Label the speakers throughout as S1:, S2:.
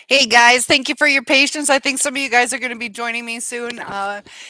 S1: Hey guys, thank you for your patience. I think some of you guys are going to be joining me soon.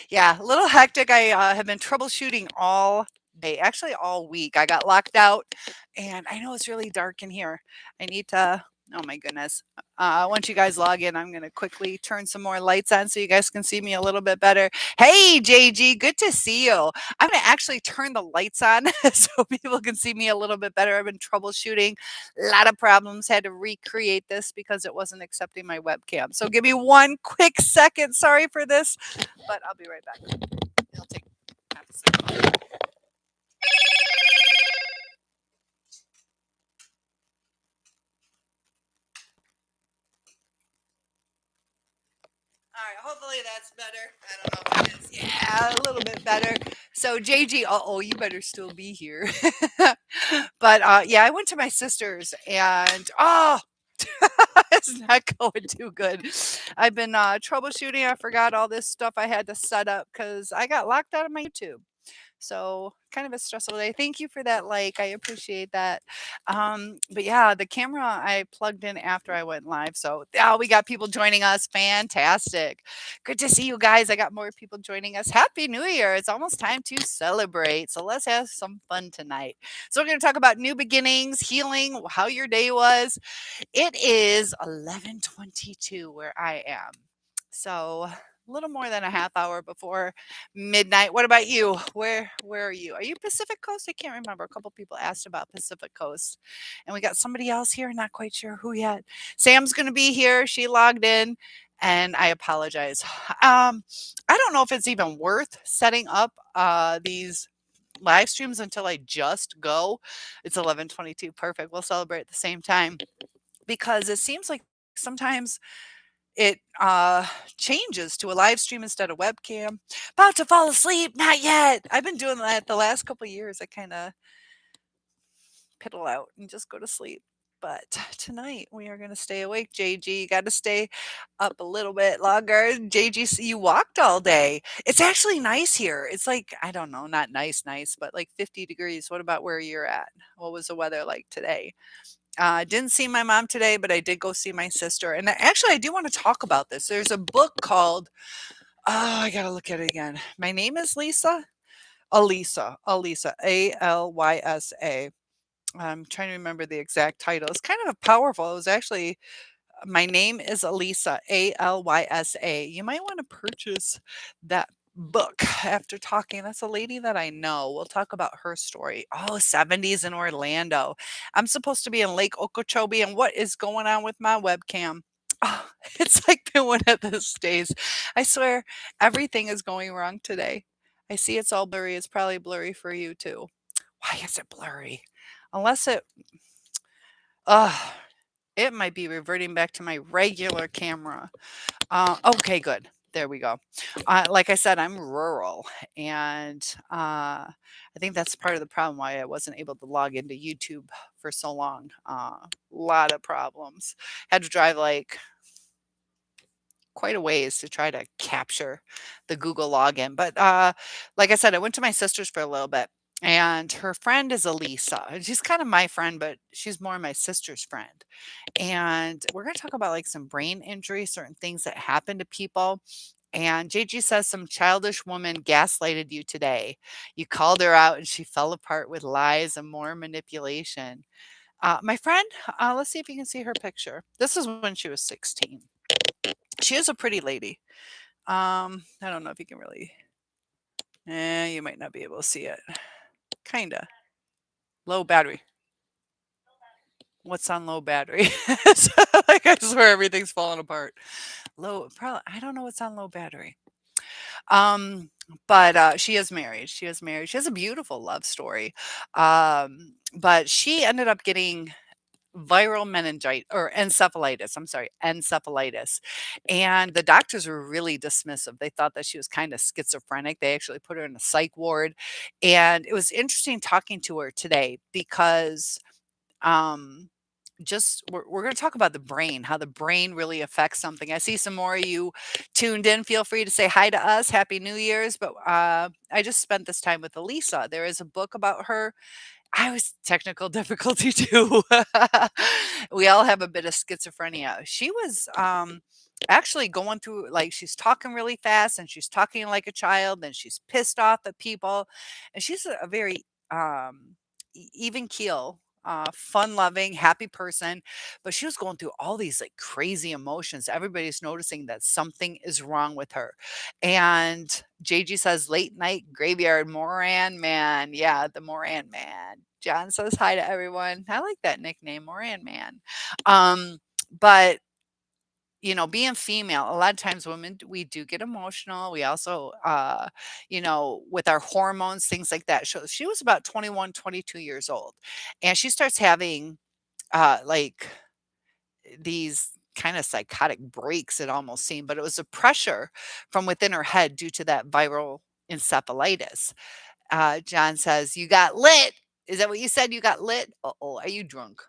S1: Yeah, a little hectic. I have been troubleshooting all day, actually all week. I got locked out, and I know it's really dark in here. I need to. Oh my goodness. Once you guys log in, I'm going to quickly turn some more lights on so you guys can see me a little bit better. Hey, JG, good to see you. I'm going to actually turn the lights on so people can see me a little bit better. I've been troubleshooting a lot of problems. Had to recreate this because it wasn't accepting my webcam. So give me one quick second. Sorry for this, but I'll be right back. It'll take half a second. All right, hopefully that's better. I don't know what it is. Yeah, a little bit better. So JG, oh, you better still be here. But yeah, I went to my sister's and it's not going too good. I've been troubleshooting. I forgot all this stuff I had to set up because I got locked out of my YouTube. So kind of a stressful day. Thank you for that like. I appreciate that. But yeah, the camera I plugged in after I went live. So we got people joining us. Fantastic. Good to see you guys. I got more people joining us. Happy New Year. It's almost time to celebrate. So let's have some fun tonight. So we're going to talk about new beginnings, healing, how your day was. It is 11:22 where I am. So a little more than a half hour before midnight. What about you? Where are you? Are you Pacific Coast? I can't remember. A couple people asked about Pacific Coast. And we got somebody else here, not quite sure who yet. Sam's going to be here. She logged in and I apologize. I don't know if it's even worth setting up these live streams until I just go. It's 11:22. Perfect. We'll celebrate at the same time because it seems like sometimes it changes to a live stream instead of webcam. About to fall asleep, not yet. I've been doing that the last couple of years. I kind of piddle out and just go to sleep. But tonight we are going to stay awake. JG, you got to stay up a little bit longer. JG, you walked all day. It's actually nice here. It's like, I don't know, not nice, nice, but like 50 degrees. What about where you're at? What was the weather like today? I didn't see my mom today, but I did go see my sister. And actually, I do want to talk about this. There's a book called, I got to look at it again. My name is Lisa. Alisa, Alysa. I'm trying to remember the exact title. It's kind of powerful. It was actually, my name is Alisa, Alysa. You might want to purchase that book after talking. That's a lady that I know. We'll talk about her story. Oh, 70s in Orlando. I'm supposed to be in Lake Okeechobee, and what is going on with my webcam? Oh, it's like been one of those days. I swear everything is going wrong today. I see it's all blurry. It's probably blurry for you too. Why is it blurry? Unless uh, it might be reverting back to my regular camera. Okay, good. There we go. Like I said, I'm rural, and I think that's part of the problem why I wasn't able to log into YouTube for so long. A lot of problems. Had to drive like quite a ways to try to capture the Google login. But like I said, I went to my sister's for a little bit, and her friend is Elisa. And she's kind of my friend, but she's more my sister's friend. And we're going to talk about like some brain injury, certain things that happen to people. And JG says some childish woman gaslighted you today. You called her out and she fell apart with lies and more manipulation. My friend, let's see if you can see her picture. This is when she was 16. She is a pretty lady. I don't know if you can really, you might not be able to see it. Kinda. Low battery. What's on low battery? So, like, I swear everything's falling apart. Low, probably, I don't know what's on low battery. Um, but she is married. She is married. She has a beautiful love story. But she ended up getting viral meningitis or encephalitis. I'm sorry, encephalitis. And the doctors were really dismissive. They thought that she was kind of schizophrenic. They actually put her in a psych ward. And it was interesting talking to her today because um just we're going to talk about the brain, how the brain really affects something. I see some more of you tuned in. Feel free to say hi to us. Happy New Year's. But I just spent this time with Elisa. There is a book about her, I was technical difficulty too. We all have a bit of schizophrenia. She was, actually going through like, she's talking really fast, and she's talking like a child, and she's pissed off at people, and she's a very, even keel, fun-loving, happy person, but she was going through all these, like, crazy emotions. Everybody's noticing that something is wrong with her, and JG says, "Late night graveyard Moran man." Yeah, the Moran man. John says hi to everyone. I like that nickname, Moran man. But being female, a lot of times women, we do get emotional. We also, with our hormones, things like that. So she was about 21, 22 years old, and she starts having like these kind of psychotic breaks, it almost seemed, but it was a pressure from within her head due to that viral encephalitis. John says, "You got lit." Is that what you said? You got lit? Uh-oh, are you drunk?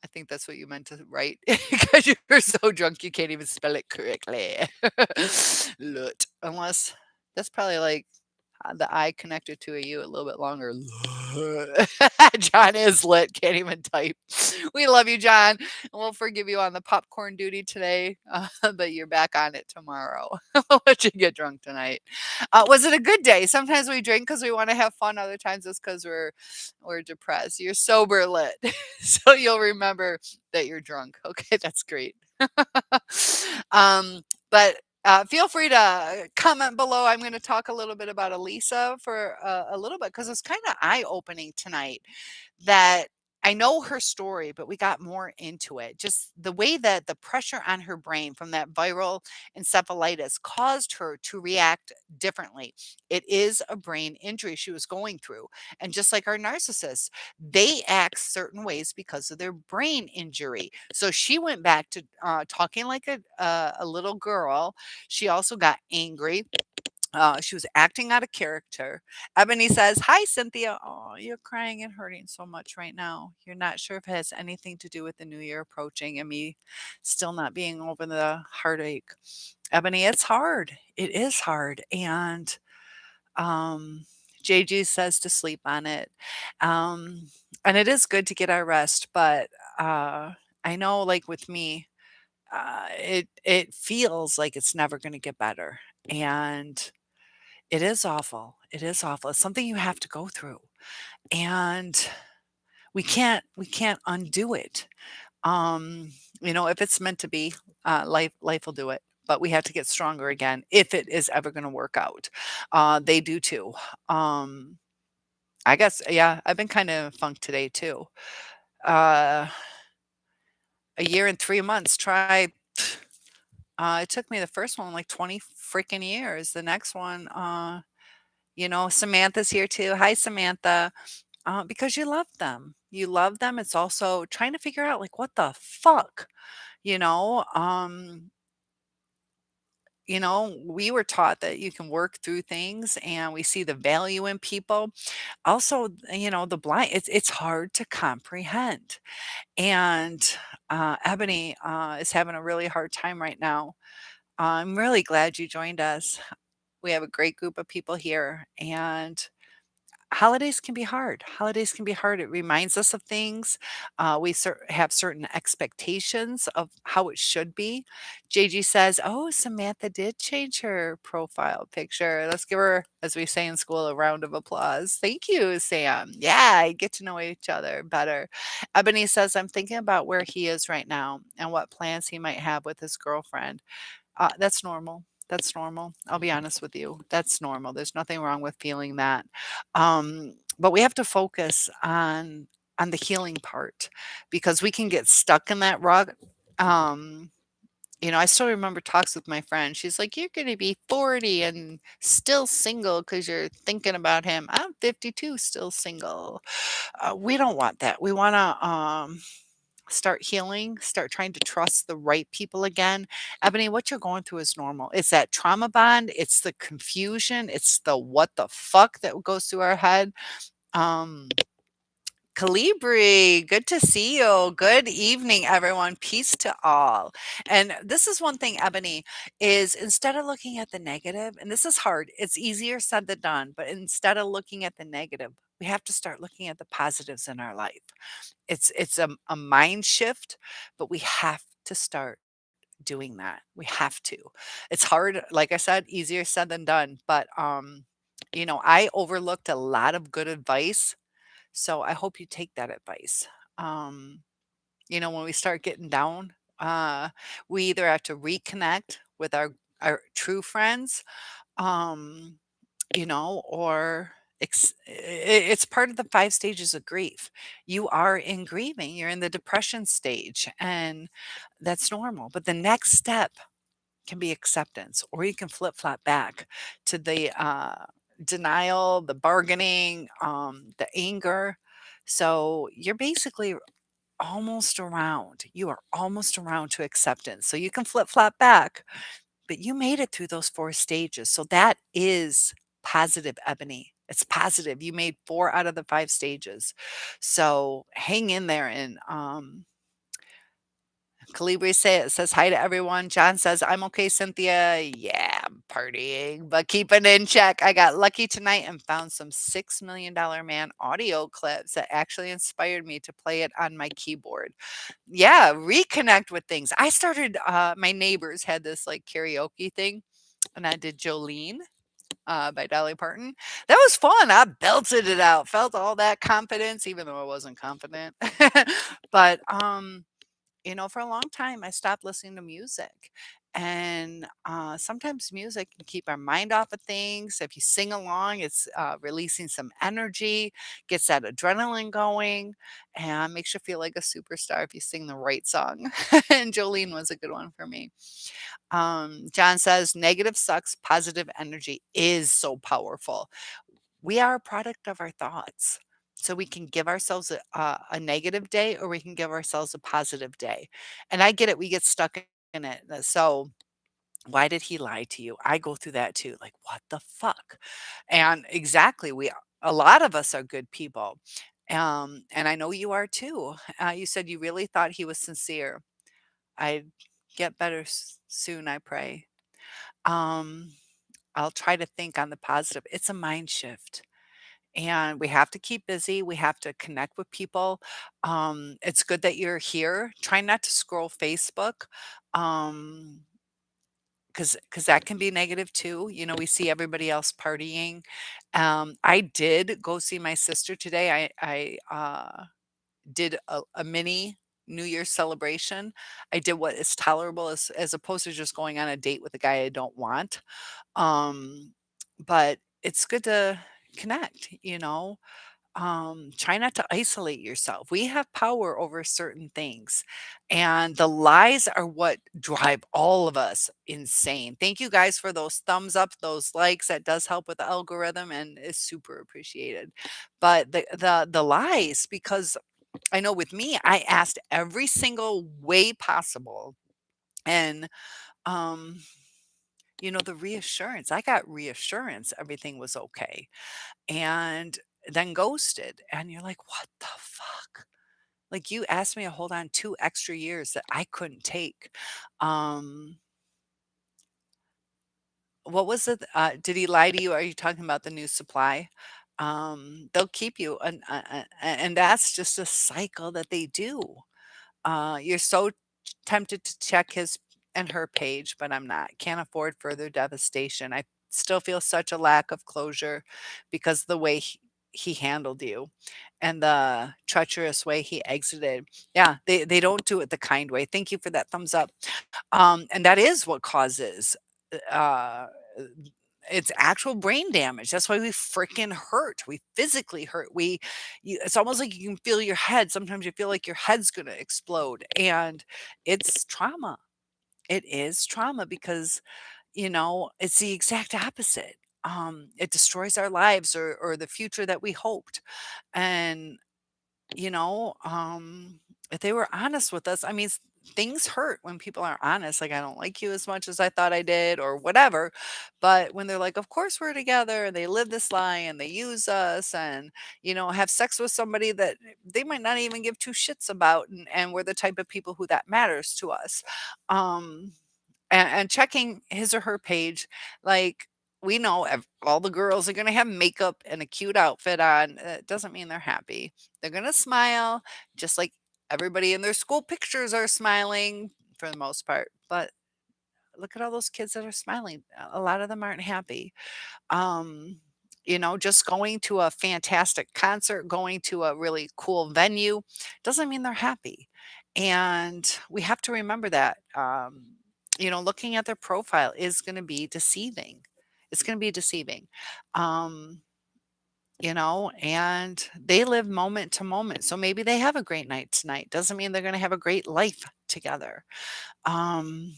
S1: I think that's what you meant to write because you're so drunk you can't even spell it correctly. Lit. Unless that's probably like the I connected to a U a little bit longer. John is lit, can't even type. We love you, John. And we'll forgive you on the popcorn duty today, but you're back on it tomorrow. I'll let you get drunk tonight. Was it a good day? Sometimes we drink because we want to have fun. Other times it's because we're depressed. You're sober lit, so you'll remember that you're drunk. Okay, that's great. um, but feel free to comment below. I'm going to talk a little bit about Elisa for a little bit because it's kind of eye opening tonight that I know her story, but we got more into it. Just the way that the pressure on her brain from that viral encephalitis caused her to react differently. It is a brain injury she was going through. And just like our narcissists, they act certain ways because of their brain injury. So she went back to talking like a little girl. She also got angry. She was acting out of character. Ebony says, "Hi, Cynthia. Oh, you're crying and hurting so much right now. You're not sure if it has anything to do with the new year approaching and me still not being over the heartache." Ebony, it's hard. It is hard. And um, JG says to sleep on it. Um, and it is good to get our rest. But I know, like with me, it feels like it's never going to get better. And it is awful. It is awful. It's something you have to go through, and we can't undo it. If it's meant to be, life will do it. But we have to get stronger again if it is ever going to work out. They do too. Um, I guess, yeah. I've been kind of funked today too. Uh, a year and 3 months. Try. It took me the first one like 20 freaking years. The next one, Samantha's here too. Hi, Samantha. Because you love them. You love them. It's also trying to figure out like what the fuck, you know. We were taught that you can work through things and we see the value in people. Also, the blind, it's hard to comprehend. And Ebony is having a really hard time right now. I'm really glad you joined us. We have a great group of people here, and holidays can be hard. Holidays can be hard. It reminds us of things. We have certain expectations of how it should be. JG says, "Oh, Samantha did change her profile picture." Let's give her, as we say in school, a round of applause. Thank you, Sam. Yeah, I get to know each other better. Ebony says, "I'm thinking about where he is right now and what plans he might have with his girlfriend." That's normal. That's normal. I'll be honest with you. That's normal. There's nothing wrong with feeling that. But we have to focus on the healing part because we can get stuck in that rut. Um, I still remember talks with my friend. She's like, "You're going to be 40 and still single because you're thinking about him." I'm 52, still single. We don't want that. We want to start healing, start trying to trust the right people again. Ebony, what you're going through is normal. It's that trauma bond, it's the confusion, it's the what the fuck that goes through our head. Um, Calibri, good to see you. Good evening, everyone. Peace to all. And this is one thing, Ebony, is instead of looking at the negative, and this is hard, it's easier said than done, but instead of looking at the negative, We have to start looking at the positives in our life. It's a mind shift, but we have to start doing that. We have to. It's hard, like I said, easier said than done, but, I overlooked a lot of good advice, so I hope you take that advice. Um, when we start getting down, we either have to reconnect with our true friends, um, or it's part of the 5 stages of grief. You are in grieving, you're in the depression stage, and that's normal. But the next step can be acceptance, or you can flip flop back to the denial, the bargaining, the anger. So you're basically almost around. You are almost around to acceptance. So you can flip flop back, but you made it through those 4 stages. So that is positive, Ebony. It's positive. You made 4 out of the 5 stages. So hang in there. And Calibri says hi to everyone. John says, I'm okay, Cynthia. Yeah, I'm partying, but keep it in check. I got lucky tonight and found some $6 Million Man audio clips that actually inspired me to play it on my keyboard. Yeah, reconnect with things. I started, my neighbors had this like karaoke thing, and I did Jolene by Dolly Parton. That was fun. I belted it out, felt all that confidence, even though I wasn't confident. But, for a long time, I stopped listening to music. And sometimes music can keep our mind off of things. If you sing along, it's releasing some energy, gets that adrenaline going, and makes you feel like a superstar if you sing the right song. And Jolene was a good one for me. John says, negative sucks, positive energy is so powerful. We are a product of our thoughts. So we can give ourselves a negative day, or we can give ourselves a positive day. And I get it. We get stuck in it. So why did he lie to you? I go through that too. Like, what the fuck? And exactly, a lot of us are good people. And I know you are too. You said you really thought he was sincere. I get better soon, I pray. Um, I'll try to think on the positive. It's a mind shift, and we have to keep busy. We have to connect with people. It's good that you're here. Try not to scroll Facebook. Because that can be negative too. We see everybody else partying. I did go see my sister today. I did a mini New Year's celebration. I did what is tolerable, as opposed to just going on a date with a guy I don't want. Um, but it's good to connect. Try not to isolate yourself. We have power over certain things, and the lies are what drive all of us insane. Thank you guys for those thumbs up, those likes. That does help with the algorithm and is super appreciated. But the lies, because I know with me, I asked every single way possible. And um the reassurance, I got reassurance everything was okay, and then ghosted. And you're like, what the fuck? Like, you asked me to hold on 2 extra years that I couldn't take. um what was it? Did he lie to you? Are you talking about the new supply? They'll keep you, and that's just a cycle that they do. You're so tempted to check his and her page, but I'm not. Can't afford further devastation. I still feel such a lack of closure because the way he handled you, and the treacherous way he exited. Yeah, they don't do it the kind way. Thank you for that thumbs up. And that is what causes uh it's actual brain damage. That's why we freaking hurt. We physically hurt. It's almost like you can feel your head. Sometimes you feel like your head's going to explode, and it's trauma. It is trauma because, it's the exact opposite. It destroys our lives, or the future that we hoped. And if they were honest with us, I mean, things hurt when people are honest. Like, I don't like you as much as I thought I did, or whatever. But when they're like, of course we're together, and they live this lie and they use us, and, have sex with somebody that they might not even give two shits about. And we're the type of people who that matters to us. And checking his or her page, like, we know all the girls are going to have makeup and a cute outfit on. It doesn't mean they're happy. They're going to smile just like everybody in their school pictures are smiling for the most part. But look at all those kids that are smiling. A lot of them aren't happy. Um, just going to a fantastic concert, going to a really cool venue doesn't mean they're happy. And we have to remember that. Looking at their profile is going to be deceiving. It's going to be deceiving. Um, and they live moment to moment. So maybe they have a great night tonight. Doesn't mean they're going to have a great life together. Um,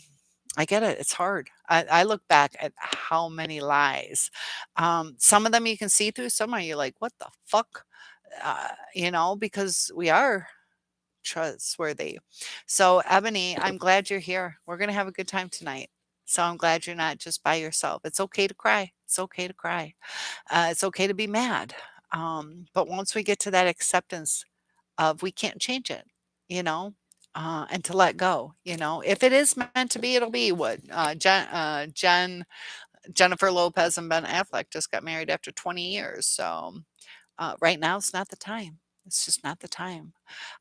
S1: I get it. It's hard. I look back at how many lies. Some of them you can see through. Some of you like, what the fuck? Because we are trustworthy. So, Ebony, I'm glad you're here. We're going to have a good time tonight. So, I'm glad you're not just by yourself. It's okay to cry. It's okay to cry. It's okay to be mad. But once we get to that acceptance of we can't change it, you know, and to let go, if it is meant to be, it'll be what Jennifer Lopez and Ben Affleck just got married after 20 years. So right now, it's not the time. It's just not the time.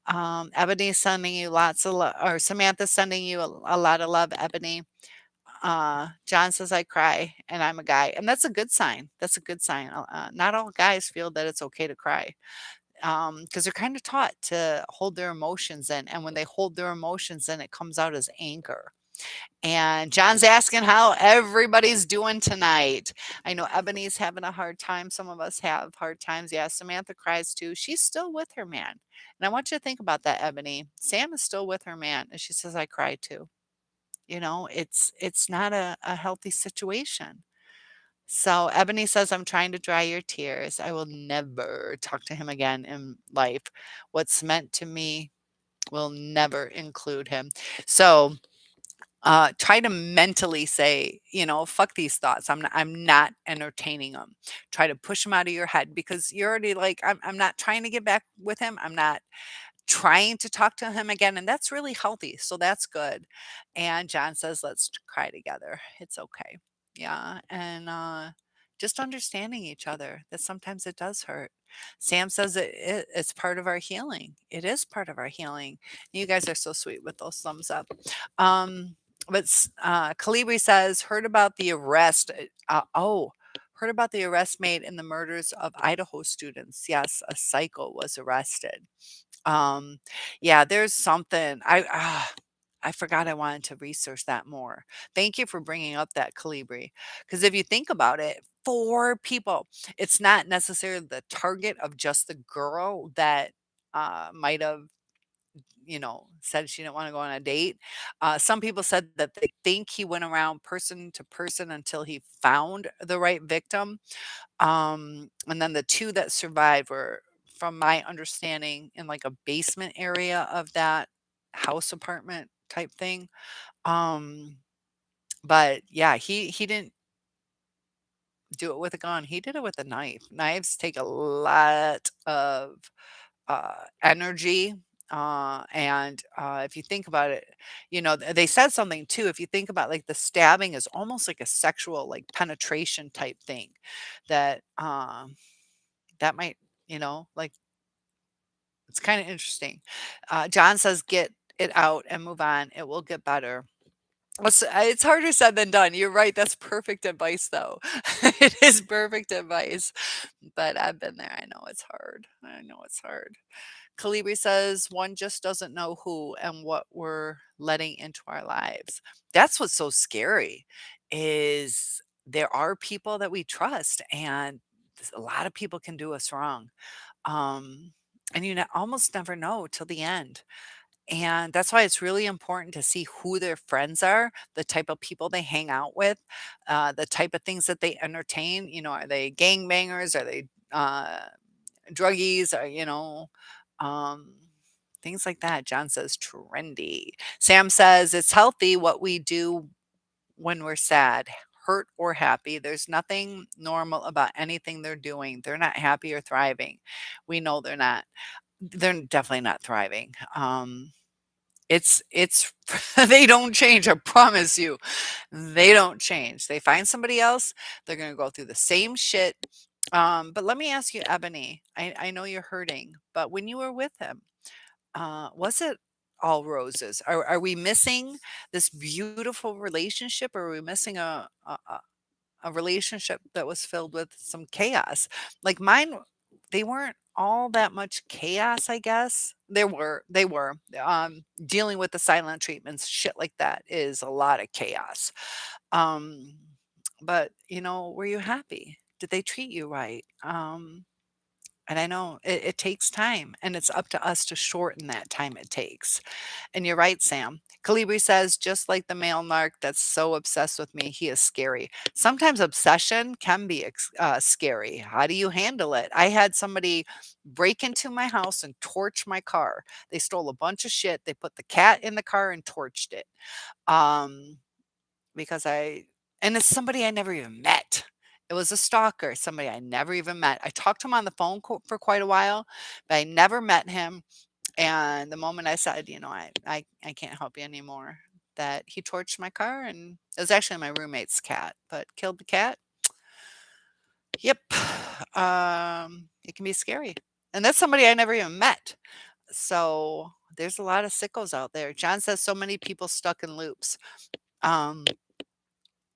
S1: Ebony's sending you lots of love, or Samantha's sending you a lot of love, Ebony. John says, I cry and I'm a guy. And that's a good sign. That's a good sign. Not all guys feel that it's okay to cry because they're kind of taught to hold their emotions in. And when they hold their emotions in, it comes out as anger. And John's asking how everybody's doing tonight. I know Ebony's having a hard time. Some of us have hard times. Yeah, Samantha cries too. She's still with her man. And I want you to think about that, Ebony. Sam is still with her man. And she says, I cry too. It's not a healthy situation. So Ebony says, I'm trying to dry your tears. I will never talk to him again in life. What's meant to me will never include him. So try to mentally say, fuck these thoughts. I'm not entertaining them. Try to push them out of your head because you're already like, I'm not trying to get back with him. I'm not trying to talk to him again, and that's really healthy. So that's good. And John says, let's cry together. It's okay. Yeah. And just understanding each other that sometimes it does hurt. Sam says it's part of our healing. It is part of our healing. You guys are so sweet with those thumbs up. Calibri says, heard about the arrest. Heard about the arrest made in the murders of Idaho students. Yes, a psycho was arrested. Um, yeah, there's something I forgot I wanted to research that more. Thank you for bringing up that Calibri, because if you think about it, 4 people, it's not necessarily the target of just the girl that, might have, said she didn't wanna go on a date. Some people said that they think he went around person to person until he found the right victim. And then the 2 that survived were, from my understanding, in like a basement area of that house apartment type thing. Um, but yeah, he didn't do it with a gun. He did it with a knife. Knives take a lot of energy. And if you think about it, they said something too. If you think about like the stabbing is almost like a sexual, like penetration type thing that, that might, like it's kind of interesting. John says, get it out and move on. It will get better. It's harder said than done. You're right. That's perfect advice, though. It is perfect advice. But I've been there. I know it's hard. I know it's hard. Calibri says, one just doesn't know who and what we're letting into our lives. That's what's so scary is there are people that we trust, and a lot of people can do us wrong. Um, and almost never know till the end. And that's why it's really important to see who their friends are, the type of people they hang out with, the type of things that they entertain. Are they gangbangers? Are they druggies? Or, um, things like that. John says trendy. Sam says it's healthy what we do when we're sad, hurt, or happy. There's nothing normal about anything they're doing. They're not happy or thriving. We know they're not. They're definitely not thriving. It's they don't change, I promise you. They don't change. They find somebody else, they're gonna go through the same shit. But let me ask you, Ebony, I know you're hurting, but when you were with him, was it all roses? Are we missing this beautiful relationship, or are we missing a relationship that was filled with some chaos? Like mine, they weren't all that much chaos, I guess. They were. Dealing with the silent treatments, shit like that is a lot of chaos. Um, but were you happy? Did they treat you right? And I know it takes time, and it's up to us to shorten that time it takes. And you're right, Sam. Calibri says, just like the male narc that's so obsessed with me, he is scary. Sometimes obsession can be scary. How do you handle it? I had somebody break into my house and torch my car. They stole a bunch of shit. They put the cat in the car and torched it. Um, because and it's somebody I never even met. It was a stalker, somebody I never even met. I talked to him on the phone for quite a while, but I never met him. And the moment I said, I can't help you anymore, that he torched my car, and it was actually my roommate's cat, but killed the cat. Yep. It can be scary. And that's somebody I never even met. So there's a lot of sickos out there. John says so many people stuck in loops. Um,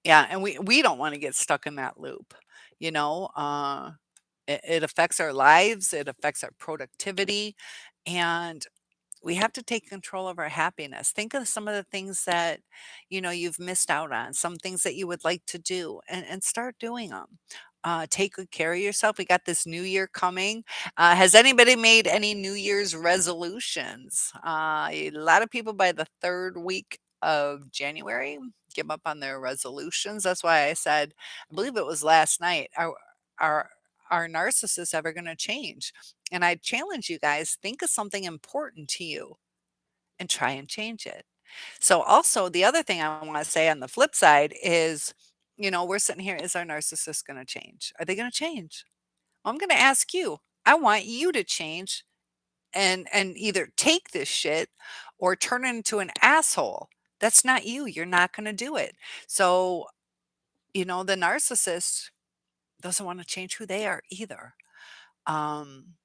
S1: yeah, and we don't want to get stuck in that loop. You know, it affects our lives, it affects our productivity, and we have to take control of our happiness. Think of some of the things that you've missed out on, some things that you would like to do, and start doing them. Take good care of yourself. We got this new year coming. Has anybody made any New Year's resolutions? A lot of people by the third week of January give up on their resolutions. That's why I said, I believe it was last night, are our narcissists ever going to change? And I challenge you guys, think of something important to you and try and change it. So, also, the other thing I want to say on the flip side is, we're sitting here, is our narcissist going to change? Are they going to change? Well, I'm going to ask you. I want you to change and either take this shit or turn it into an asshole. That's not you. You're not going to do it. So, the narcissist doesn't want to change who they are either. Um,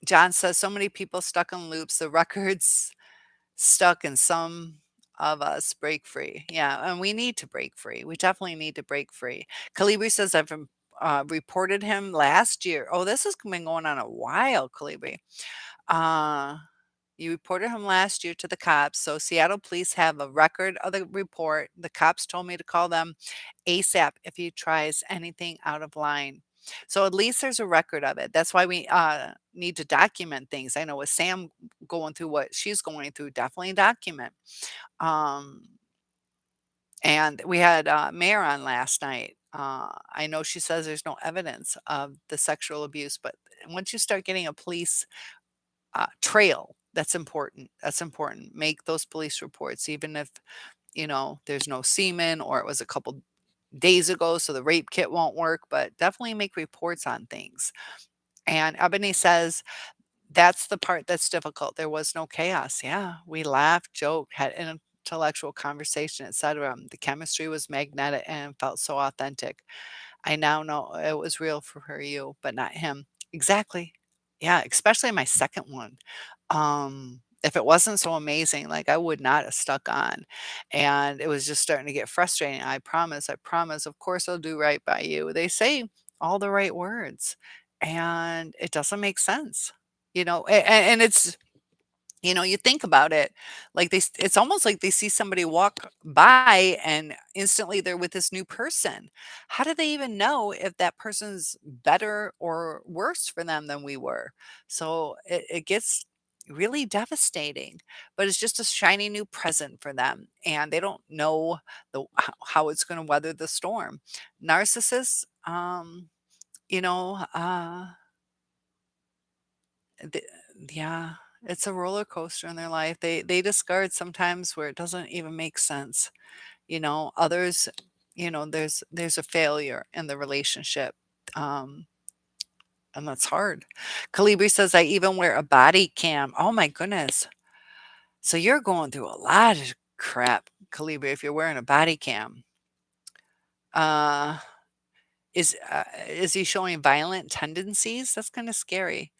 S1: John says, so many people stuck in loops, the records stuck, and some of us break free. Yeah, and we need to break free. We definitely need to break free. Calibri says, I've reported him last year. Oh, this has been going on a while, Calibri. Uh, you reported him last year to the cops. So Seattle police have a record of the report. The cops told me to call them ASAP if he tries anything out of line. So at least there's a record of it. That's why we need to document things. I know with Sam going through what she's going through, definitely document. Um, and we had Mayor on last night. I know she says there's no evidence of the sexual abuse, but once you start getting a police trail, that's important. That's important. Make those police reports, even if there's no semen or it was a couple days ago, so the rape kit won't work. But definitely make reports on things. And Ebony says that's the part that's difficult. There was no chaos. Yeah, we laughed, joked, had an intellectual conversation, etc. The chemistry was magnetic and felt so authentic. I now know it was real for her, you, but not him. Exactly. Yeah, especially my second one. If it wasn't so amazing, like I would not have stuck on. And it was just starting to get frustrating. I promise, I promise, of course I'll do right by you. They say all the right words and it doesn't make sense. And it's you think about it, like it's almost like they see somebody walk by and instantly they're with this new person. How do they even know if that person's better or worse for them than we were? So it gets really devastating, but it's just a shiny new present for them and they don't know how it's going to weather the storm. Narcissists, you know, uh, th yeah, it's a roller coaster in their life. They discard sometimes where it doesn't even make sense. Others, there's a failure in the relationship, um, and that's hard. Calibri says, "I even wear a body cam." Oh my goodness. So you're going through a lot of crap, Calibri, if you're wearing a body cam. Uh, is he showing violent tendencies? That's kinda scary,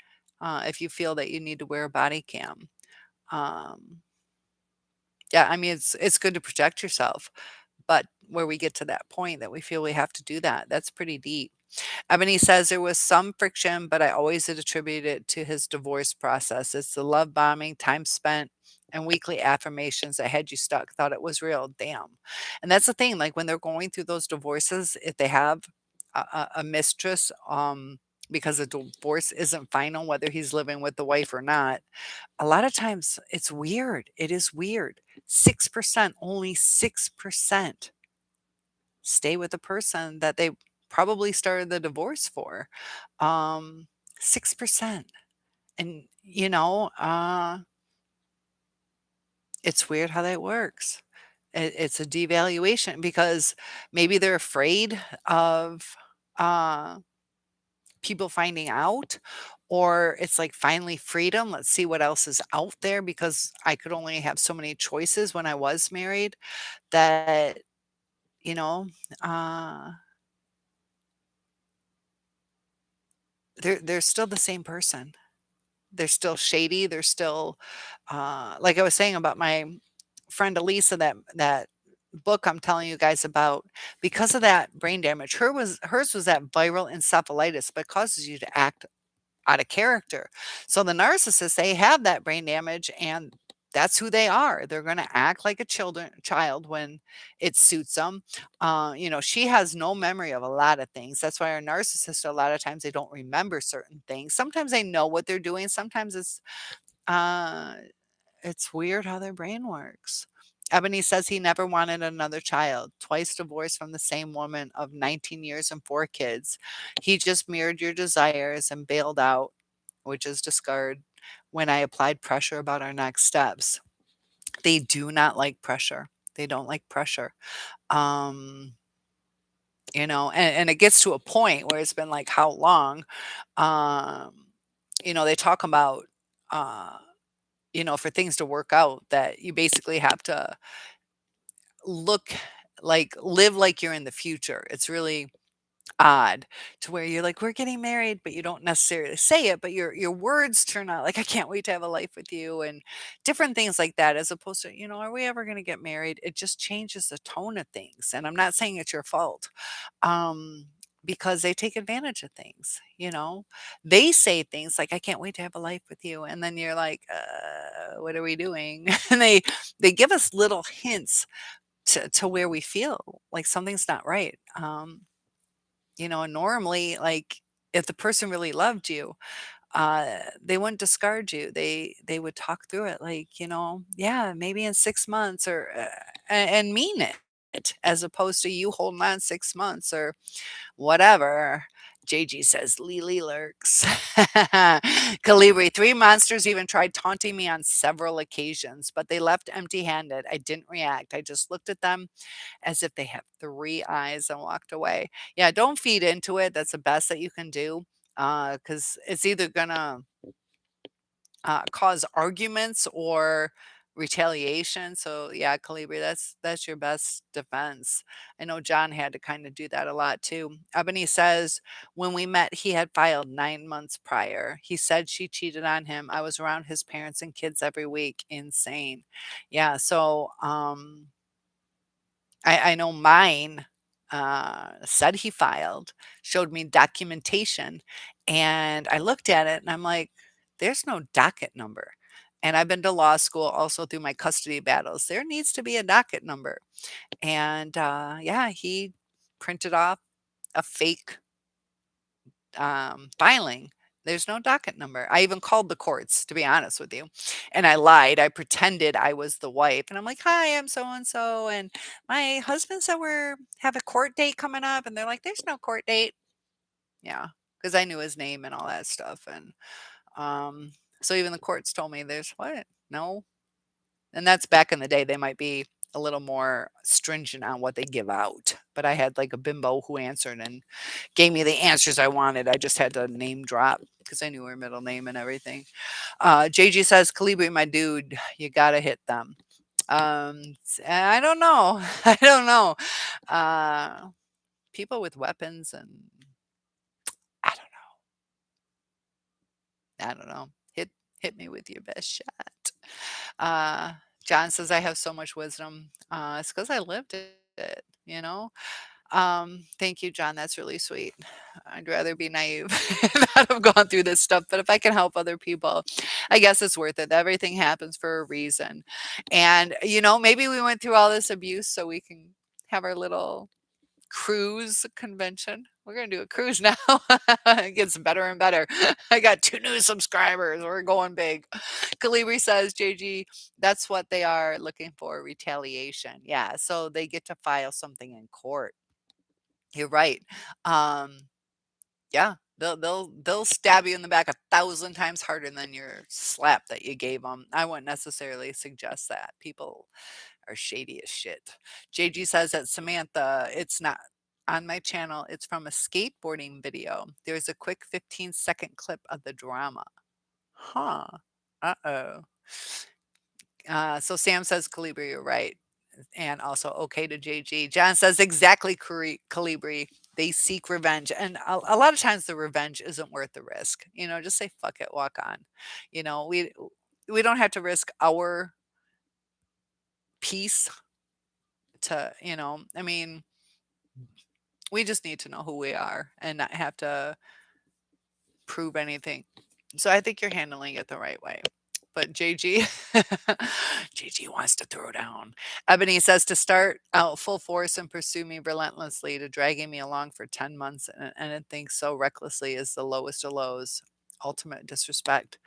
S1: if you feel that you need to wear a body cam. Um, yeah, I mean, it's good to protect yourself, but where we get to that point that we feel we have to do that, that's pretty deep. Ebony says there was some friction, but I always attribute it to his divorce process. It's the love bombing, time spent, and weekly affirmations that had you stuck. Thought it was real. Damn. And that's the thing. Like when they're going through those divorces, if they have a mistress, because the divorce isn't final, whether he's living with the wife or not, a lot of times it's weird. It is weird. 6%, only 6% stay with the person that they probably started the divorce for. 6%. And, it's weird how that works. It's a devaluation because maybe they're afraid of uh, people finding out, or it's like finally freedom. Let's see what else is out there because I could only have so many choices when I was married that, you know, uh, they're still the same person. They're still shady, they're still, like I was saying about my friend Elisa, that book I'm telling you guys about, because of that brain damage, hers was that viral encephalitis, but causes you to act out of character. So the narcissists, they have that brain damage and that's who they are. They're going to act like a child when it suits them. She has no memory of a lot of things. That's why our narcissists, a lot of times, they don't remember certain things. Sometimes they know what they're doing. Sometimes uh, it's weird how their brain works. Ebony says he never wanted another child, twice divorced from the same woman of 19 years and 4 kids. He just mirrored your desires and bailed out, which is discard, when I applied pressure about our next steps. They do not like pressure. They don't like pressure. Um, and it gets to a point where it's been like how long? Um, they talk about uh, for things to work out that you basically have to look live like you're in the future. It's really odd to where you're like, "We're getting married," but you don't necessarily say it, but your words turn out like, "I can't wait to have a life with you," and different things like that, as opposed to, "Are we ever gonna get married?" It just changes the tone of things, and I'm not saying it's your fault, because they take advantage of things, you know? They say things like, "I can't wait to have a life with you," and then you're like, what are we doing?" And they give us little hints to where we feel like something's not right, and normally, like, if the person really loved you, they wouldn't discard you. They would talk through it like, "Yeah, maybe in 6 months," or, and mean it, as opposed to you holding on 6 months or whatever. JG says, "Lily lurks." Calibri, 3 monsters even tried taunting me on several occasions, but they left empty-handed. I didn't react. I just looked at them as if they have 3 eyes and walked away. Yeah, don't feed into it. That's the best that you can do, because it's either gonna cause arguments or retaliation. So yeah, Calibri, that's your best defense. I know John had to kind of do that a lot too. Ebony says when we met, he had filed 9 months prior. He said she cheated on him. I was around his parents and kids every week. Insane. Yeah. So I know mine, said he filed, showed me documentation, and I looked at it and I'm like, "There's no docket number." And I've been to law school also through my custody battles. There needs to be a docket number. And, yeah, he printed off a fake filing. There's no docket number. I even called the courts, to be honest with you, and I lied. I pretended I was the wife, and I'm like, "Hi, I'm so and so, and my husband said we're have a court date coming up," and they're like, "There's no court date." Yeah, because I knew his name and all that stuff, and so even the courts told me, "There's what? No." And that's back in the day. They might be a little more stringent on what they give out. But I had like a bimbo who answered and gave me the answers I wanted. I just had to name drop because I knew her middle name and everything. JG says, Calibri, my dude, you gotta hit them. I don't know. I don't know. Uh, People with weapons and I don't I don't know. Hit me with your best shot. Uh, John says I have so much wisdom. It's because I lived it, you know. Thank you, John. That's really sweet. I'd rather be naive and not have gone through this stuff, but if I can help other people, I guess it's worth it. Everything happens for a reason. And, maybe we went through all this abuse so we can have our little cruise convention. We're going to do a cruise now. It gets better and better. I got 2 new subscribers. We're going big. Calibri says, JG, that's what they are looking for, retaliation. Yeah, so they get to file something in court. You're right. Um, yeah, they'll stab you in the back 1,000 times harder than your slap that you gave them. I wouldn't necessarily suggest that. People are shady as shit. JG says that Samantha, it's not on my channel. It's from a skateboarding video. There's a quick 15-second clip of the drama. Huh. Uh-oh. So Sam says, Calibri, you're right. And also okay to JG. John says exactly Calibri. They seek revenge. And a lot of times the revenge isn't worth the risk. Just say fuck it, walk on. We don't have to risk our peace to, I mean, we just need to know who we are and not have to prove anything. So I think you're handling it the right way. But JG, JG wants to throw down. Ebony says to start out full force and pursue me relentlessly, to dragging me along for 10 months and think so recklessly is the lowest of lows. Ultimate disrespect.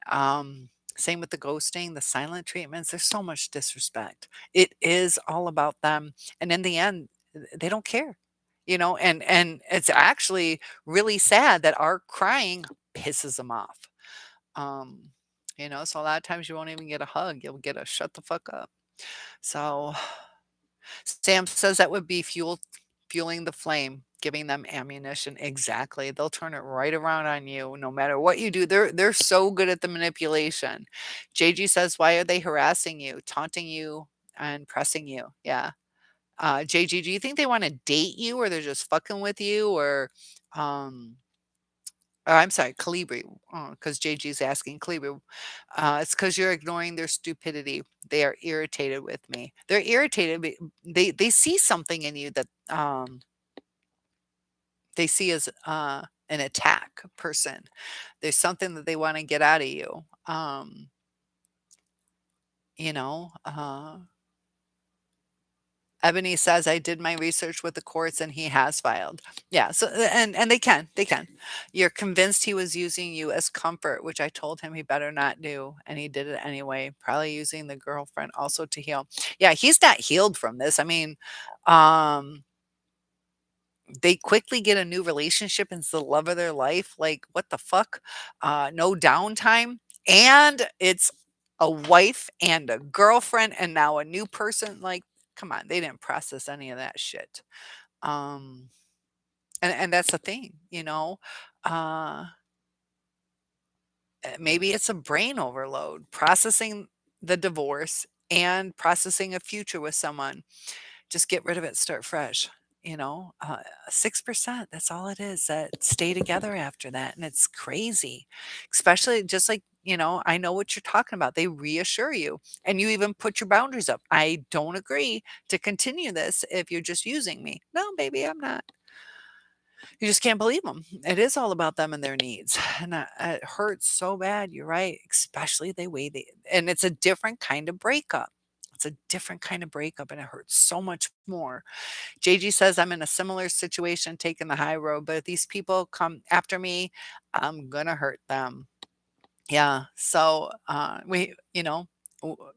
S1: Same with the ghosting, the silent treatments. There's so much disrespect. It is all about them. And in the end, they don't care. And it's actually really sad that our crying pisses them off. Um, so a lot of times you won't even get a hug. You'll get a shut the fuck up. So Sam says that would be fueling the flame, giving them ammunition. Exactly. They'll turn it right around on you no matter what you do. They're so good at the manipulation. JG says, why are they harassing you, taunting you, and pressing you? Yeah. JG, do you think they want to date you or they're just fucking with you um I'm sorry, Calibri, because JG's asking Calibri. It's because you're ignoring their stupidity. They are irritated with me. They're irritated. They see something in you that they see as an attack person. There's something that they want to get out of you. You know, uh, Ebony says, "I did my research with the courts and he has filed." Yeah, so and they can. You're convinced he was using you as comfort, which I told him he better not do, and he did it anyway, probably using the girlfriend also to heal. Yeah, he's not healed from this. I mean, um, they quickly get a new relationship and it's the love of their life. Like, what the fuck? No downtime. And it's a wife and a girlfriend and now a new person. Like, come on, they didn't process any of that shit. Um, and that's the thing, Uh, maybe it's a brain overload, processing the divorce and processing a future with someone. Just get rid of it, start fresh. 6%, that's all it is that stay together after that. And it's crazy, especially just like, I know what you're talking about. They reassure you and you even put your boundaries up. I don't agree to continue this if you're just using me. No, baby, I'm not. You just can't believe them. It is all about them and their needs. And it hurts so bad. You're right. Especially the way and it's a different kind of breakup. It's a different kind of breakup and it hurts so much more. JG says, I'm in a similar situation, taking the high road, but if these people come after me, I'm going to hurt them. Yeah. So, w- w-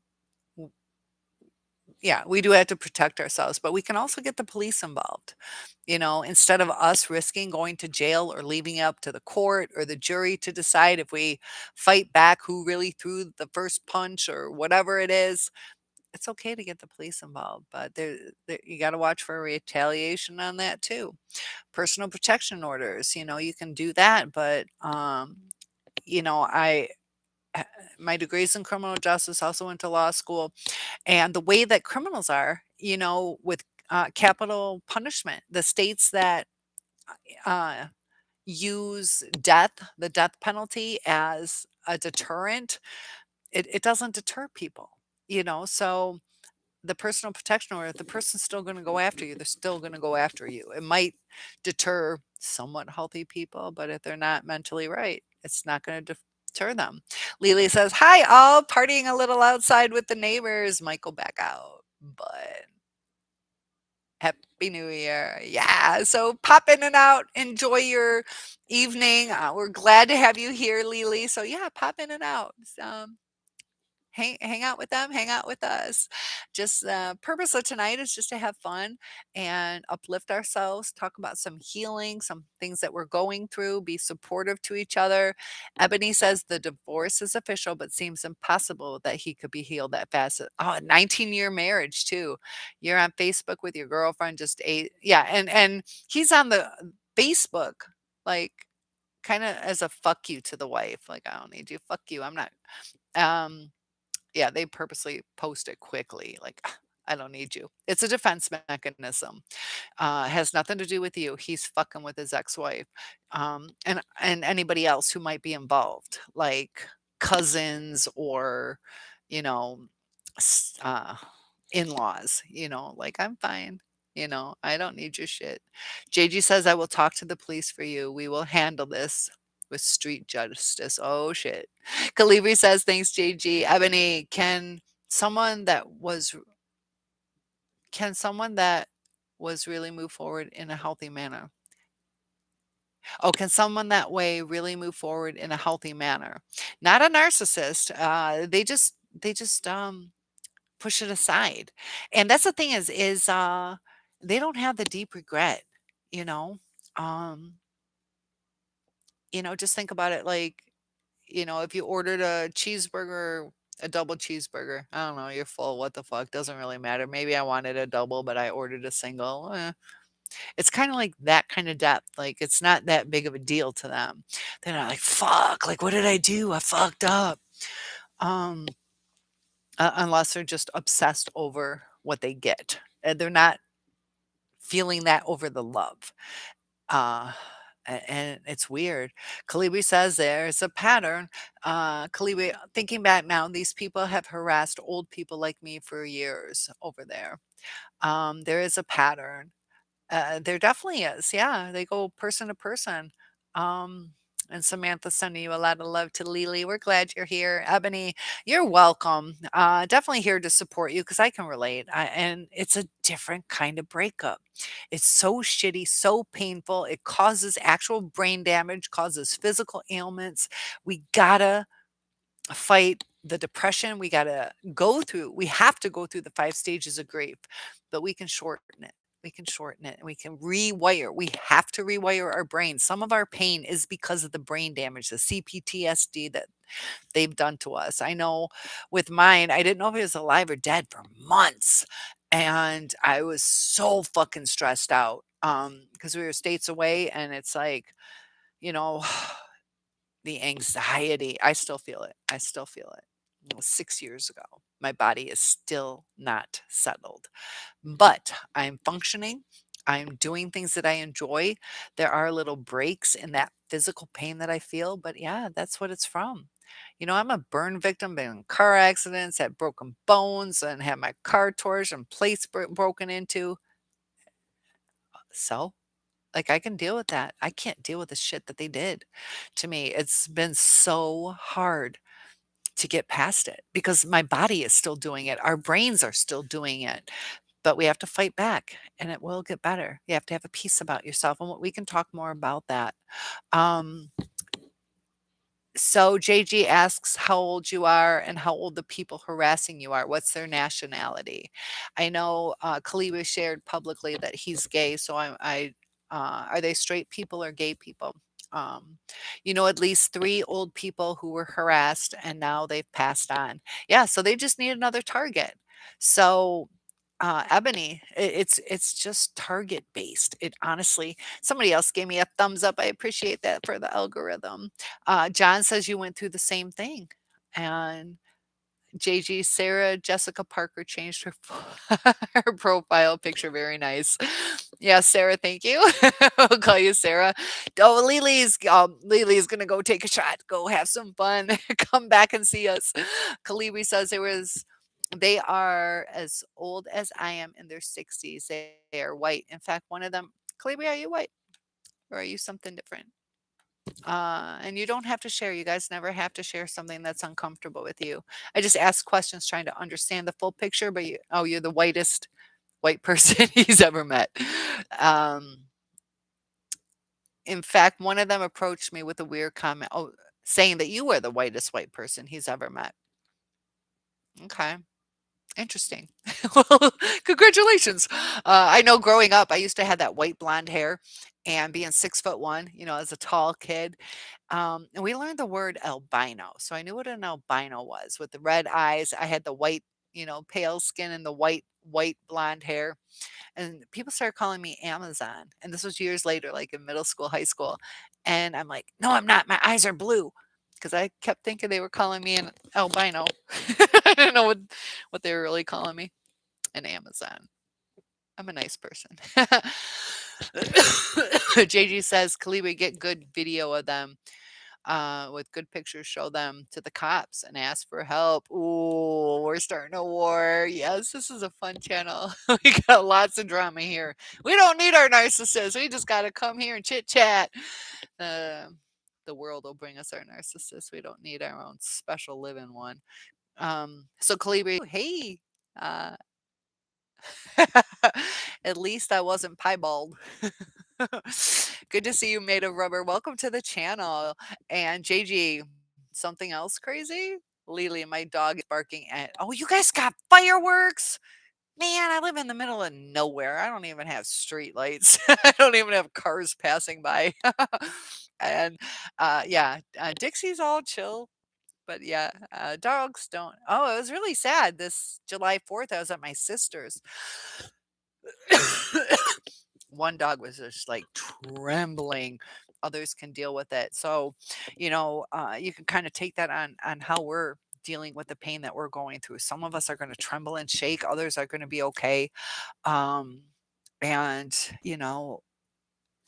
S1: yeah, we do have to protect ourselves, but we can also get the police involved. Instead of us risking going to jail or leaving it up to the court or the jury to decide if we fight back who really threw the first punch or whatever it is, it's okay to get the police involved, but you got to watch for retaliation on that too. Personal protection orders, you can do that, but I uh, my degrees in criminal justice, also went to law school, and the way that criminals are, with capital punishment, the states that uh, use the death penalty as a deterrent, it doesn't deter people, so the personal protection order, the person's still going to go after you. They're still going to go after you. It might deter somewhat healthy people, but if they're not mentally right, it's not going to deter them. Lily says, "Hi, all partying a little outside with the neighbors. Might go back out, but Happy New Year." Yeah. So pop in and out. Enjoy your evening. We're glad to have you here, Lily. So yeah, pop in and out. Hang out with them, hang out with us. Just the purpose of tonight is just to have fun and uplift ourselves, talk about some healing, some things that we're going through, be supportive to each other. Ebony says the divorce is official, but seems impossible that he could be healed that fast. Oh, 19-year marriage too. You're on Facebook with your girlfriend, just eight. Yeah, and he's on the Facebook, like kind of as a fuck you to the wife. Like, I don't need you. Fuck you. I'm not. Um, yeah, they purposely post it quickly, like, "Ah, I don't need you." It's a defense mechanism. Has nothing to do with you. He's fucking with his ex-wife, and anybody else who might be involved, like cousins or, you know, s in-laws, like, "I'm fine, I don't need your shit." JG says, "I will talk to the police for you. We will handle this with street justice." Oh, shit. Calibri says, "Thanks, JG." Ebony, someone that was really move forward in a healthy manner? Oh, can someone that way really move forward in a healthy manner? Not a narcissist. They just push it aside. And that's the thing is they don't have the deep regret, you know? Um, just think about it like, if you ordered a cheeseburger, a double cheeseburger, I don't know, you're full, what the fuck, doesn't really matter. Maybe I wanted a double, but I ordered a single. It's kind of like that kind of depth. Like, it's not that big of a deal to them. They're not like, fuck, like, what did I do? I fucked up. Um, unless they're just obsessed over what they get. They're not feeling that over the love. Uh, and it's weird. Kalibi says there's a pattern. Kalibi, thinking back now, these people have harassed old people like me for years over there. There is a pattern. There definitely is. Yeah, they go person to person. Um, and Samantha sending you a lot of love to Lily. We're glad you're here. Ebony, you're welcome. Definitely here to support you because I can relate. And it's a different kind of breakup. It's so shitty, so painful. It causes actual brain damage, causes physical ailments. We gotta fight the depression. We have to go through the 5 stages of grief, but we can shorten it. We can shorten it and we can rewire. We have to rewire our brain. Some of our pain is because of the brain damage, the CPTSD that they've done to us. I know with mine, I didn't know if he was alive or dead for months. And I was so fucking stressed out because we were states away. And it's like, you know, the anxiety, I still feel it. I still feel it. It was 6 years ago. My body is still not settled, but I'm functioning. I'm doing things that I enjoy. There are little breaks in that physical pain that I feel, but yeah, that's what it's from. I'm a burn victim, been in car accidents, had broken bones, and had my car torched and plates broken into. So, like, I can deal with that. I can't deal with the shit that they did to me. It's been so hard to get past it because my body is still doing it. Our brains are still doing it, but we have to fight back and it will get better. You have to have a peace about yourself. And we can talk more about that. Um, so JG asks how old you are and how old the people harassing you are. What's their nationality? I know Kaliwa shared publicly that he's gay. So are they straight people or gay people? Um, at least 3 old people who were harassed and now they've passed on. Yeah, so they just need another target. So, Ebony, it's just target based. It honestly, somebody else gave me a thumbs up. I appreciate that for the algorithm. John says you went through the same thing, and JG, Sarah Jessica Parker changed her her profile picture. Very nice. Yeah, Sarah, thank you. I'll call you Sarah. Oh, Lily's gonna go take a shot, go have some fun, come back and see us. Kalibi says they are as old as I am in their 60s. They are white. In fact, one of them, Kalibi, are you white? Or are you something different? And you don't have to share. You guys never have to share something that's uncomfortable with you. I just ask questions trying to understand the full picture, but you're the whitest white person he's ever met. Um, in fact, one of them approached me with a weird comment, saying that you were the whitest white person he's ever met. Okay. Interesting. Well, congratulations. I know growing up, I used to have that white blonde hair and being 6'1", as a tall kid. And we learned the word albino. So I knew what an albino was with the red eyes. I had the white, pale skin and the white blonde hair. And people started calling me Amazon. And this was years later, like in middle school, high school. And I'm like, no, I'm not. My eyes are blue. Because I kept thinking they were calling me an albino. I didn't know what they were really calling me. An Amazon. I'm a nice person. JG says, Kalibi, get good video of them with good pictures, show them to the cops and ask for help. Ooh, we're starting a war. Yes, this is a fun channel. We got lots of drama here. We don't need our narcissists. We just got to come here and chit chat. Uh, the world will bring us our narcissists. We don't need our own special living one. So Calibri, hey, uh, at least I wasn't piebald. Good to see you, made of rubber. Welcome to the channel. And JG, something else crazy? Lily, my dog is barking at. Oh, you guys got fireworks? Man, I live in the middle of nowhere. I don't even have street lights. I don't even have cars passing by. And yeah, Dixie's all chill. But yeah, dogs don't. Oh, it was really sad. This July 4th, I was at my sister's. One dog was just like trembling. Others can deal with it. So, you can kind of take that on how we're dealing with the pain that we're going through. Some of us are going to tremble and shake. Others are going to be okay. Um, and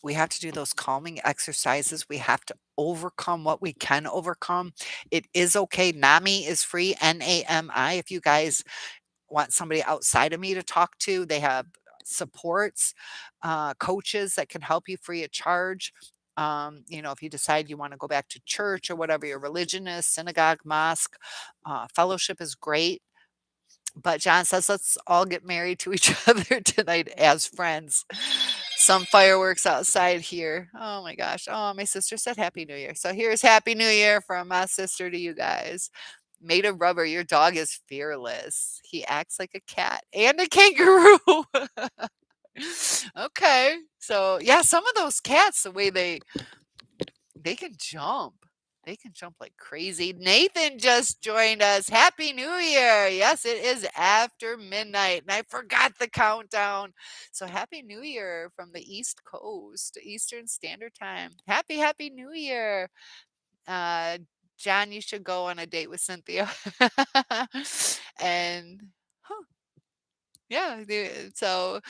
S1: we have to do those calming exercises. We have to overcome what we can overcome. It is okay. NAMI is free. NAMI. If you guys want somebody outside of me to talk to, they have supports, coaches that can help you free of charge. If you decide you want to go back to church or whatever your religion is, synagogue, mosque, fellowship is great. But John says, let's all get married to each other tonight as friends. Some fireworks outside here. Oh my gosh. Oh, my sister said Happy New Year. So here's Happy New Year from my sister to you guys. Made of rubber, your dog is fearless. He acts like a cat and a kangaroo. Okay. So yeah, some of those cats, the way they can jump. They can jump like crazy. Nathan just joined us. Happy New Year. Yes, it is after midnight. And I forgot the countdown. So happy New Year from the East Coast, Eastern Standard Time. Happy New Year. Uh John, you should go on a date with Cynthia. And huh, yeah, so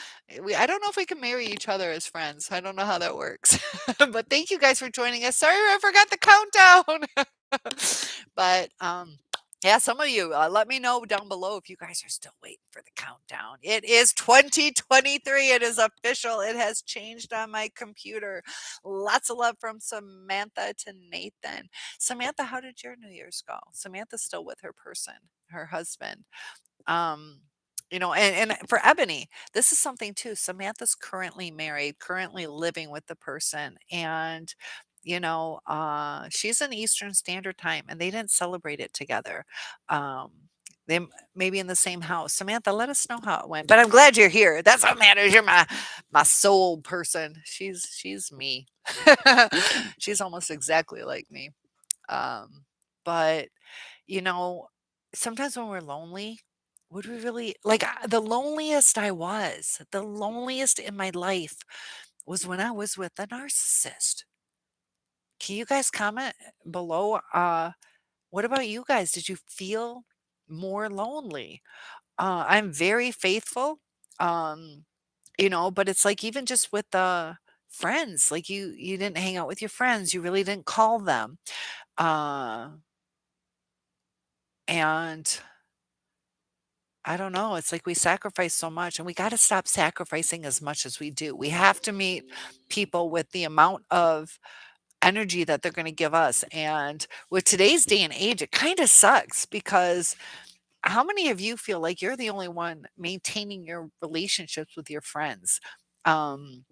S1: I don't know if we can marry each other as friends. I don't know how that works. But thank you guys for joining us. Sorry, I forgot the countdown. But yeah, some of you let me know down below if you guys are still waiting for the countdown. It is 2023. It is official. It has changed on my computer. Lots of love from Samantha to Nathan. Samantha, how did your New Year's go? Samantha's still with her person, her husband. Um, and for Ebony, this is something too. Samantha's currently married, currently living with the person, and she's in Eastern Standard Time, and they didn't celebrate it together. Um, maybe in the same house. Samantha, let us know how it went. But I'm glad you're here. That's what matters. You're my soul person. She's me. She's almost exactly like me. But you know, sometimes when we're lonely, would we really like, the loneliest I was, the loneliest in my life was when I was with a narcissist. Can you guys comment below? What about you guys? Did you feel more lonely? I'm very faithful, um, but it's like even just with the friends, like you didn't hang out with your friends, you really didn't call them. Uh, and I don't know, it's like we sacrifice so much and we got to stop sacrificing as much as we do. We have to meet people with the amount of energy that they're going to give us. And with today's day and age, it kind of sucks because how many of you feel like you're the only one maintaining your relationships with your friends? Um,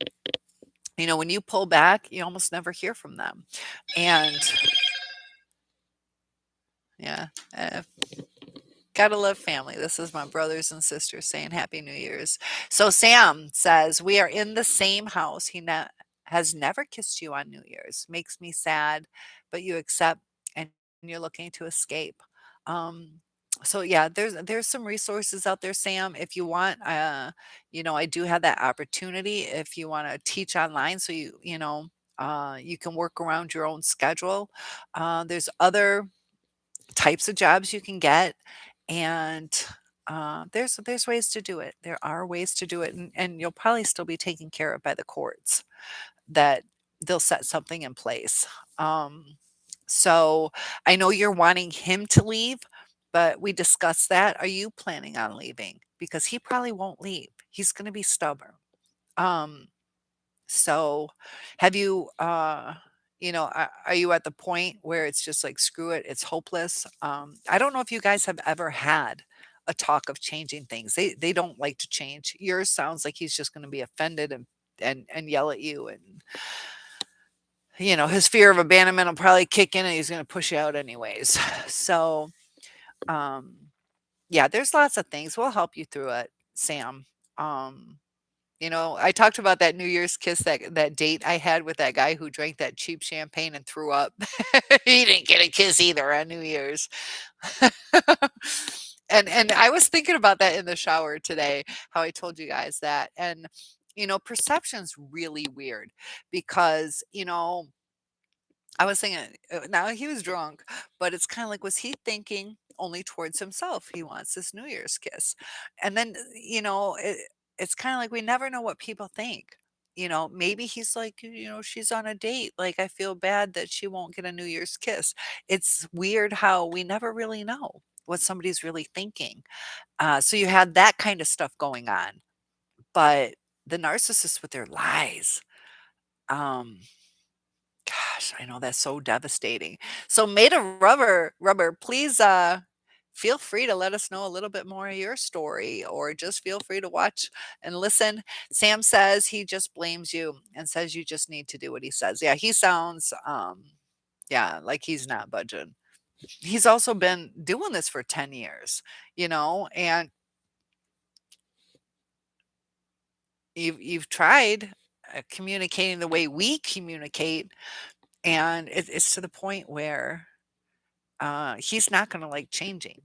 S1: when you pull back, you almost never hear from them. And yeah, uh, gotta love family. This is my brothers and sisters saying Happy New Year's. So Sam says, we are in the same house. Has never kissed you on New Year's. Makes me sad, but you accept and you're looking to escape. Um, so yeah, there's some resources out there, Sam. If you want, I do have that opportunity if you want to teach online. So you can work around your own schedule. There's other types of jobs you can get, and there's ways to do it. There are ways to do it, and you'll probably still be taken care of by the courts. That they'll set something in place. Um, so I know you're wanting him to leave, but we discussed that. Are you planning on leaving? Because he probably won't leave. He's going to be stubborn. Um, so, have you, are you at the point where it's just like, screw it, it's hopeless? I don't know if you guys have ever had a talk of changing things. They don't like to change. Yours sounds like he's just going to be offended and yell at you, and his fear of abandonment will probably kick in, and he's going to push you out anyways. So, um, yeah, there's lots of things. We'll help you through it, Sam. Um, I talked about that New Year's kiss, that date I had with that guy who drank that cheap champagne and threw up. He didn't get a kiss either on New Year's. And I was thinking about that in the shower today, how I told you guys that. And perception's really weird because, I was thinking, now he was drunk, but it's kind of like, was he thinking only towards himself? He wants this New Year's kiss. And then, it's kind of like we never know what people think. Maybe he's like, she's on a date. Like, I feel bad that she won't get a New Year's kiss. It's weird how we never really know what somebody's really thinking. So you had that kind of stuff going on. But the narcissists with their lies, um, gosh, I know that's so devastating. So made of rubber, please feel free to let us know a little bit more of your story, or just feel free to watch and listen. Sam says he just blames you and says you just need to do what he says. Yeah, he sounds yeah, like he's not budging. He's also been doing this for 10 years, and you've tried communicating the way we communicate, and it's to the point where he's not going to like changing.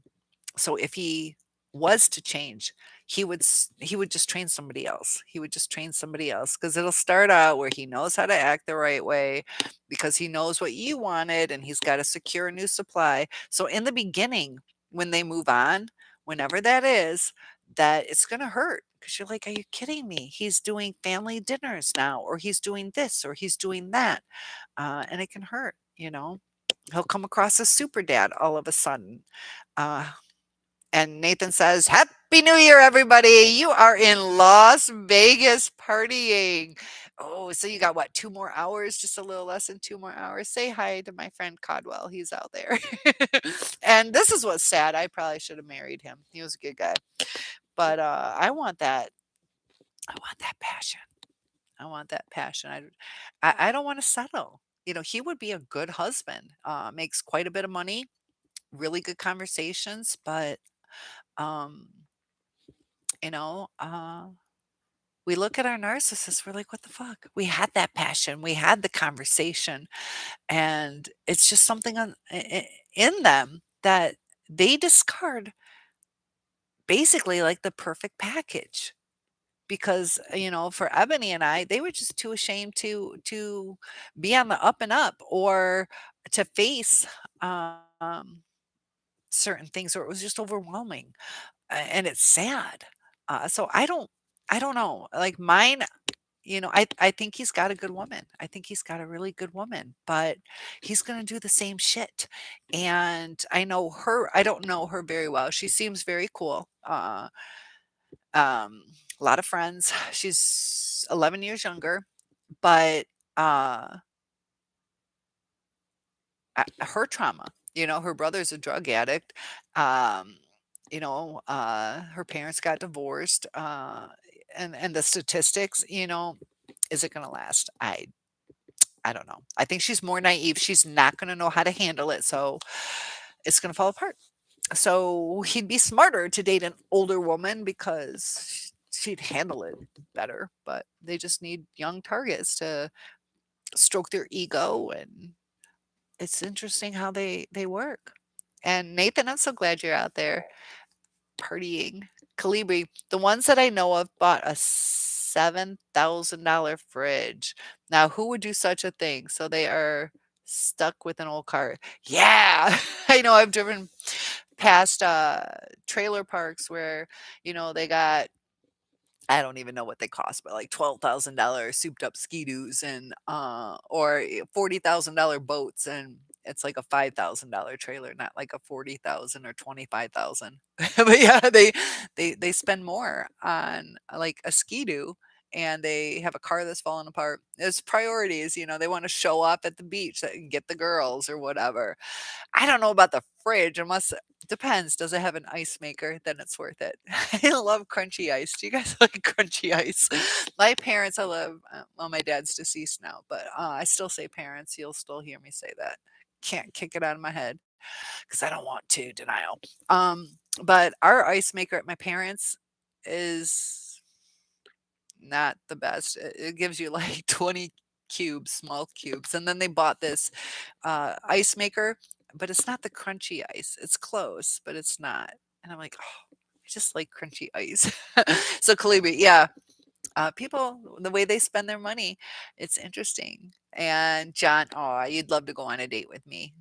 S1: So if he was to change, he would just train somebody else. He would just train somebody else, because it'll start out where he knows how to act the right way because he knows what you wanted and he's got to secure a new supply. So in the beginning, when they move on, whenever that is, that it's going to hurt because you're like, are you kidding me? He's doing family dinners now, or he's doing this, or he's doing that. And it can hurt. He'll come across as super dad all of a sudden. Uh, and Nathan says, Happy New Year, everybody. You are in Las Vegas partying. Oh, so you got what, 2 more hours? Just a little less than 2 more hours. Say hi to my friend Codwell. He's out there. And this is what's sad. I probably should have married him. He was a good guy. But I want that. I want that passion. I want that passion. I don't want to settle. He would be a good husband. Makes quite a bit of money, really good conversations, but um, you know, uh, we look at our narcissists, we're like, what the fuck? We had that passion, we had the conversation, and it's just something in them that they discard basically like the perfect package because, for Ebony and I, they were just too ashamed to be on the up and up or to face, um, certain things, or it was just overwhelming, and it's sad. So I don't know. Like mine, I think he's got a good woman. I think he's got a really good woman, but he's gonna do the same shit. And I know her. I don't know her very well. She seems very cool. Um, a lot of friends. She's 11 years younger, but uh, her trauma. Her brother's a drug addict. Um, her parents got divorced. And the statistics. Is it going to last? I don't know. I think she's more naive. She's not going to know how to handle it, so it's going to fall apart. So he'd be smarter to date an older woman because she'd handle it better. But they just need young targets to stroke their ego, and it's interesting how they work. And Nathan, I'm so glad you're out there partying. Calibri, the ones that I know of bought a $7,000 fridge. Now, who would do such a thing? So they are stuck with an old car. Yeah, I know. I've driven past trailer parks where they got, I don't even know what they cost, but like $12,000 souped up ski-doos and or $40,000 boats, and it's like a $5,000 trailer, not like a 40,000 or 25,000. But yeah, they spend more on like a ski-doo, and they have a car that's falling apart. It's priorities, they want to show up at the beach and get the girls or whatever. I don't know about the fridge unless depends. Does it have an ice maker? Then it's worth it. I love crunchy ice. Do you guys like crunchy ice? My parents, I love, well, my dad's deceased now, but I still say parents. You'll still hear me say that. Can't kick it out of my head because I don't want to. Denial. But our ice maker at my parents is not the best. It gives you like 20 cubes, small cubes. And then they bought this ice maker, but it's not the crunchy ice. It's close, but it's not. And I'm like, oh, I just like crunchy ice. So Kalibi, yeah, people, the way they spend their money, it's interesting. And John, oh, you'd love to go on a date with me.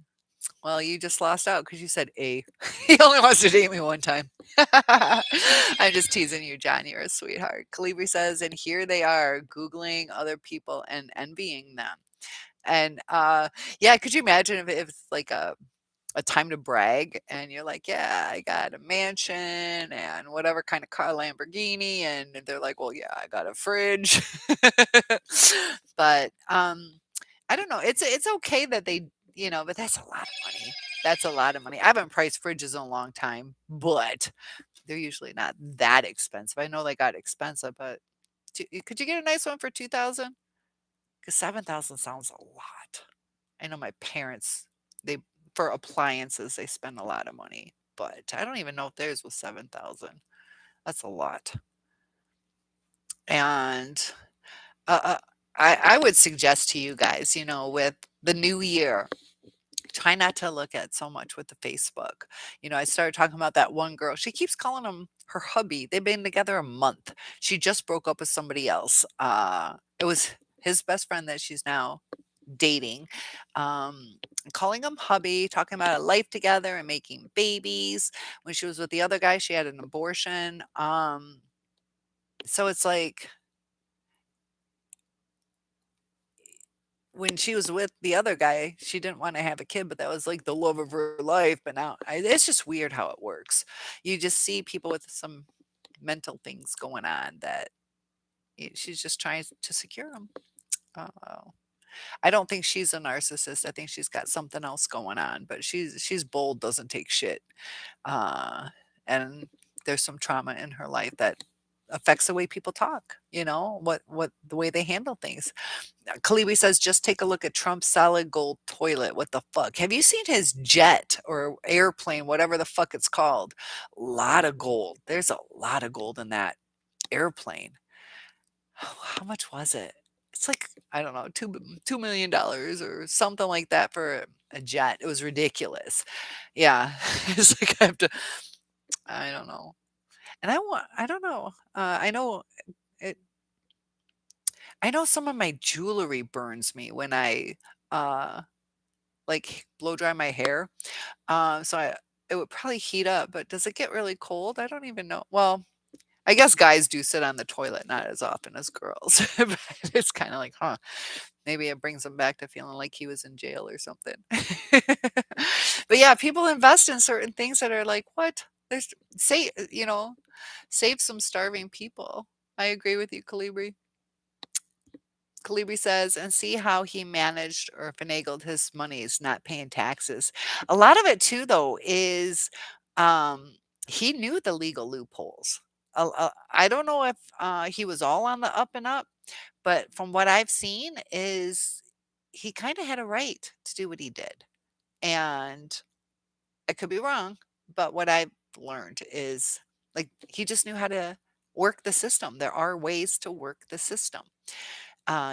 S1: Well, you just lost out because you said A. He only wants to date me one time. I'm just teasing you, John. You're a sweetheart. Calibri says, and here they are, Googling other people and envying them. And yeah, could you imagine if it's like a time to brag and you're like, yeah, I got a mansion and whatever kind of car, Lamborghini, and they're like, well, yeah, I got a fridge. But I don't know. It's okay that they, but that's a lot of money. That's a lot of money. I haven't priced fridges in a long time, but they're usually not that expensive. I know they got expensive, but could you get a nice one for 2,000? Because 7,000 sounds a lot. I know my parents, they for appliances, they spend a lot of money, but I don't even know if theirs was 7,000. That's a lot. And uh, uh, I would suggest to you guys, with the new year, try not to look at so much with the Facebook. I started talking about that one girl. She keeps calling him her hubby. They've been together a month. She just broke up with somebody else. It was his best friend that she's now dating, calling him hubby, talking about a life together and making babies. When she was with the other guy, she had an abortion. So it's like when she was with the other guy, she didn't want to have a kid, but that was like the love of her life. But now it's just weird how it works. You just see people with some mental things going on that she's just trying to secure them. I don't think she's a narcissist. I think she's got something else going on, but she's bold, doesn't take shit. Uh, and there's some trauma in her life that affects the way people talk, what the way they handle things. Kaliwi says, just take a look at Trump's solid gold toilet. What the fuck? Have you seen his jet or airplane, whatever the fuck it's called? A lot of gold. There's a lot of gold in that airplane. How much was it? It's like, I don't know, $2 million or something like that for a jet. It was ridiculous. Yeah. It's like I have to, I don't know. And I don't know. It I know some of my jewelry burns me when I, uh, like, blow dry my hair. So it would probably heat up, but does it get really cold? I don't even know. Well, I guess guys do sit on the toilet not as often as girls, but it's kinda like, huh, maybe it brings him back to feeling like he was in jail or something. But yeah, people invest in certain things that are like, "What?" There's save some starving people. I agree with you, Calibri. Calibri says, and see how he managed or finagled his monies not paying taxes. A lot of it too, though, is um, he knew the legal loopholes. I don't know if he was all on the up and up, but from what I've seen, is he kind of had a right to do what he did, and I could be wrong, but what I've learned is like he just knew how to work the system. There are ways to work the system.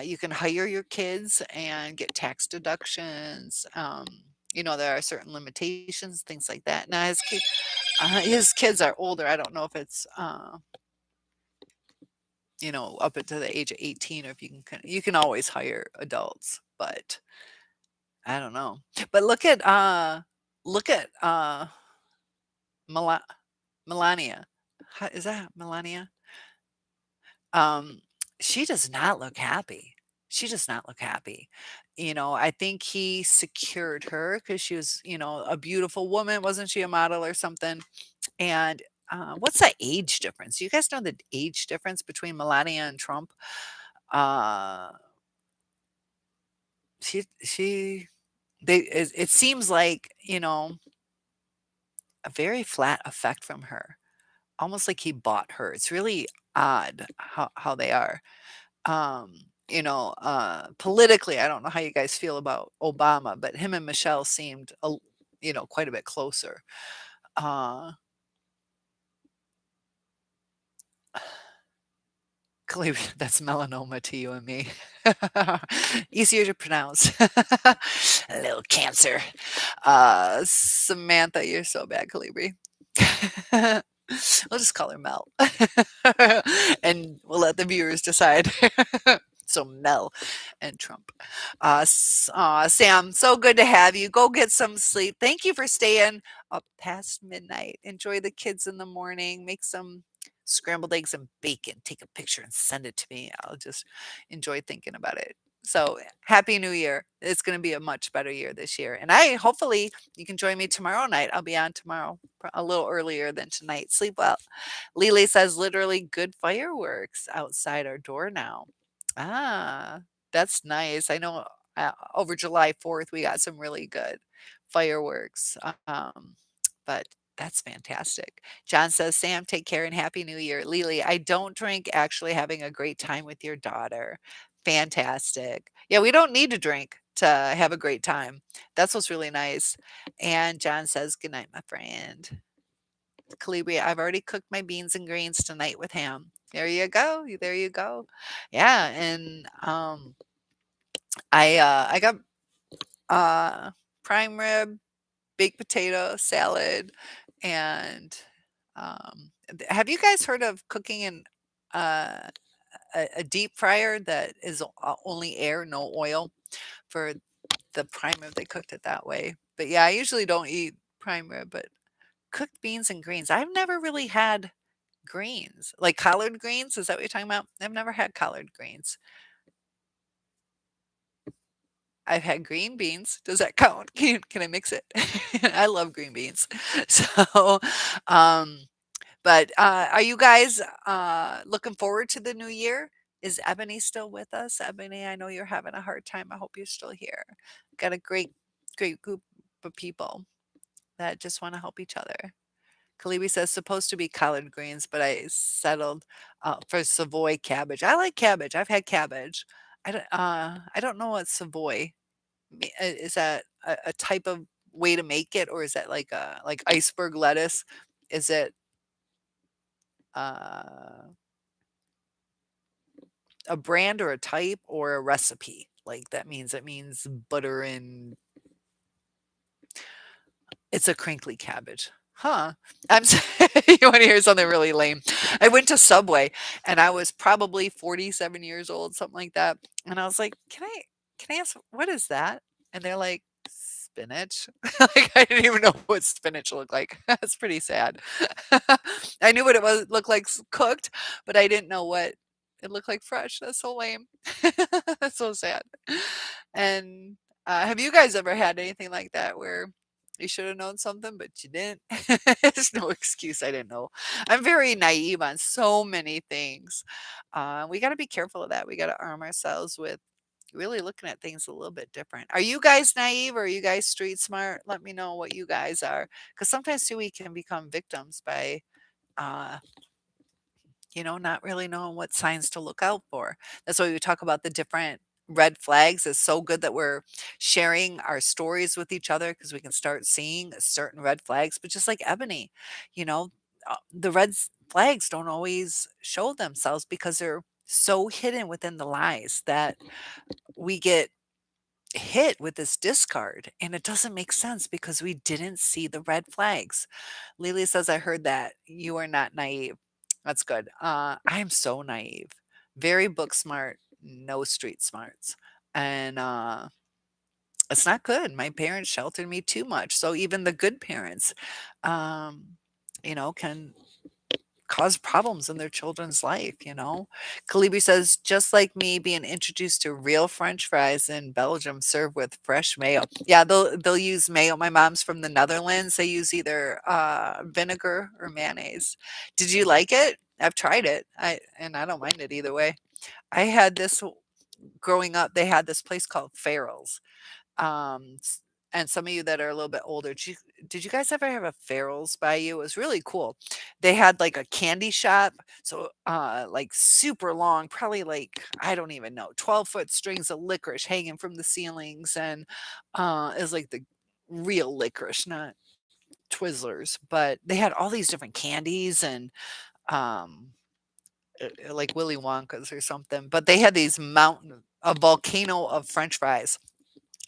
S1: You can hire your kids and get tax deductions. There are certain limitations, things like that. Now his kids are older. I don't know if it's up into the age of 18, or if you can always hire adults, but I don't know. But look at Mela- Melania. Is that Melania? Um, she does not look happy. She does not look happy. I think he secured her because she was, a beautiful woman. Wasn't she a model or something? And what's the age difference? You guys know the age difference between Melania and Trump? Uh, she, it seems like, a very flat effect from her, almost like he bought her. It's really odd how they are. Um, Politically, I don't know how you guys feel about Obama, but him and Michelle seemed, quite a bit closer. Uh, Clearly, that's melanoma to you and me. Easier to pronounce. A little cancer. Samantha, you're so bad, Calibri. We'll just call her Mel. And we'll let the viewers decide. So Mel and Trump. Sam, so good to have you. Go get some sleep. Thank you for staying up past midnight. Enjoy the kids in the morning. Make some scrambled eggs and bacon. Take a picture and send it to me. I'll just enjoy thinking about it. So happy new year. It's going to be a much better year this year. And hopefully you can join me tomorrow night. I'll be on tomorrow a little earlier than tonight. Sleep well. Lily says literally good fireworks outside our door now. Ah, that's nice. I know over July 4th we got some really good fireworks. But that's fantastic. John says, Sam, take care and happy new year. Lily, I don't drink, actually having a great time with your daughter. Fantastic. Yeah, we don't need to drink to have a great time. That's what's really nice. And John says, good night, my friend. Calibri, I've already cooked my beans and greens tonight with ham. There you go. There you go. Yeah, and I got uh prime rib, baked potato, salad, and have you guys heard of cooking in uh a deep fryer that is only air, no oil for the prime rib? They cooked it that way. But yeah, I usually don't eat prime rib, but cooked beans and greens. I've never really had greens, like collard greens. Is that what you're talking about? I've never had collard greens. I've had green beans. Does that count? Can I mix it? I love green beans. So, um, but are you guys looking forward to the new year? Is Ebony still with us? Ebony, I know you're having a hard time. I hope you're still here. Got a great group of people that just want to help each other. Kalibi says supposed to be collard greens, but I settled for Savoy cabbage. I like cabbage. I've had cabbage. I don't know what Savoy is. That a type of way to make it, or is that like iceberg lettuce? Is it uh, a brand or a type or a recipe? Like it means butter and it's a crinkly cabbage. Huh. I'm s You wanna hear something really lame? I went to Subway, and I was probably 47 years old, something like that, and I was like, can I ask what is that?" And they're like, "Spinach." Like, I didn't even know what spinach looked like. That's pretty sad. I knew what it was looked like cooked, but I didn't know what it looked like fresh. That's so lame. That's so sad. And, have you guys ever had anything like that where you should have known something, but you didn't? There's no excuse, I didn't know. I'm very naive on so many things. We gotta be careful of that. We gotta arm ourselves with really looking at things a little bit different. Are you guys naive or are you guys street smart? Let me know what you guys are, because sometimes too we can become victims by, uh not really knowing what signs to look out for. That's why we talk about the different red flags. It's so good that we're sharing our stories with each other because we can start seeing certain red flags. But just like Ebony, you know, the flags don't always show themselves because they're so hidden within the lies that we get hit with this discard, and it doesn't make sense because we didn't see the red flags. Lily says, I heard that you are not naive. That's good. I'm so naive, very book smart, no street smarts. And it's not good. My parents sheltered me too much. So even the good parents, um, can cause problems in their children's life. Kalibi says, just like me being introduced to real French fries in Belgium served with fresh mayo. Yeah, they'll use mayo. My mom's from the Netherlands. They use either vinegar or mayonnaise. Did you like it? I've tried it. I don't mind it either way. I had this growing up. They had this place called Farrell's. And some of you that are a little bit older, did you guys ever have a Farrell's by you? It was really cool. They had like a candy shop, so like super long, probably like I don't even know, 12-foot strings of licorice hanging from the ceilings, and is like the real licorice, not Twizzlers, but they had all these different candies and um like Willy Wonka's or something. But they had these a volcano of French fries,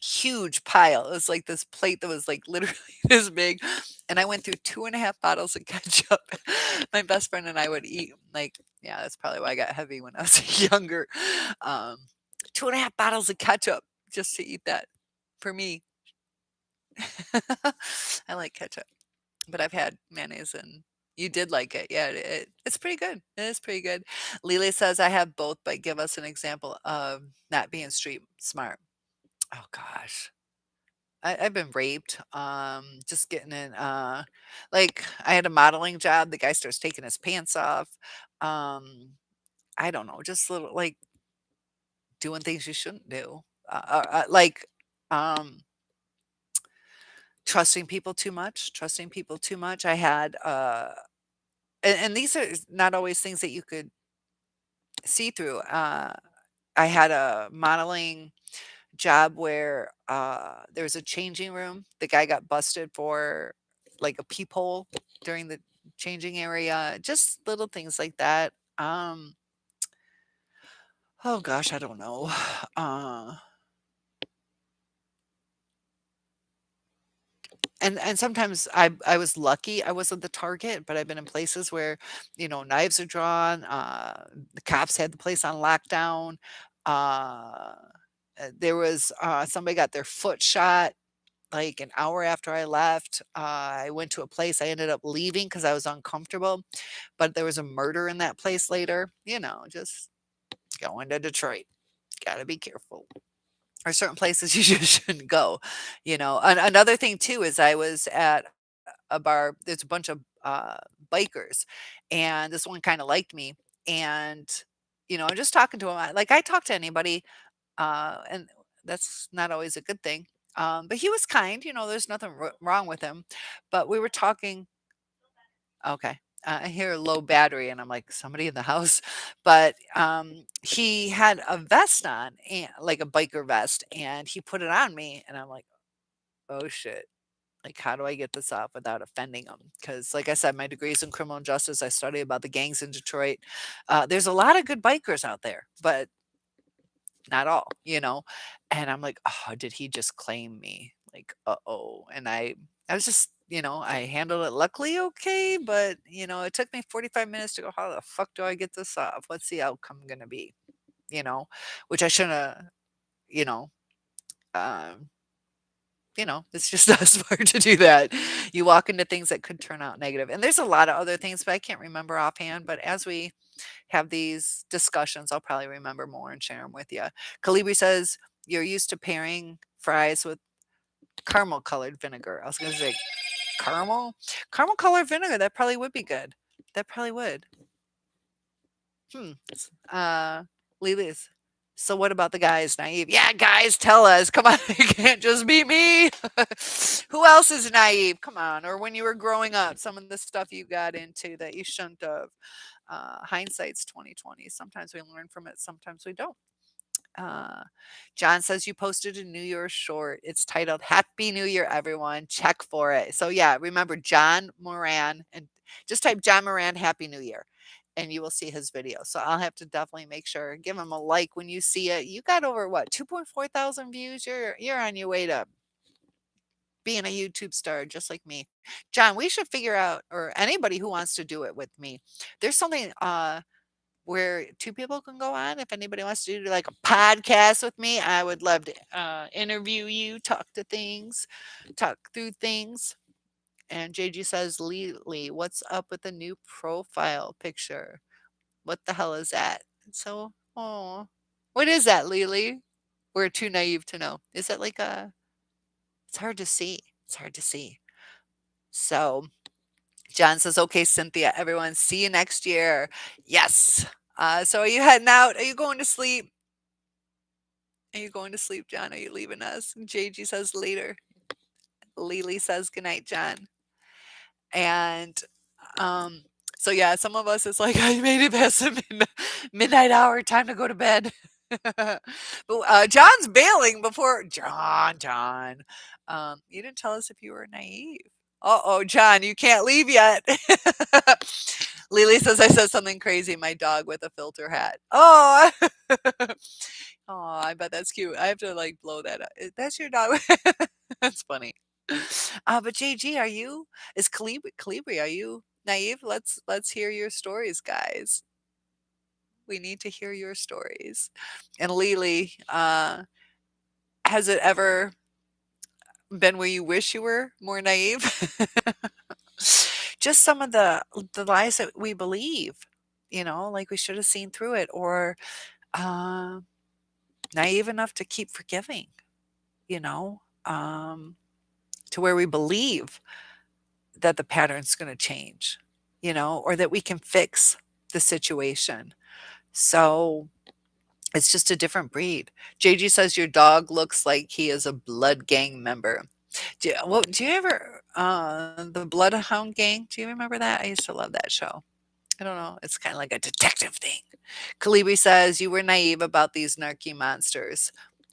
S1: huge pile. It was like this plate that was like literally this big. And I went through 2.5 bottles of ketchup. My best friend and I would eat like, yeah, that's probably why I got heavy when I was younger. Um, 2.5 bottles of ketchup just to eat that for me. I like ketchup, but I've had mayonnaise and you did like it. Yeah, it's pretty good. It is pretty good. Lily says, I have both, but give us an example of not being street smart. Oh gosh. I've been raped, just getting in, like, I had a modeling job, the guy starts taking his pants off, um, I don't know, just little like, doing things you shouldn't do, like, um, trusting people too much, I had, and these are not always things that you could see through, I had a modeling job where, there was a changing room. The guy got busted for, like, a peephole during the changing area, just little things like that. Oh gosh, I don't know. Uh, and sometimes I was lucky I wasn't the target, but I've been in places where, knives are drawn, the cops had the place on lockdown. Uh, there was, somebody got their foot shot like an hour after I left. I went to a place I ended up leaving because I was uncomfortable, but there was a murder in that place later. Just going to Detroit. Gotta be careful. Or certain places you just shouldn't go. Another thing too is I was at a bar. There's a bunch of bikers, and this one kind of liked me. And I'm just talking to him. Like I talk to anybody, and that's not always a good thing. But he was kind, there's nothing wrong with him. But we were talking. Okay. I hear a low battery and I'm like, somebody in the house. But he had a vest on, and like a biker vest, and he put it on me. And I'm like, oh shit. Like, how do I get this off without offending him? Because, like I said, my degree's in criminal justice. I study about the gangs in Detroit. There's a lot of good bikers out there, but not all. And I'm like, "Oh, did he just claim me?" Like, "Uh-oh." And I was just I handled it luckily okay, but, it took me 45 minutes to go, "How the fuck do I get this off? What's the outcome gonna be?" You know, which I shouldn't have, you know, um, it's just not smart to do that. You walk into things that could turn out negative, and there's a lot of other things, but I can't remember offhand, but as we have these discussions, I'll probably remember more and share them with you. Calibri says, "You're used to pairing fries with caramel colored vinegar." I was gonna say caramel? Caramel colored vinegar, that probably would be good. That probably would. Hmm. Lily's. So what about the guys, naive? Yeah, guys, tell us. Come on, it can't just be me. Who else is naive? Come on. Or when you were growing up, some of the stuff you got into that you shouldn't have. Hindsight's 2020. Sometimes we learn from it, sometimes we don't. Uh, John says you posted a New Year's short. It's titled Happy New Year, everyone. Check for it. So, yeah, remember John Moran and just type John Moran Happy New Year and you will see his video. So, I'll have to definitely make sure, give him a like when you see it. You got over what, 2.4 thousand views? You're on your way to being a YouTube star just like me. John, we should figure out, or anybody who wants to do it with me. There's something where 2 people can go on. If anybody wants to do, like, a podcast with me, I would love to, interview you, talk through things. And JG says, "Lee, what's up with the new profile picture? What the hell is that?" So, oh, what is that, Lily? We're too naive to know. Is it like a it's hard to see. It's hard to see. So, John says, "Okay, Cynthia, everyone, see you next year." Yes. So are you heading out? Are you going to sleep? Are you going to sleep, John? Are you leaving us? JG says later. Lily says goodnight, John. And um, so yeah, some of us it's like I made it past the midnight hour, time to go to bed. But John's bailing before John. You didn't tell us if you were naive. Oh, John, you can't leave yet. Lily says I said something crazy. My dog with a filter hat. Oh, oh, I bet that's cute. I have to like blow that up. That's your dog. That's funny. But JG, is Calibri, are you naive? Let's hear your stories, guys. We need to hear your stories. And Lily, has it ever been where you wish you were more naive? Just some of the lies that we believe, like we should have seen through it, or uh, naive enough to keep forgiving, you know, um, to where we believe that the pattern's going to change, or that we can fix the situation. So it's just a different breed. JG says your dog looks like he is a blood gang member. Do you ever the Bloodhound Gang? Do you remember that? I used to love that show. I don't know. It's kind of like a detective thing. Kalibi says you were naive about these narky monsters,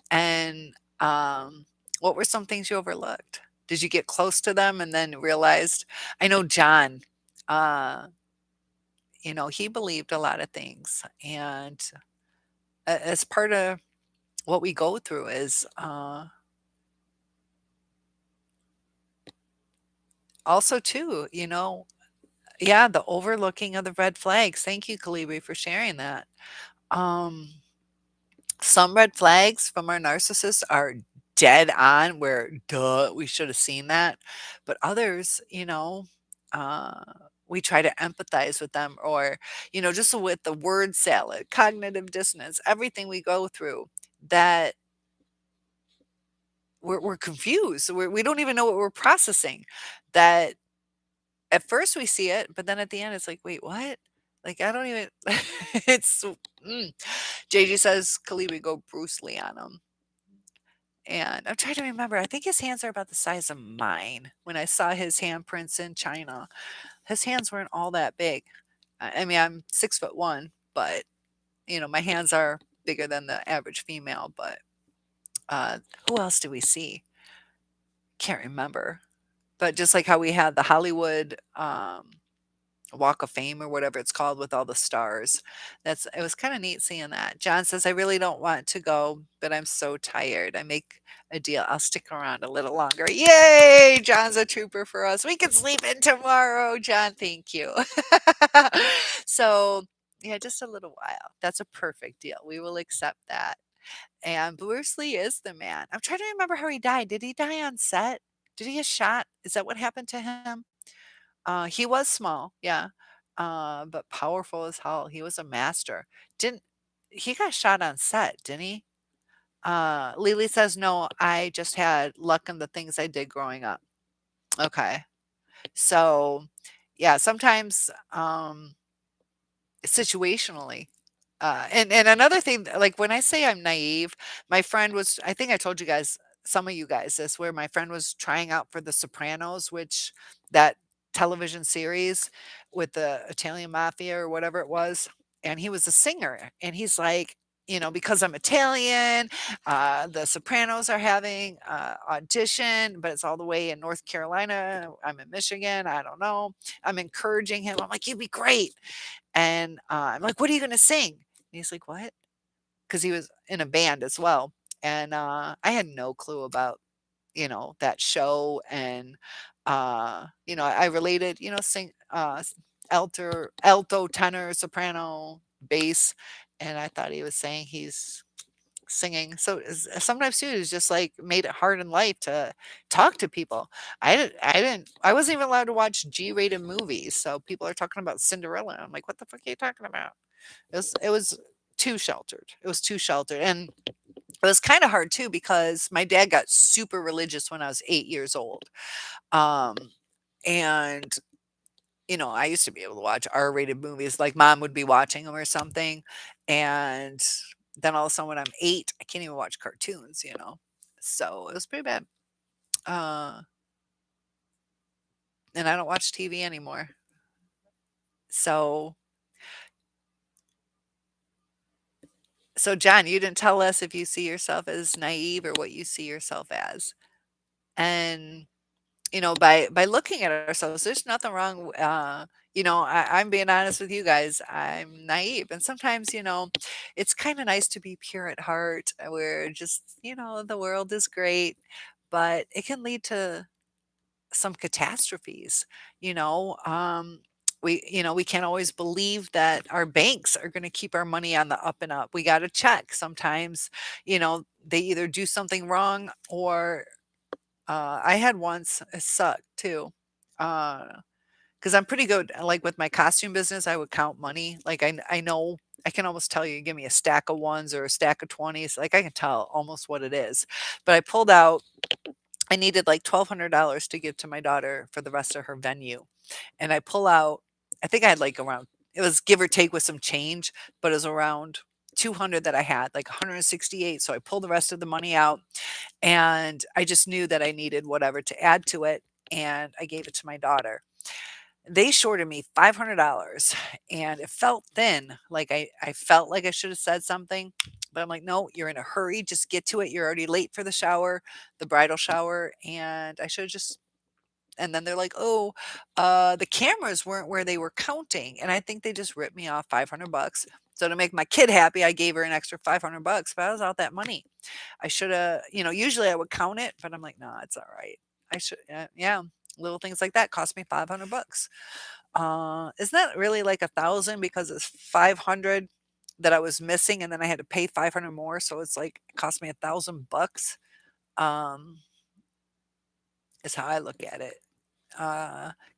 S1: and what were some things you overlooked? Did you get close to them and then realized? I know John. Uh, he believed a lot of things, and as part of what we go through is also too, yeah, the overlooking of the red flags. Thank you, Kalibi, for sharing that. Um, some red flags from our narcissists are dead on, where duh, we should have seen that. But others, uh, we try to empathize with them, or, just with the word salad, cognitive dissonance, everything we go through that we're confused. We don't even know what we're processing. That at first we see it, but then at the end it's like, wait, what? Like, I don't even, it's, mm. JG says, Kalibi go Bruce Lee on him. And I'm trying to remember. I think his hands are about the size of mine. When I saw his handprints in China, his hands weren't all that big. I mean, I'm 6'1", but my hands are bigger than the average female. But uh, who else do we see? Can't remember. But just like how we had the Hollywood Walk of Fame or whatever it's called with all the stars. It was kind of neat seeing that. John says, I really don't want to go, but I'm so tired. I make a deal. I'll stick around a little longer. Yay! John's a trooper for us. We can sleep in tomorrow. John, thank you. So, yeah, just a little while. That's a perfect deal. We will accept that. And Bruce Lee is the man. I'm trying to remember how he died. Did he die on set? Did he get shot? Is that what happened to him? He was small, yeah, but powerful as hell. He was a master. Didn't he got shot on set, didn't he? Lily says, "No, I just had luck in the things I did growing up." Okay. So, yeah, sometimes, situationally. And another thing, like when I say I'm naive, my friend was, I think I told you guys, some of you guys this, where my friend was trying out for The Sopranos, which that television series with the Italian mafia or whatever it was. And he was a singer. And he's like, because I'm Italian, the Sopranos are having audition, but it's all the way in North Carolina. I'm in Michigan. I don't know. I'm encouraging him. I'm like, you'd be great. And, I'm like, "What are you gonna sing?" And he's like, "What?" Because he was in a band as well. And, I had no clue about, that show and, I related, sing, alto, tenor, soprano, bass, and I thought he was saying he's singing. So, sometimes too, it's just, like, made it hard in life to talk to people. I wasn't even allowed to watch G-rated movies, so people are talking about Cinderella. I'm like, "What the fuck are you talking about?" It was too sheltered. It was too sheltered, and it was kinda hard too because my dad got super religious when I was 8 years old. Um, and, I used to be able to watch R-rated movies, like, mom would be watching them or something, and then all of a sudden when I'm 8, I can't even watch cartoons. So, it was pretty bad. Uh, and I don't watch TV anymore. So so John, you didn't tell us if you see yourself as naive or what you see yourself as. And by looking at ourselves, there's nothing wrong. I'm being honest with you guys. I'm naive, and sometimes, it's kind of nice to be pure at heart. Where just, the world is great, but it can lead to some catastrophes. You know, we can't always believe that our banks are going to keep our money on the up and up. We got to check. Sometimes, they either do something wrong or I had once, it sucked too, because 'cause I'm pretty good, like, with my costume business, I would count money, like, I know I can almost tell you, give me a stack of ones or a stack of 20s, like, I can tell almost what it is, but I needed, like, $1,200 to give to my daughter for the rest of her venue, and I pull out, I think I had, like, around, it was give or take with some change, but it was around 200 that I had, like, 168, so I pulled the rest of the money out, and I just knew that I needed whatever to add to it, and I gave it to my daughter. They shorted me $500, and it felt thin, like I felt like I should have said something, but I'm like, "No, you're in a hurry, just get to it, you're already late for the shower, the bridal shower," and I should have just, and then they're like, "Oh, the cameras weren't where they were counting," and I think they just ripped me off 500 bucks. So to make my kid happy, I gave her an extra 500 bucks, but I was out that money. I shoulda, usually I would count it, but I'm like, "No, it's alright." I should, yeah, little things like that cost me 500 bucks. Isn't that really like 1,000 because it's 500 that I was missing, and then I had to pay 500 more, so it's like it cost me 1,000 bucks, um, is how I look at it.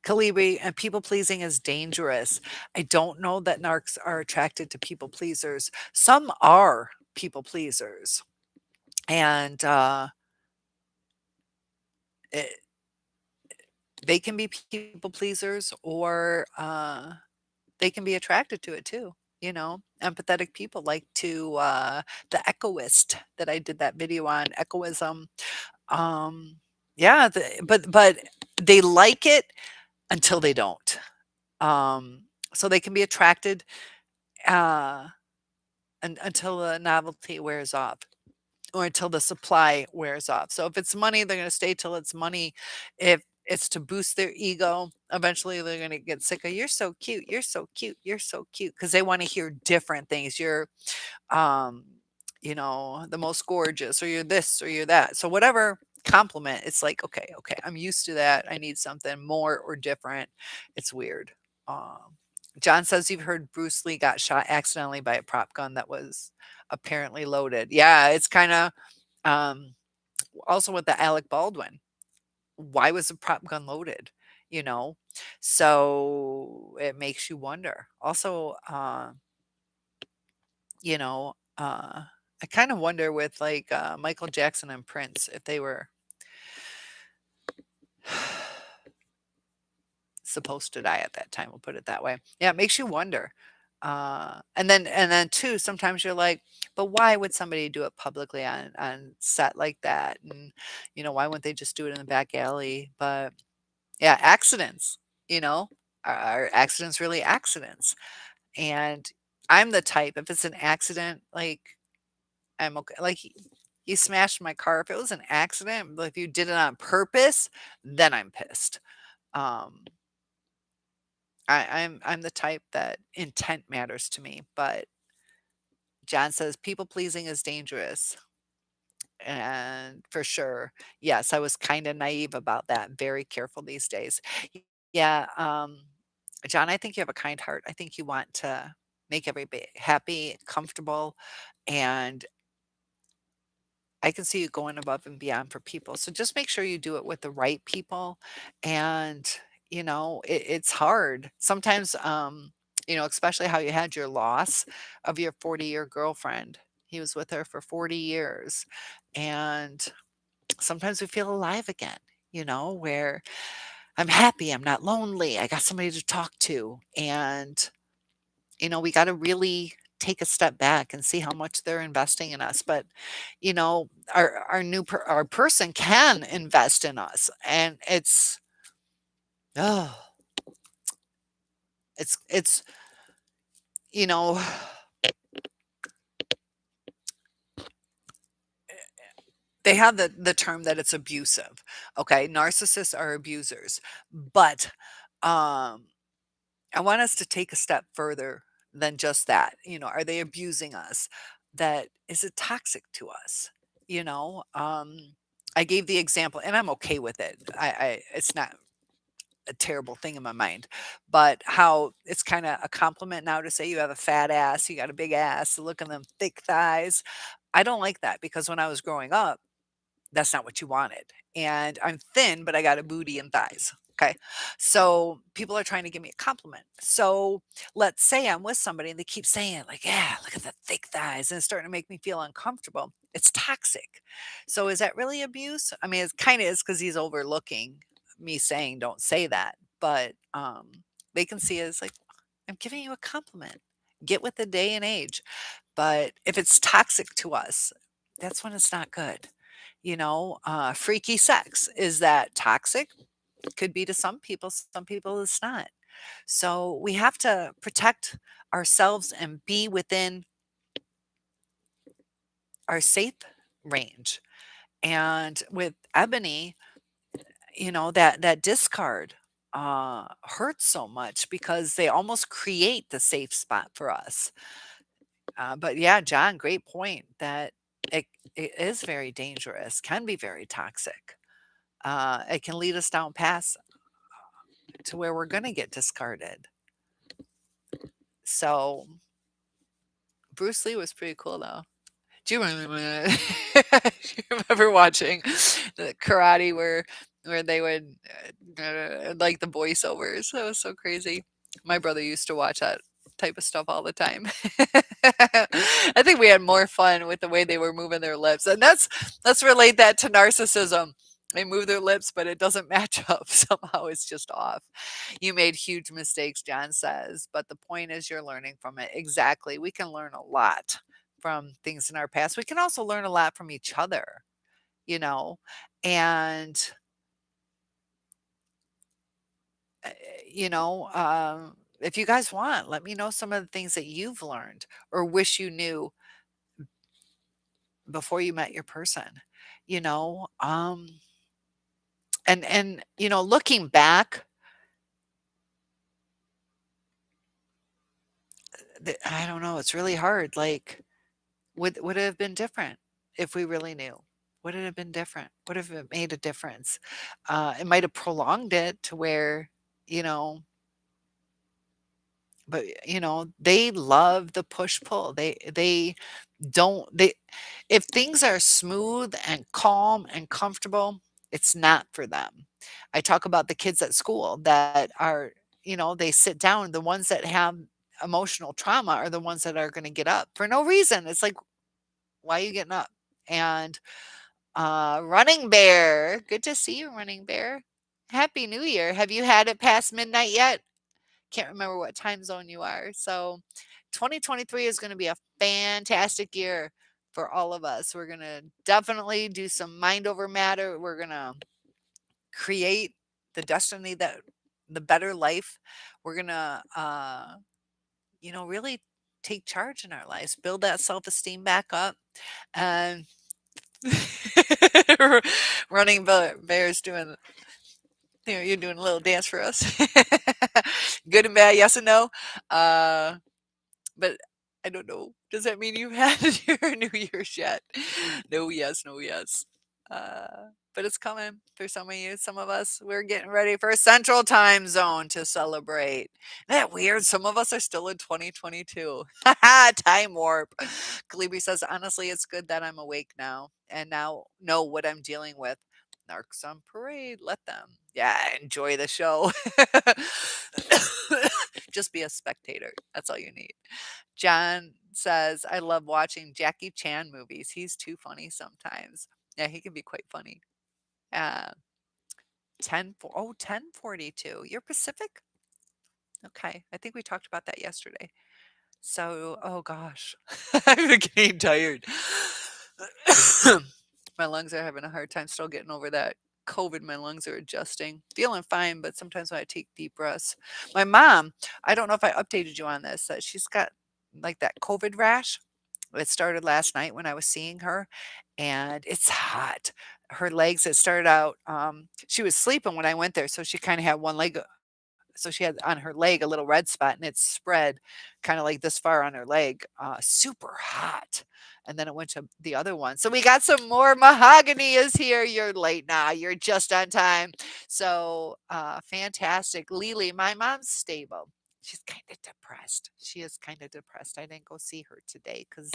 S1: Calibri, and people pleasing is dangerous. I don't know that narcs are attracted to people pleasers. Some are people pleasers, and, it they can be people pleasers or, they can be attracted to it too. Empathetic people like to, the echoist that I did that video on, echoism, um, yeah, but they like it until they don't. So they can be attracted, uh, until the novelty wears off or until the supply wears off. So if it's money, they're gonna stay till it's money. If It's to boost their ego. Eventually, they're gonna get sick of, "You're so cute, you're so cute, you're so cute," because they wanna hear different things. You're, um, the most gorgeous, or you're this, or you're that. So whatever compliment, it's like, "Okay, okay, I'm used to that. I need something more or different." It's weird. Um, John says you've heard Bruce Lee got shot accidentally by a prop gun that was apparently loaded. Yeah, it's kinda, um, also with the Alec Baldwin. Why was the prop gun loaded? You know? So, it makes you wonder. Also, you know, I kinda wonder with, like, Michael Jackson and Prince, if they were supposed to die at that time, we'll put it that way. Yeah, it makes you wonder. And then too, sometimes you're like, "But why would somebody do it publicly on set like that?" And, why wouldn't they just do it in the back alley? But yeah, accidents, you know? Are accidents really accidents? And I'm the type, if it's an accident, like, I'm okay. Like, you smashed my car. If it was an accident, but if you did it on purpose, then I'm pissed. Um, I'm the type that intent matters to me, but John says people pleasing is dangerous. And for sure, yes, I was kind of naive about that. Very careful these days. Yeah, John, I think you have a kind heart. I think you want to make everybody happy, comfortable, and I can see you going above and beyond for people. So just make sure you do it with the right people. And, it's hard. Sometimes, especially how you had your loss of your 40-year girlfriend. He was with her for 40 years. And sometimes we feel alive again, where I'm happy, I'm not lonely, I got somebody to talk to. And, we got to really take a step back and see how much they're investing in us. But, our person can invest in us. And oh, it's, you know, they have the term that it's abusive. Okay. Narcissists are abusers. But, um, I want us to take a step further than just that. Are they abusing us? That is it toxic to us? You know, um, I gave the example, and I'm okay with it. It's not a terrible thing in my mind, but how it's kind of a compliment now to say you have a fat ass, you got a big ass, look at them thick thighs. I don't like that because when I was growing up, that's not what you wanted. And I'm thin, but I got a booty and thighs. Okay. So people are trying to give me a compliment. So let's say I'm with somebody and they keep saying, like, yeah, look at the thick thighs. And it's starting to make me feel uncomfortable. It's toxic. So is that really abuse? I mean, it kind of is because he's overlooking me saying, don't say that. But they can see it as like, I'm giving you a compliment. Get with the day and age. But if it's toxic to us, that's when it's not good. Freaky sex. Is that toxic? Could be to some people it's not. So we have to protect ourselves and be within our safe range. And with Ebony, that discard hurts so much because they almost create the safe spot for us. But yeah, John, great point that it, it is very dangerous, can be very toxic. It can lead us down paths to where we're going to get discarded. So Bruce Lee was pretty cool though. Do you remember, do you remember watching the karate where they would like the voiceovers? That was so crazy. My brother used to watch that type of stuff all the time. I think we had more fun with the way they were moving their lips, and let's relate that to narcissism. They move their lips, but it doesn't match up. Somehow it's just off. You made huge mistakes, John says, but the point is you're learning from it. Exactly. We can learn a lot from things in our past. We can also learn a lot from each other, you know, and, uh, if you guys want, let me know some of the things that you've learned or wish you knew before you met your person, you know. And looking back, I don't know, it's really hard. Like, would it have been different if we really knew? Would it have been different? Would have it made a difference? It might have prolonged it to where, you know, but they love the push pull. They don't they if things are smooth and calm and comfortable, it's not for them. I talk about the kids at school that are, they sit down. The ones that have emotional trauma are the ones that are going to get up for no reason. It's like, why are you getting up? And Running Bear, good to see you, Running Bear. Happy New Year. Have you had it past midnight yet? Can't remember what time zone you are. So 2023 is going to be a fantastic year for all of us. We're going to definitely do some mind over matter. We're going to create the destiny that the better life. We're going to, really take charge in our lives, build that self esteem back up. And Bear's doing, you're doing a little dance for us. Good and bad, yes and no. Uh, But I don't know. Does that mean you've had your New Year's yet? No, yes, no, yes. But it's coming for some of you. Some of us, we're getting ready for Central Time Zone to celebrate. Isn't that weird? Some of us are still in 2022. Time warp. Kalibi says, honestly, it's good that I'm awake now and now know what I'm dealing with. Narcs on parade. Let them. Yeah, enjoy the show. Just be a spectator. That's all you need. John says, I love watching Jackie Chan movies. He's too funny sometimes. Yeah, he can be quite funny. Uh, 1042. You're Pacific? Okay. I think we talked about that yesterday. So, oh gosh, I'm getting tired. My lungs are having a hard time still getting over that COVID. My lungs are adjusting. Feeling fine, but sometimes when I take deep breaths. My mom, I don't know if I updated you on this, that she's got like that COVID rash. It started last night when I was seeing her, and it's hot. Her legs, it started out, she was sleeping when I went there, so she kind of had one leg, so she had on her leg a little red spot and it spread kind of like this far on her leg, super hot. And then it went to the other one. So we got some more. Mahogany is here. You're late now. You're just on time. So fantastic. Lily, my mom's stable. She's kind of depressed. She is kind of depressed. I didn't go see her today because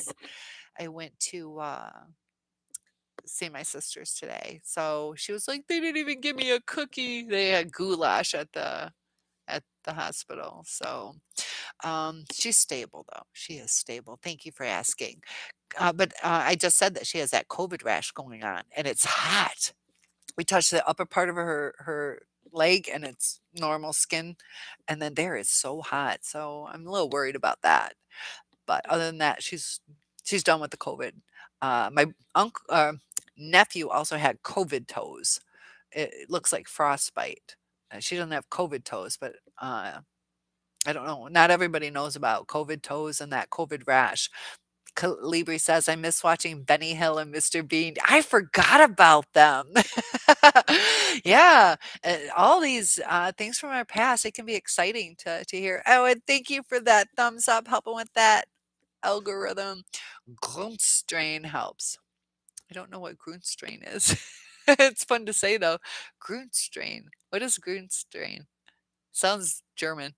S1: I went to see my sisters today. So she was like, they didn't even give me a cookie. They had goulash at the hospital. So she's stable though. She is stable. Thank you for asking. But I just said that she has that COVID rash going on, and it's hot. We touched the upper part of her leg, and it's normal skin, and then there is so hot. So I'm a little worried about that. But other than that, she's done with the COVID. My uncle nephew also had COVID toes. It looks like frostbite. She doesn't have COVID toes, but I don't know. Not everybody knows about COVID toes and that COVID rash. Calibri says, I miss watching Benny Hill and Mr. Bean. I forgot about them. Yeah. All these things from our past, it can be exciting to hear. Oh, and thank you for that thumbs up, helping with that algorithm. Grunt strain helps. I don't know what Grunt strain is. It's fun to say though. Grunt strain. What is Grunt strain? Sounds German.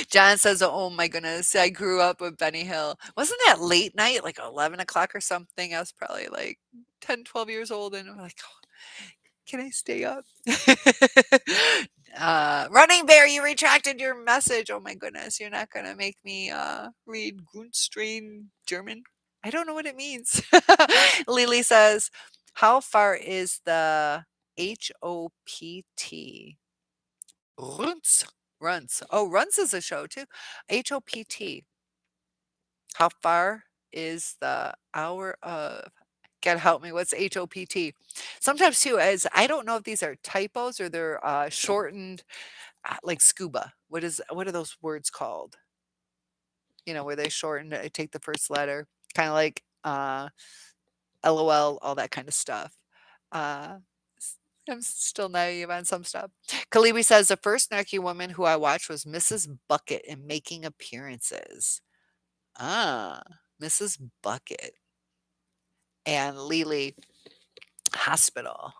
S1: John says, "Oh my goodness, I grew up with Benny Hill. Wasn't that late night, like 11 o'clock or something? I was probably like 10, 12 years old, and I'm like, oh, can I stay up?" Running Bear, you retracted your message. Oh my goodness, you're not gonna make me read Grundstrain German. I don't know what it means. Lily says, "How far is the HOPT?" Runts. Runts. Oh, Runts is a show too. HOPT. How far is the hour of? Gotta help me. What's HOPT? Sometimes too, as I don't know if these are typos or they're shortened, like scuba. What are those words called? Where they shorten it, take the first letter, kind of like LOL, all that kind of stuff. Uh, I'm still naive on some stuff. Kalibi says the first snarky woman who I watched was Mrs. Bucket in Making Appearances. Ah, Mrs. Bucket and Lily Hospital.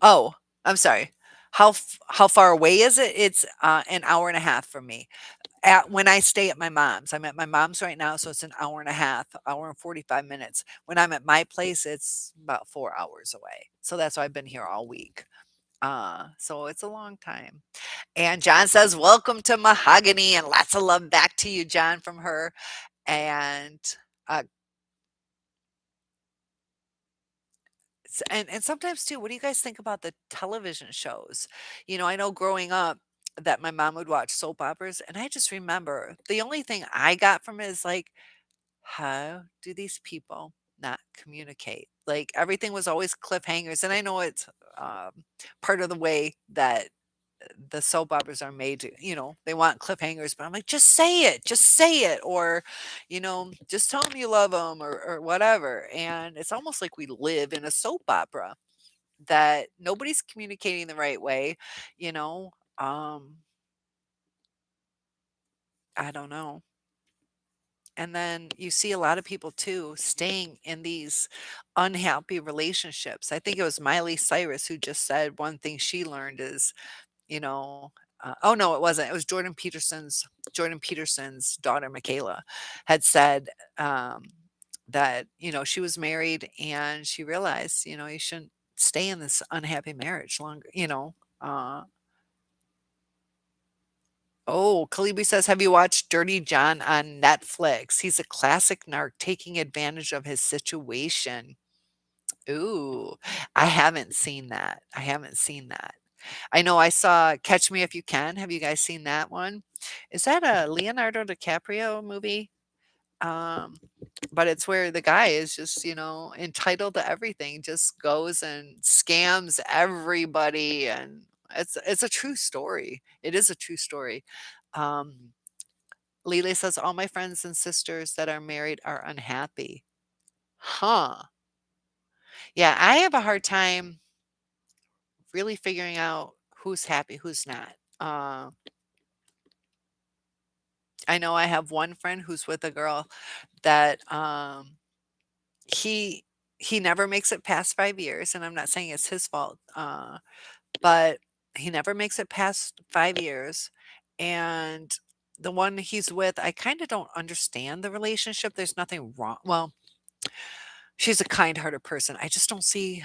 S1: Oh, I'm sorry. How far away is it? It's an hour and a half from me. At when I stay at my mom's, I'm at my mom's right now, so it's an hour and a half, hour and 45 minutes. When I'm at my place, it's about 4 hours away. So that's why I've been here all week. So it's a long time. And John says, "Welcome to Mahogany," and lots of love back to you, John, from her. And uh, and sometimes too, what do you guys think about the television shows? I know growing up that my mom would watch soap operas, and I just remember the only thing I got from it is like, how do these people not communicate? Like everything was always cliffhangers, and I know it's part of the way that the soap operas are made to, they want cliffhangers, but I'm like, just say it, or, just tell them you love them, or whatever. And it's almost like we live in a soap opera that nobody's communicating the right way, you know. Um, I don't know. And then you see a lot of people too staying in these unhappy relationships. I think it was Miley Cyrus who just said one thing she learned is, you know, oh no, it wasn't. It was Jordan Peterson's daughter, Michaela, had said that, she was married and she realized, you shouldn't stay in this unhappy marriage longer. Oh, Kalibi says, have you watched Dirty John on Netflix? He's a classic narc taking advantage of his situation. Ooh, I haven't seen that. I haven't seen that. I know I saw Catch Me If You Can. Have you guys seen that one? Is that a Leonardo DiCaprio movie? Um, but it's where the guy is just, entitled to everything, just goes and scams everybody, and it's a true story. It is a true story. Um, Lele says all my friends and sisters that are married are unhappy. Huh. Yeah, I have a hard time really figuring out who's happy, who's not. I know I have one friend who's with a girl that he he never makes it past 5 years, and I'm not saying it's his fault, but he never makes it past 5 years. And the one he's with, I kind of don't understand the relationship. There's nothing wrong. Well, she's a kind-hearted person. I just don't see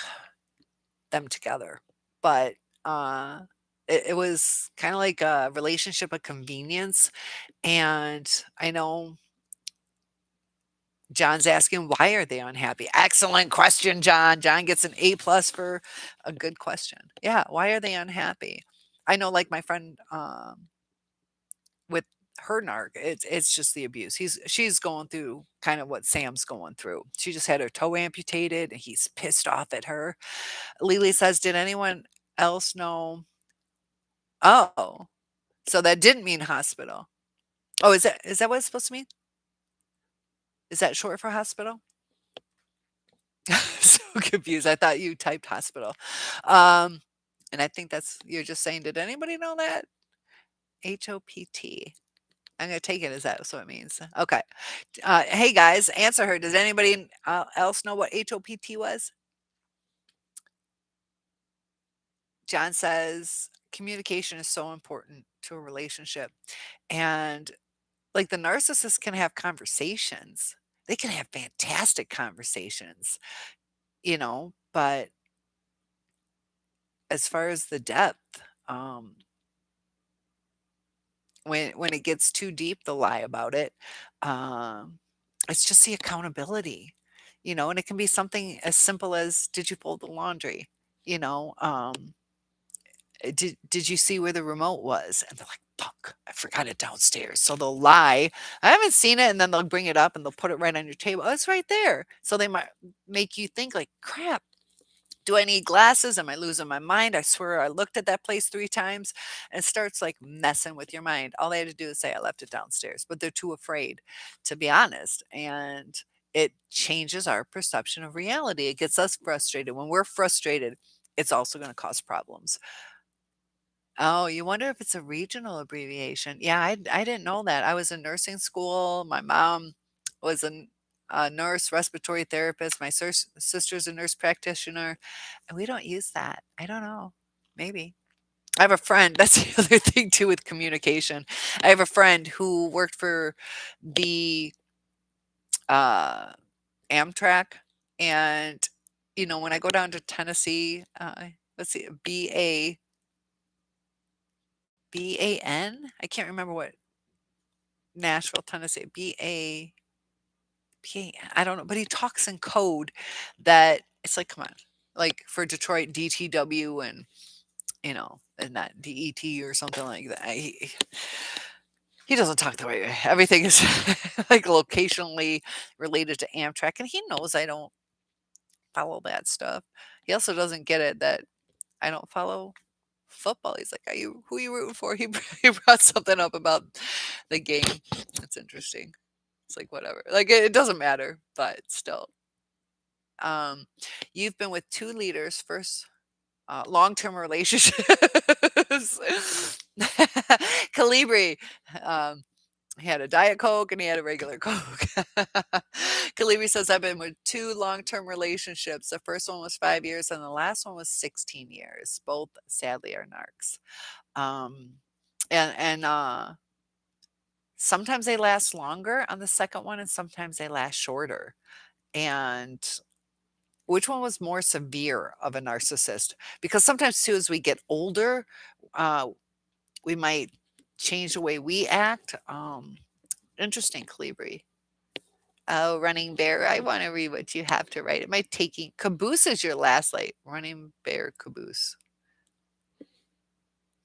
S1: them together. But uh, it was kind of like a relationship of convenience. And I know John's asking, why are they unhappy? Excellent question, John. John gets an A plus for a good question. Yeah, why are they unhappy? I know, like my friend with her narc, it's just the abuse. She's going through kind of what Sam's going through. She just had her toe amputated, and he's pissed off at her. Lily says, did anyone else know? Oh, so that didn't mean hospital. Oh, is that what it's supposed to mean? Is that short for hospital? So confused. I thought you typed hospital. Um, and I think you're just saying, did anybody know that? HOPT. I'm gonna take it as that's what it means. Okay. Hey guys, answer her. Does anybody else know what HOPT was? John says communication is so important to a relationship. And like the narcissist can have conversations. They can have fantastic conversations, but as far as the depth, when it gets too deep, they'll lie about it. Um, it's just the accountability, and it can be something as simple as, did you fold the laundry? You know, did you see where the remote was? And they're like, fuck, I forgot it downstairs. So they'll lie. I haven't seen it, and then they'll bring it up and they'll put it right on your table. Oh, it's right there. So they might make you think like, crap, do I need glasses? Am I losing my mind? I swear I looked at that place 3 times, and starts like messing with your mind. All they had to do is say, I left it downstairs, but they're too afraid to be honest. And it changes our perception of reality. It gets us frustrated. When we're frustrated, it's also gonna cause problems. Oh, you wonder if it's a regional abbreviation. Yeah, I didn't know that. I was in nursing school. My mom was a nurse, respiratory therapist. My sister's a nurse practitioner, and we don't use that. I don't know. Maybe. I have a friend. That's the other thing too with communication. I have a friend who worked for the uh, Amtrak, and when I go down to Tennessee, let's see, BAN. I can't remember what Nashville, Tennessee. I don't know, but he talks in code that it's like, come on, like for Detroit, DTW, and not DET or something like that. He doesn't talk the right way. Everything is like locationally related to Amtrak, and he knows I don't follow that stuff. He also doesn't get it that I don't follow football. He's like, "Are you who you rooting for?" He brought something up about the game. It's interesting. It's like whatever. Like it doesn't matter, but still. Um, you've been with two leaders, first long-term relationships. Calibri, um, he had a Diet Coke and he had a regular Coke. Calibri says, I've been with two long-term relationships. The first one was 5 years and the last one was 16 years. Both sadly are narcs. Um, and sometimes they last longer on the second one and sometimes they last shorter. And which one was more severe of a narcissist? Because sometimes too, as we get older, uh, we might change the way we act. Interesting, Calibri. Oh, Running Bear. I want to read what you have to write. Am I taking Caboose is your last light? Running Bear Caboose.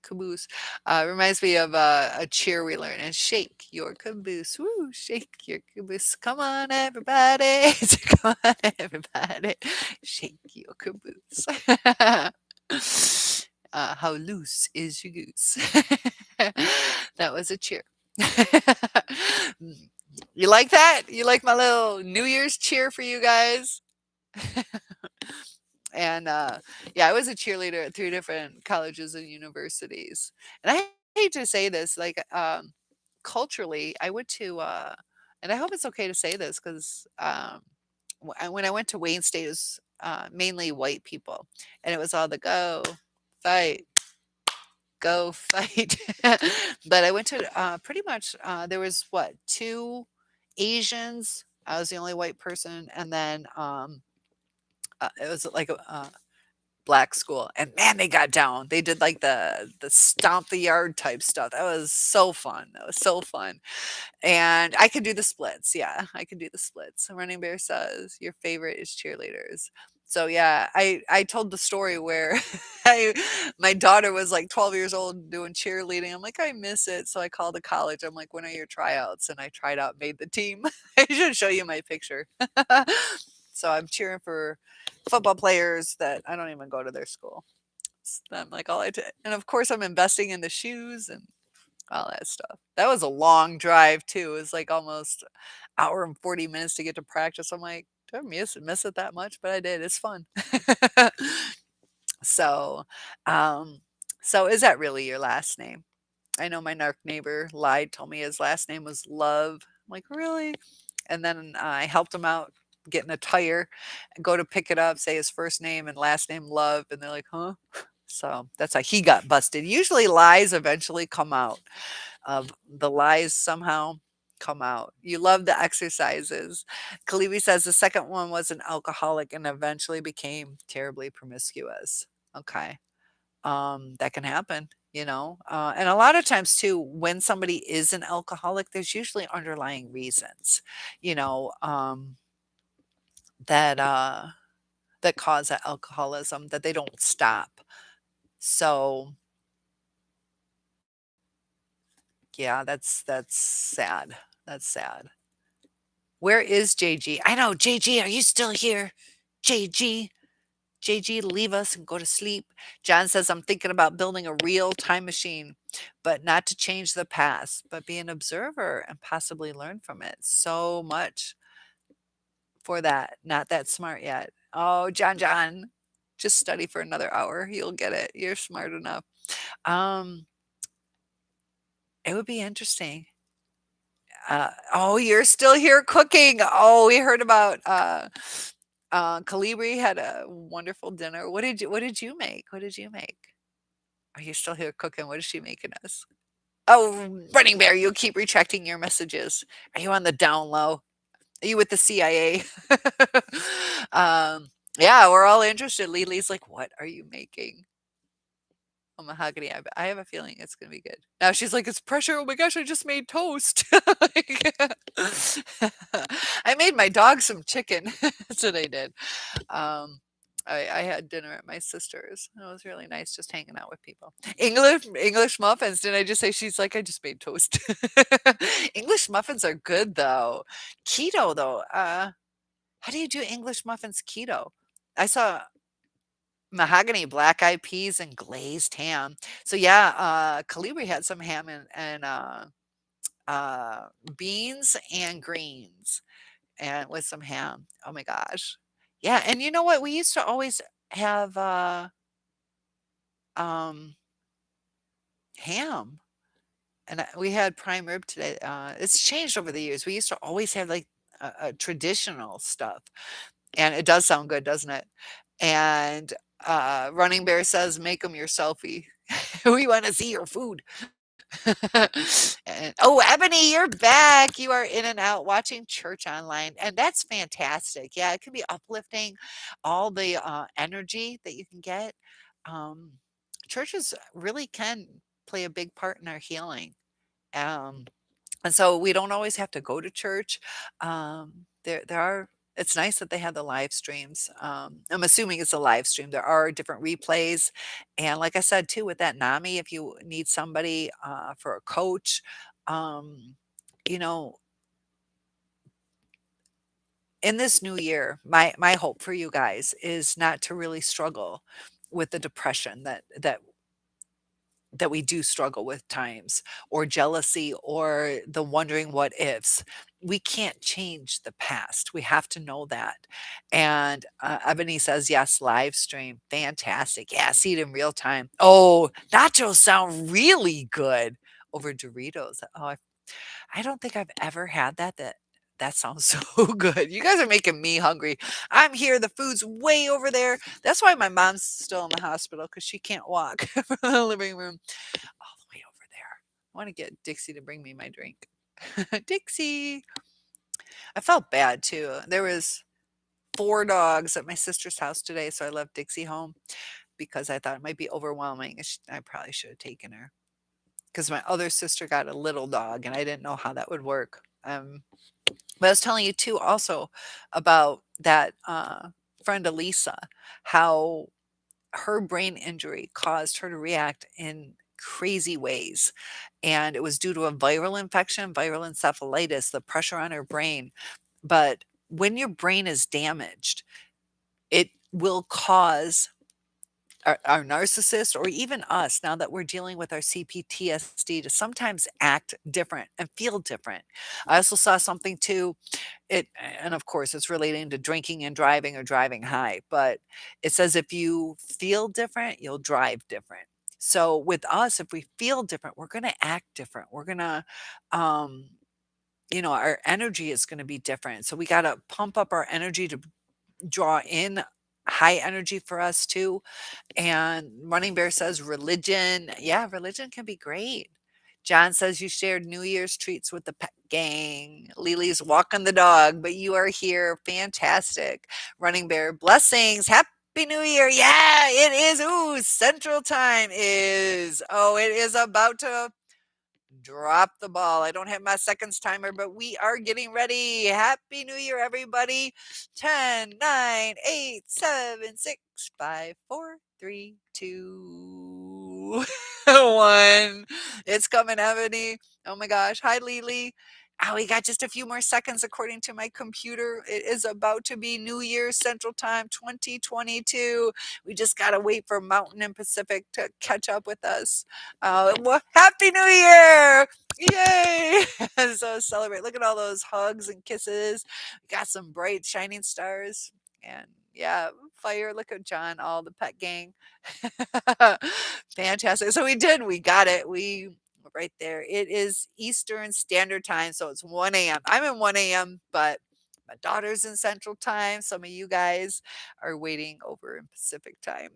S1: Caboose. Reminds me of a cheer we learned. And shake your caboose. Woo, shake your caboose. Come on, everybody. Come on, everybody. Shake your caboose. How loose is your goose? That was a cheer. You like that? You like my little New Year's cheer for you guys? And yeah, I was a cheerleader at three different colleges and universities. And I hate to say this, like culturally, I went to, and I hope it's okay to say this because when I went to Wayne State, it was mainly white people, and it was all the fight, go fight. But I went to pretty much there was what two Asians. I was the only white person, and then it was like a black school, and man, they got down. They did like the stomp the yard type stuff. That was so fun. That was so fun. And I could do the splits. Yeah, I could do the splits. Running Bear says your favorite is cheerleaders. So yeah, I told the story where I my daughter was like 12 years old doing cheerleading. I'm like, I miss it. So I called the college. I'm like, when are your tryouts? And I tried out, made the team. I should show you my picture. So I'm cheering for football players that I don't even go to their school. I'm like all I did. And of course I'm investing in the shoes and all that stuff. That was a long drive too. It was like almost hour and 40 minutes to get to practice. I'm like, do I miss it that much? But I did. It's fun. So, um, so is that really your last name? I know my narc neighbor lied, told me his last name was Love. I'm like, really? And then I helped him out getting a tire and go to pick it up, say his first name and last name Love. And they're like, huh? So that's how he got busted. Usually lies eventually come out. The lies somehow come out. You love the exercises. Kalibi says the second one was an alcoholic and eventually became terribly promiscuous. Okay. That can happen, and a lot of times too, when somebody is an alcoholic, there's usually underlying reasons, you know, that that cause that alcoholism that they don't stop. So yeah, that's sad. That's sad. Where is JG? I know, JG, are you still here? JG. JG, leave us and go to sleep. John says, I'm thinking about building a real time machine, but not to change the past, but be an observer and possibly learn from it. So much for that. Not that smart yet. Oh, John. Just study for another hour. You'll get it. You're smart enough. Um, it would be interesting. Oh, you're still here cooking. Oh, we heard about Calibri had a wonderful dinner. What did you make? What did you make? Are you still here cooking? What is she making us? Oh, Running Bear, you keep retracting your messages. Are you on the down low? Are you with the CIA? Yeah, we're all interested. Lily's like, what are you making? Oh, mahogany. I have a feeling it's gonna be good. Now she's like, it's pressure. Oh my gosh, I just made toast. Like, I made my dog some chicken. That's what I did. Um, I had dinner at my sister's. It was really nice just hanging out with people. English muffins. Did I just say she's like, I just made toast. English muffins are good though. Keto though. How do you do English muffins keto? I saw mahogany, black eyed peas, and glazed ham. So yeah, Calibri had some ham and uh, beans and greens, and with some ham. Oh my gosh, yeah. And you know what? We used to always have um, ham, and we had prime rib today. It's changed over the years. We used to always have like traditional stuff, and it does sound good, doesn't it? And Running Bear says, "Make them your selfie. We want to see your food." And, oh, Ebony, you're back. You are in and out watching church online, and that's fantastic. Yeah, it can be uplifting. All the energy that you can get. Um, Churches really can play a big part in our healing. Um, and so we don't always have to go to church. There are. It's nice that they have the live streams. I'm assuming it's a live stream. There are different replays, and like I said too, with that NAMI, if you need somebody for a coach, um, you know, in this new year, my hope for you guys is not to really struggle with the depression that we do struggle with times, or jealousy, or the wondering what ifs. We can't change the past. We have to know that. And Ebony says, yes, live stream. Fantastic. Yeah, see it in real time. Oh, nachos sound really good over Doritos. Oh, I don't think I've ever had that. That sounds so good. You guys are making me hungry. I'm here. The food's way over there. That's why my mom's still in the hospital because she can't walk from the living room all the way over there. I want to get Dixie to bring me my drink. Dixie. I felt bad too. There was 4 dogs at my sister's house today, so I left Dixie home because I thought it might be overwhelming. I probably should have taken her because my other sister got a little dog and I didn't know how that would work. But I was telling you too also about that friend Elisa, how her brain injury caused her to react in crazy ways. And it was due to a viral infection, viral encephalitis, the pressure on her brain. But when your brain is damaged, it will cause our narcissist, or even us, now that we're dealing with our CPTSD, to sometimes act different and feel different. I also saw something too, and of course it's relating to drinking and driving, or driving high, but it says if you feel different, you'll drive different. So with us, if we feel different, we're going to act different. We're going to um our energy is going to be different. So we got to pump up our energy to draw in high energy for us too. And Running Bear says religion. Yeah, religion can be great. John says you shared New Year's treats with the pet gang. Lily's walking the dog, but you are here. Fantastic. Running Bear, blessings. Happy New Year. Yeah, it is. Ooh, Central Time is. Oh, it is about to drop the ball. I don't have my seconds timer, but we are getting ready. Happy New Year, everybody. 10, 9, 8, 7, 6, 5, 4, 3, 2, 1. It's coming, Ebony. Oh my gosh. Hi, Lily. Oh, we got just a few more seconds according to my computer. It is about to be New Year's Central Time 2022. We just got to wait for Mountain and Pacific to catch up with us. Well, Happy New Year! Yay! So celebrate. Look at all those hugs and kisses. We got some bright, shining stars. And Yeah, fire. Look at John, all the pet gang. Fantastic. So we did. We got it. We right there. It is Eastern Standard Time, so it's 1 a.m. I'm in 1 a.m., but my daughter's in Central Time. Some of you guys are waiting over in Pacific Time.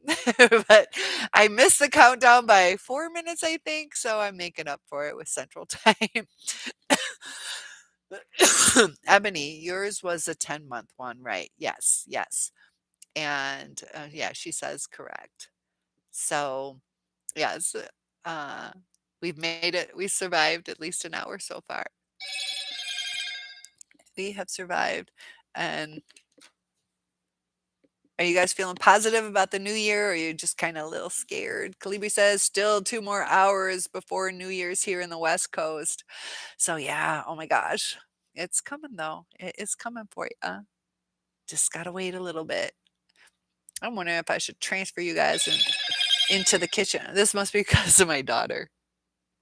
S1: But I missed the countdown by 4 minutes, I think. So I'm making up for it with Central Time. Ebony, yours was a 10-month one, right? Yes, yes. And yeah, she says correct. So, yes, uh, we've made it. We survived at least an hour so far. We have survived. And are you guys feeling positive about the new year, or are you just kind of a little scared? Kalibi says still 2 more hours before New Year's here in the West Coast. So, yeah, oh my gosh. It's coming though. It is coming for you. Just got to wait a little bit. I'm wondering if I should transfer you guys into the kitchen. This must be because of my daughter.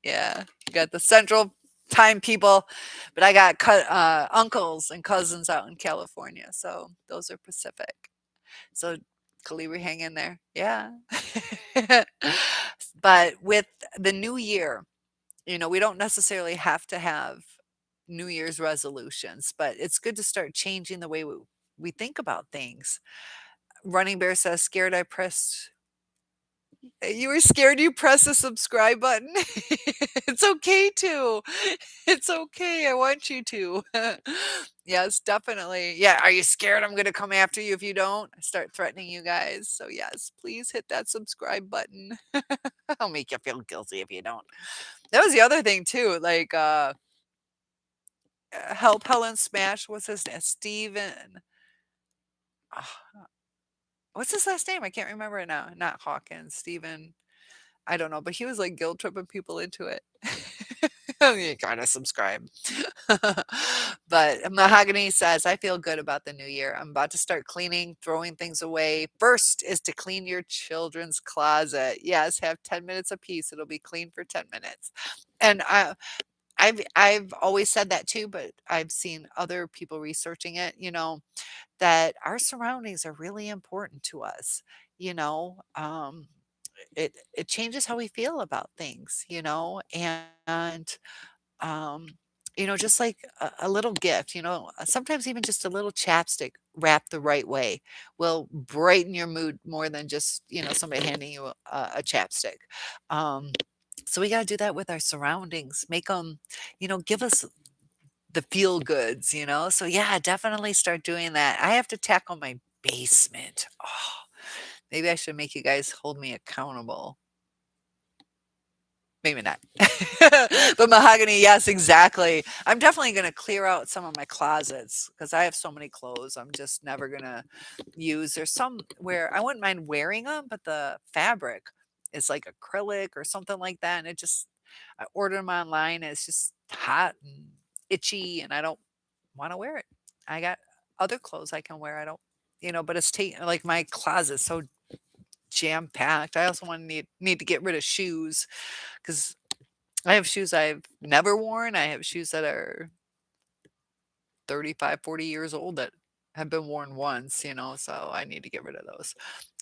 S1: Yeah, you got the Central Time people, but I got uncles and cousins out in California, so those are Pacific. So, Kalibri, hang in there. Yeah. But with the new year, we don't necessarily have to have New Year's resolutions, but it's good to start changing the way we think about things. Running Bear says, scared I pressed. You were scared you press the subscribe button? It's okay to. It's okay. I want you to. Yes, definitely. Yeah. Are you scared I'm going to come after you if you don't? I start threatening you guys. So, yes, please hit that subscribe button. I'll make you feel guilty if you don't. That was the other thing, too. Like, help Helen Smash. What's his name? Steven. ah, What's his last name? I can't remember it now. Not Hawkins. Steven. I don't know, but he was, like, guilt tripping people into it. You gotta subscribe. But Mahogany says, "I feel good about the new year. I'm about to start cleaning, throwing things away. First is to clean your children's closet. Yes, have 10 minutes apiece. It'll be clean for 10 minutes." And I've always said that too, but I've seen other people researching it, that our surroundings are really important to us, you know? It changes how we feel about things, and um, just like a little gift, sometimes even just a little chapstick wrapped the right way will brighten your mood more than just, somebody handing you a chapstick. Um, so we got to do that with our surroundings, make them, give us the feel goods, So yeah, definitely start doing that. I have to tackle my basement. Oh, maybe I should make you guys hold me accountable. Maybe not. But mahogany, yes, exactly. I'm definitely gonna clear out some of my closets because I have so many clothes I'm just never gonna use. There's some where I wouldn't mind wearing them, but the fabric is like acrylic or something like that, and I ordered them online, and it's just hot and itchy, and I don't wanna wear it. I got other clothes I can wear. I don't but it's taking like, my closet's so jam-packed. I also wanna need to get rid of shoes. 'Cause I have shoes I've never worn, I have shoes that are 35, 40 years old that have been worn once, so I need to get rid of those.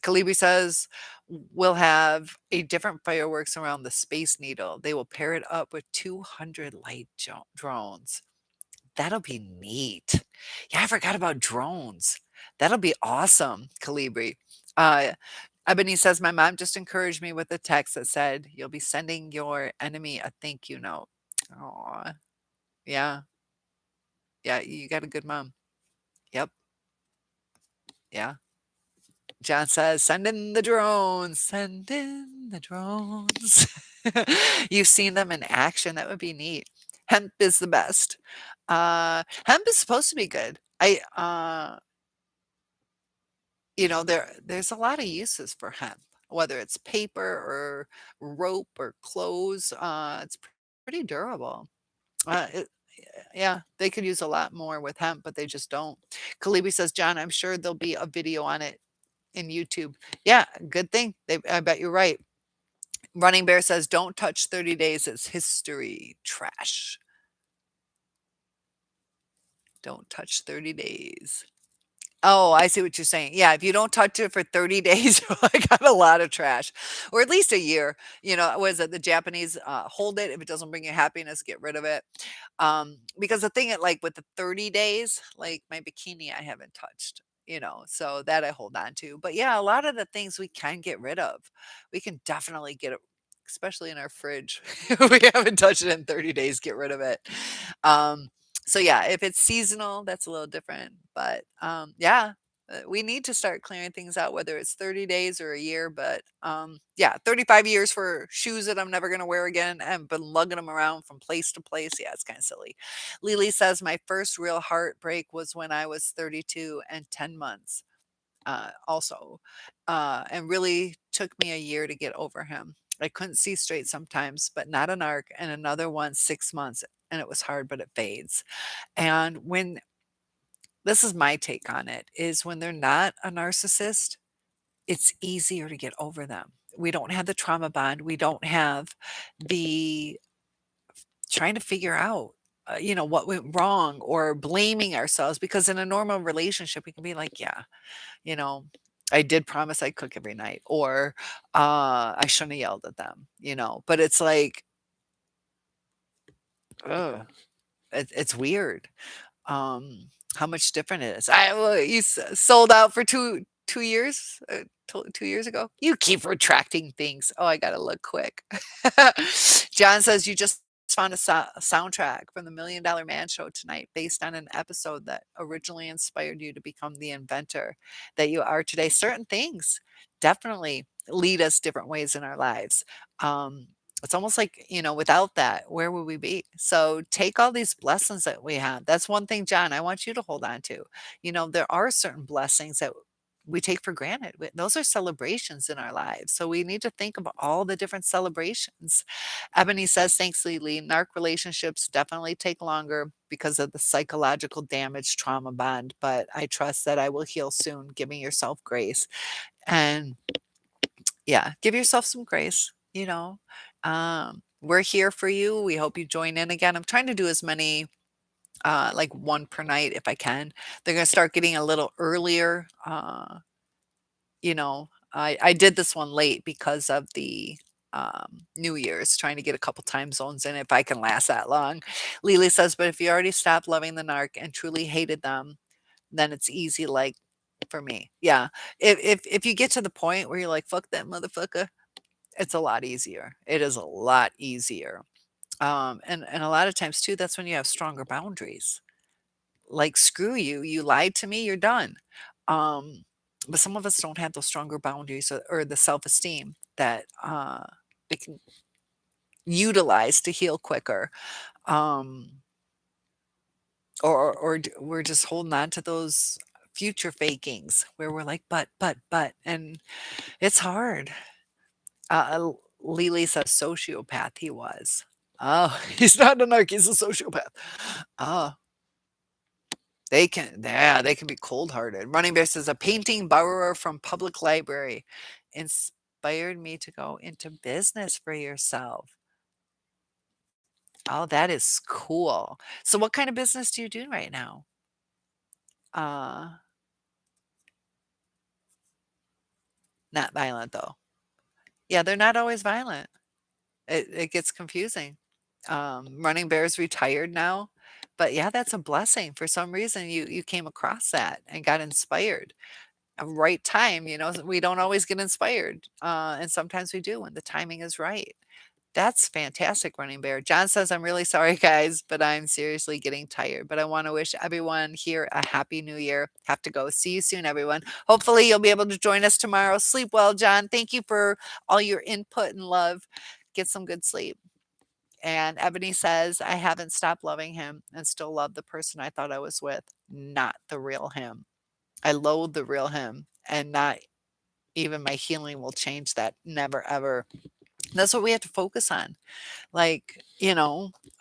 S1: Kalibi says, "We'll have a different fireworks around the Space Needle. They will pair it up with 200 light drones." That'll be neat. Yeah, I forgot about drones. That'll be awesome, Calibri. Uh, Ebony says, "My mom just encouraged me with a text that said, 'You'll be sending your enemy a thank you note.'" Aw, yeah, yeah, you got a good mom. Yep, yeah. John says, "Send in the drones, send in the drones." You've seen them in action. That would be neat. Hemp is the best. Hemp is supposed to be good. There's a lot of uses for hemp, whether it's paper or rope or clothes. It's pretty durable. Yeah, they could use a lot more with hemp, but they just don't. Kalibi says, "John, I'm sure there'll be a video on it in YouTube." Yeah, good thing. I bet you're right. Running Bear says, "Don't touch 30 days. It's history. Trash. Don't touch 30 days." Oh, I see what you're saying. Yeah, if you don't touch it for 30 days, I got a lot of trash, or at least a year. Was it the Japanese hold it? If it doesn't bring you happiness, get rid of it. Because the thing, like with the 30 days, like my bikini, I haven't touched. So that I hold on to. But yeah, a lot of the things we can get rid of, we can definitely get it, especially in our fridge. If we haven't touched it in 30 days, get rid of it. Um, so yeah, if it's seasonal, that's a little different. But yeah, we need to start clearing things out, whether it's 30 days or a year. But yeah, 35 years for shoes that I'm never going to wear again and been lugging them around from place to place. Yeah, it's kind of silly. Lily says, my first real heartbreak was when I was 32 and 10 months. Also, and really took me a year to get over him. I couldn't see straight sometimes, but not an arc, and another one 6 months, and it was hard, but it fades. And when this is my take on it, is when they're not a narcissist, it's easier to get over them. We don't have the trauma bond. We don't have the trying to figure out, what went wrong or blaming ourselves because in a normal relationship, we can be like, yeah, you know, I did promise I'd cook every night, or I shouldn't have yelled at them. But it's like, ugh, it's weird. How much different it is. You sold out for 2 years, 2 years ago. You keep retracting things. Oh, I gotta look quick. John says you just found a soundtrack from the Million Dollar Man show tonight, based on an episode that originally inspired you to become the inventor that you are today. Certain things definitely lead us different ways in our lives. Um, it's almost like, without that, where would we be? So take all these blessings that we have. That's one thing, John, I want you to hold on to. There are certain blessings that we take for granted. Those are celebrations in our lives. So we need to think about all the different celebrations. Ebony says, thanks, Lily. Narc relationships definitely take longer because of the psychological damage trauma bond, but I trust that I will heal soon, giving yourself grace. And yeah, give yourself some grace, you know. We're here for you. We hope you join in again. I'm trying to do as many like one per night if I can. They're gonna start getting a little earlier. I did this one late because of the New Year's, trying to get a couple time zones in if I can last that long. Lily says, but if you already stopped loving the narc and truly hated them, then it's easy, like for me. Yeah. If you get to the point where you're like, fuck that motherfucker, it's a lot easier. It is a lot easier. And a lot of times too, that's when you have stronger boundaries. Like, screw you, you lied to me, you're done. Um, but some of us don't have those stronger boundaries, or the self-esteem that they can utilize to heal quicker. Um, we're just holding on to those future fakings where we're like, but, and it's hard. Lily says sociopath he was. Oh, he's not a narc, he's a sociopath. Oh, they can be cold-hearted. Running Bear says, "A painting borrower from public library inspired me to go into business for yourself." Oh, that is cool. So what kind of business do you do right now? Uh, Not violent, though. Yeah, they're not always violent. It gets confusing. Running Bear's retired now, but yeah, that's a blessing. For some reason, you came across that and got inspired. A right time, we don't always get inspired, and sometimes we do when the timing is right. That's fantastic, Running Bear. John says, I'm really sorry, guys, but I'm seriously getting tired. But I want to wish everyone here a happy new year. Have to go. See you soon, everyone. Hopefully, you'll be able to join us tomorrow. Sleep well, John. Thank you for all your input and love. Get some good sleep. And Ebony says, I haven't stopped loving him and still love the person I thought I was with, not the real him. I loathe the real him, and not even my healing will change that. Never, ever. That's what we have to focus on. Like,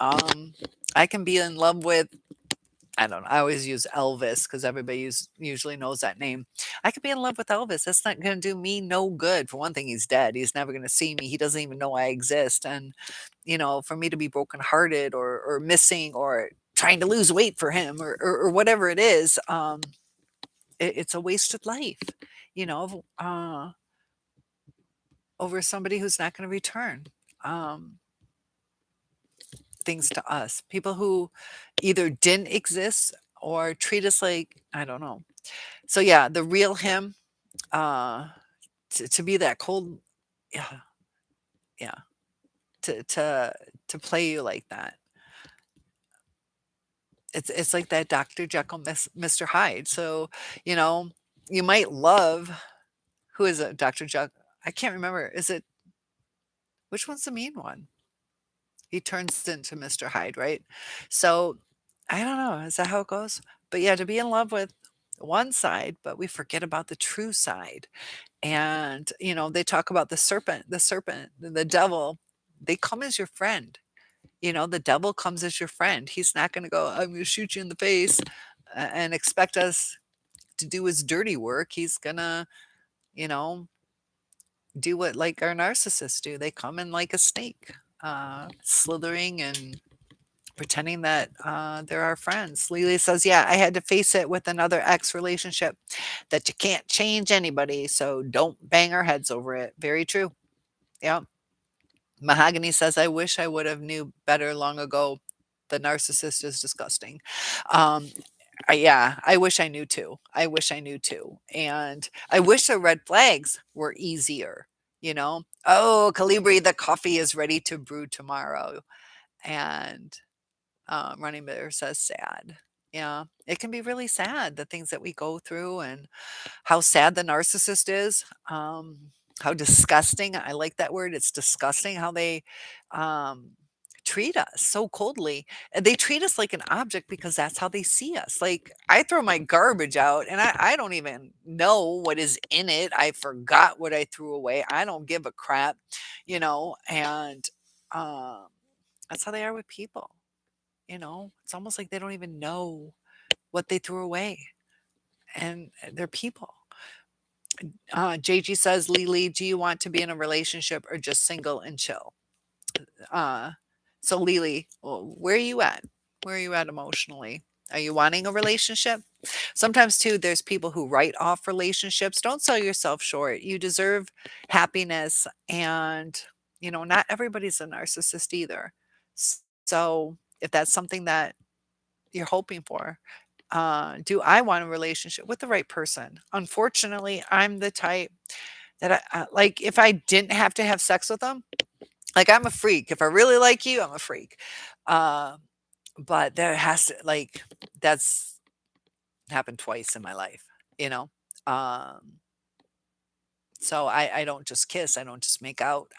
S1: um, I can be in love with, I don't know, I always use Elvis because everybody usually knows that name. I could be in love with Elvis. That's not going to do me no good. For one thing, he's dead. He's never going to see me. He doesn't even know I exist. And, for me to be brokenhearted, or missing, or trying to lose weight for him, or whatever it is, it's a wasted life, you know, over somebody who's not going to return um, things to us. People who either didn't exist or treat us like, I don't know. So yeah, the real him, uh, to be that cold, yeah, yeah, to to to play you like that. It's like that Dr. Jekyll, Mr. Hyde. So, you know, you might love, who is it? Dr. Jekyll. I can't remember. Is it, which one's the mean one? He turns into Mr. Hyde, right? So I don't know. Is that how it goes? But yeah, to be in love with one side, but we forget about the true side. And, you know, they talk about the devil, they come as your friend. You know, the devil comes as your friend. He's not going to go, I'm going to shoot you in the face and expect us to do his dirty work. He's going to, you know, do what like our narcissists do. They come in like a snake, slithering and pretending that they're our friends. Lily says, yeah, I had to face it with another ex relationship that you can't change anybody. So don't bang our heads over it. Very true. Yeah. Mahogany says, I wish I would have knew better long ago. The narcissist is disgusting. Um, yeah, I wish I knew too. I wish I knew too. And I wish the red flags were easier, you know? Oh, Calibri, the coffee is ready to brew tomorrow. And Running Bear says sad. Yeah, it can be really sad, the things that we go through and how sad the narcissist is. How disgusting. I like that word. It's disgusting how they um, treat us so coldly. And they treat us like an object because that's how they see us. Like I throw my garbage out and I don't even know what is in it. I forgot what I threw away. I don't give a crap, you know, and um, that's how they are with people. You know, it's almost like they don't even know what they threw away, and they're people. JG says, Lily, do you want to be in a relationship or just single and chill? Uh, so, Lily, where are you at? Where are you at emotionally? Are you wanting a relationship? Sometimes, too, there's people who write off relationships. Don't sell yourself short. You deserve happiness. And, you know, not everybody's a narcissist either. So, if that's something that you're hoping for, do I want a relationship with the right person? Unfortunately, I'm the type that like if I didn't have to have sex with them, like I'm a freak. If I really like you, I'm a freak. Uh, but there has to like that's happened twice in my life, you know. Um, so I don't just kiss. I don't just make out.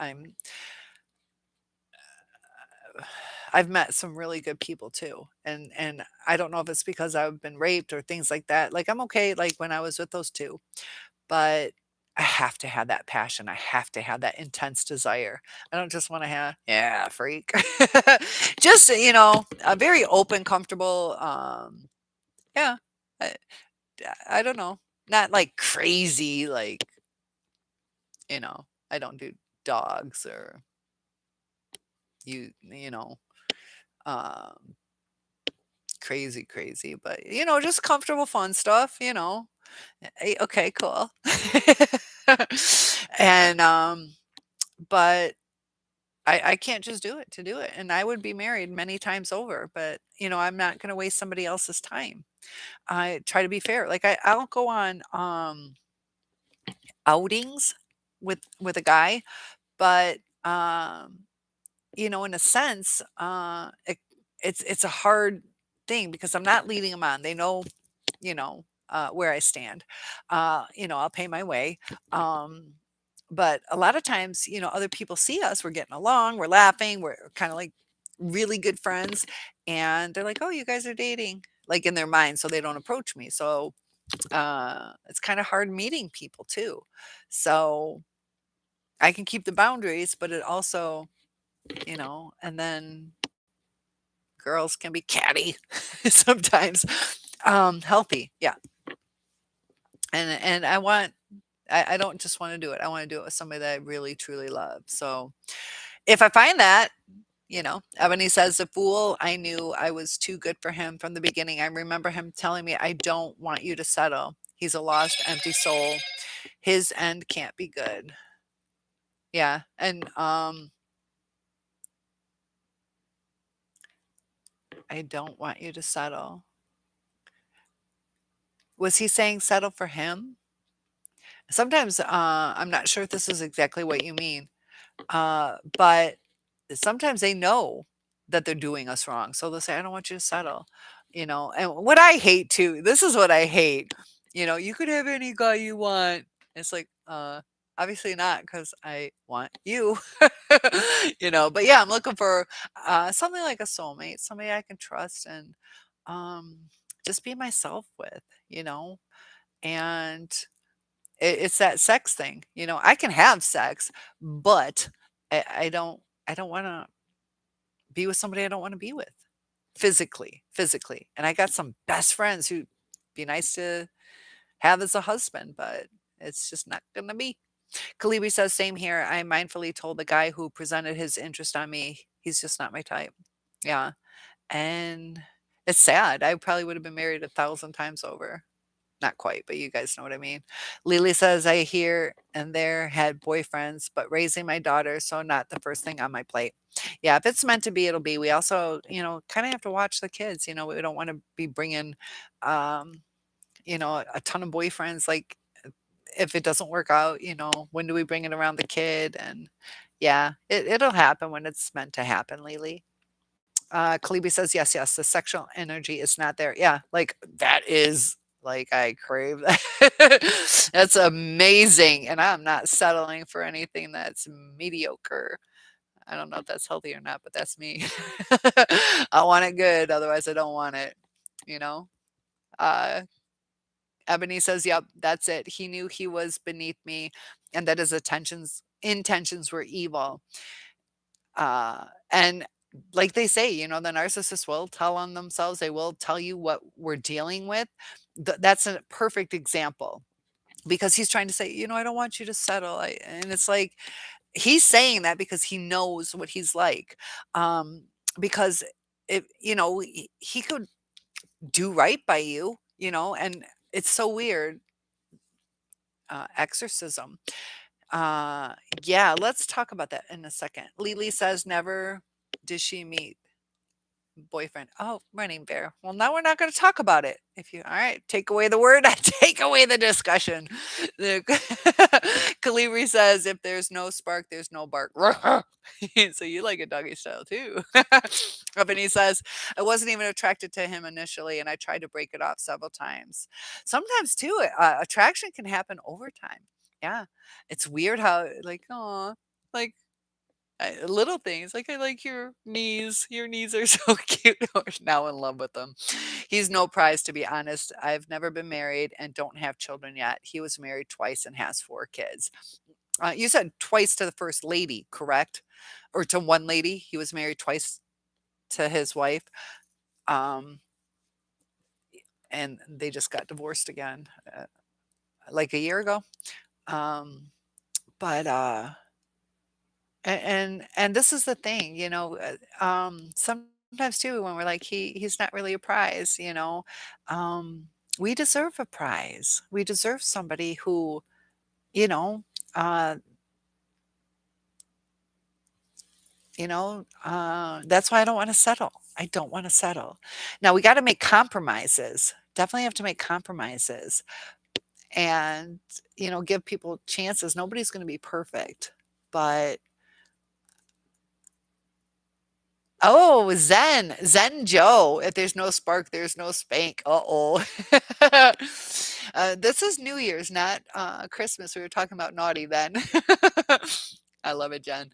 S1: I've met some really good people too, and I don't know if it's because I've been raped or things like that. Like I'm okay, like when I was with those two, but I have to have that passion. I have to have that intense desire. I don't just want to have, yeah, freak. Just, you know, a very open, comfortable, yeah. I, I don't know. Not like crazy, like, you know, I don't do dogs or you know, um, crazy, crazy, but you know, just comfortable, fun stuff, you know. Okay, cool. And but I can't just do it to do it, and I would be married many times over, but, you know, I'm not gonna waste somebody else's time. I try to be fair, like, I'll go on, outings with a guy, but, you know, in a sense, it's a hard thing because I'm not leading them on. They know, you know, where I stand. You know, I'll pay my way. Um, but a lot of times, you know, other people see us, we're getting along, we're laughing, we're kind of like really good friends. And they're like, oh, you guys are dating, like in their mind. So they don't approach me. So it's kind of hard meeting people too. So I can keep the boundaries, but it also, you know, and then girls can be catty sometimes. Healthy, yeah. And I don't just want to do it. I want to do it with somebody that I really truly love. So if I find that, you know, Ebony says the fool, I knew I was too good for him from the beginning. I remember him telling me, I don't want you to settle. He's a lost, empty soul. His end can't be good. Yeah, and, I don't want you to settle. Was he saying settle for him? Sometimes, I'm not sure if this is exactly what you mean, but sometimes they know that they're doing us wrong, so they'll say, "I don't want you to settle," and what I hate too, this is what I hate, "You could have any guy you want." It's like, obviously not, because I want you, but yeah, I'm looking for, something like a soulmate, somebody I can trust and, um, just be myself with, you know, and it's that sex thing, I can have sex, but I don't wanna be with somebody I don't wanna be with, physically, and I got some best friends who'd be nice to have as a husband, but it's just not gonna be. Kalibi says, "Same here, I mindfully told the guy who presented his interest on me, he's just not my type." Yeah, and it's sad, I probably would have been married 1,000 times over. Not quite, but you guys know what I mean. Lily says, "I here and there had boyfriends, but raising my daughter, so not the first thing on my plate." Yeah, if it's meant to be, it'll be. We also, kind of have to watch the kids. We don't want to be bringing, um, a ton of boyfriends. Like, if it doesn't work out, when do we bring it around the kid? And yeah, it'll happen when it's meant to happen, Lily. Kalibi says, "Yes, yes, the sexual energy is not there." Yeah, like, that is like, I crave that. That's amazing, and I'm not settling for anything that's mediocre. I don't know if that's healthy or not, but that's me. I want it good, otherwise I don't want it, you know? Uh, Ebony says, "Yep, that's it. He knew he was beneath me and that his intentions were evil." And like they say, the narcissist will tell on themselves. They will tell you what we're dealing with. That's a perfect example because he's trying to say, I don't want you to settle. And it's like he's saying that because he knows what he's like. Because if he could do right by you, and it's so weird. Exorcism. Uh, yeah, let's talk about that in a second. Lily says, never did she meet boyfriend. Oh, running bear. Well, now we're not going to talk about it. All right, take away the word, I take away the discussion. Kalibri says, if there's no spark, there's no bark. So you like a doggy style too. Ebony says, I wasn't even attracted to him initially, and I tried to break it off several times. Sometimes too, attraction can happen over time. Yeah, it's weird how like little things, like, "I like your knees are so cute." We're now in love with them. He's no prize, to be honest. I've never been married and don't have children yet. He was married twice and has 4 kids. You said twice to the first lady, correct? Or to one lady? He was married twice to his wife, um, and they just got divorced again, like a year ago. Um, but, and this is the thing, sometimes too when we're like, he's not really a prize, we deserve a prize. We deserve somebody who, you know, uh, that's why I don't want to settle. I don't want to settle. Now we got to make compromises. Definitely have to make compromises and, give people chances. Nobody's going to be perfect, but oh, Zen Joe. If there's no spark, there's no spank. Uh-oh. This is New Year's, not Christmas. We were talking about naughty then. I love it, Jen.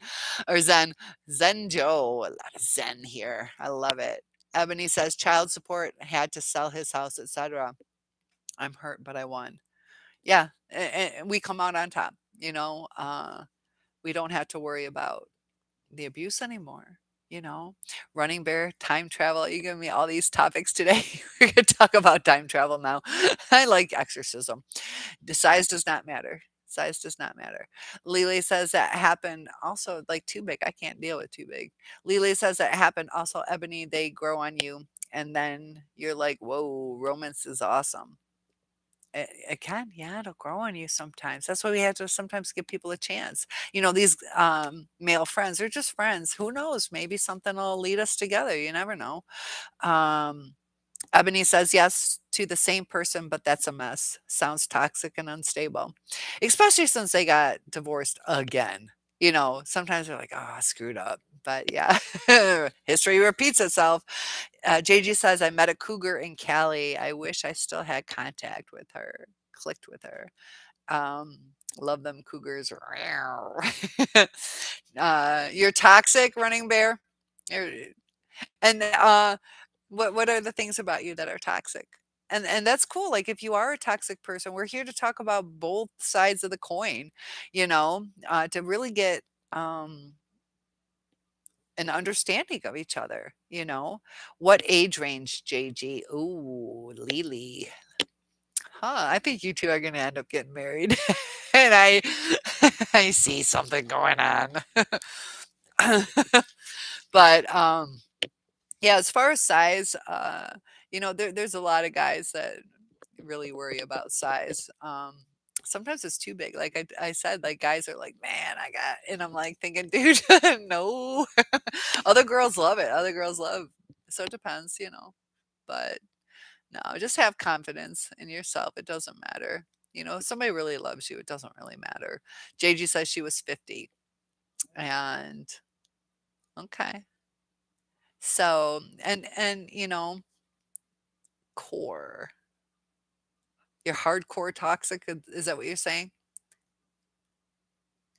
S1: Or Zen. Zen Joe. A lot of Zen here. I love it. Ebony says child support had to sell his house, etc. I'm hurt, but I won. Yeah, and we come out on top. We don't have to worry about the abuse anymore, you know? Running bear, time travel. You giving me all these topics today. We're gonna talk about time travel now. I like exorcism. The size does not matter. Size does not matter. Lily says that happened also like too big. I can't deal with too big. Lily says that happened also, Ebony, they grow on you. And then you're like, whoa, romance is awesome. It can, yeah, it'll grow on you sometimes. That's why we have to sometimes give people a chance. These male friends, they're just friends. Who knows? Maybe something will lead us together. You never know. Um, Ebony says yes to the same person, but that's a mess. Sounds toxic and unstable, especially since they got divorced again. Sometimes they're like, oh, I screwed up. But yeah, history repeats itself. JG says, I met a cougar in Cali. I wish I still had contact with her, clicked with her. Um, love them cougars. You're toxic, running bear. You're- And what are the things about you that are toxic? And that's cool. Like if you are a toxic person, we're here to talk about both sides of the coin, to really get um an understanding of each other. What age range, JG? Ooh, Lily. Huh, I think you two are gonna end up getting married. And I see something going on. But yeah, as far as size, there's a lot of guys that really worry about size. Sometimes it's too big. Like I said, like guys are like, man, and I'm like thinking, dude, no. Other girls love it. Other girls love. So it depends. But no, just have confidence in yourself. It doesn't matter. If somebody really loves you, it doesn't really matter. JG says she was 50. And okay. So, and core. You're hardcore toxic. Is that what you're saying?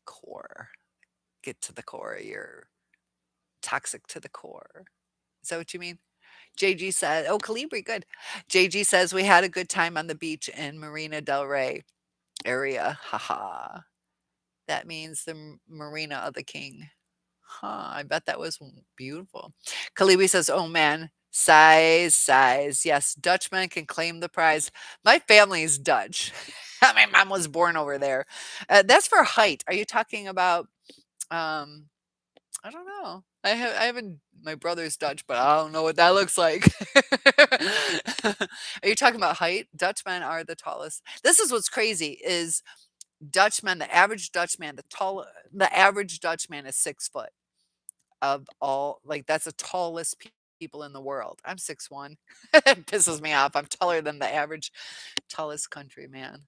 S1: Core. Get to the core. You're toxic to the core. Is that what you mean? JG said, oh, Calibri, good. JG says, we had a good time on the beach in Marina Del Rey area. Haha. That means the Marina of the King. Huh, I bet that was beautiful. Kalibi says, oh man, size, size. Yes, Dutchmen can claim the prize. My family is Dutch. My mom was born over there. That's for height. Are you talking about, um, I don't know. I haven't, my brother's Dutch, but I don't know what that looks like. Are you talking about height? Dutchmen are the tallest. This is what's crazy is Dutchman, the average Dutchman, the average Dutchman is 6 foot of all, like that's the tallest people in the world. I'm 6'1". It pisses me off. I'm taller than the average tallest country man.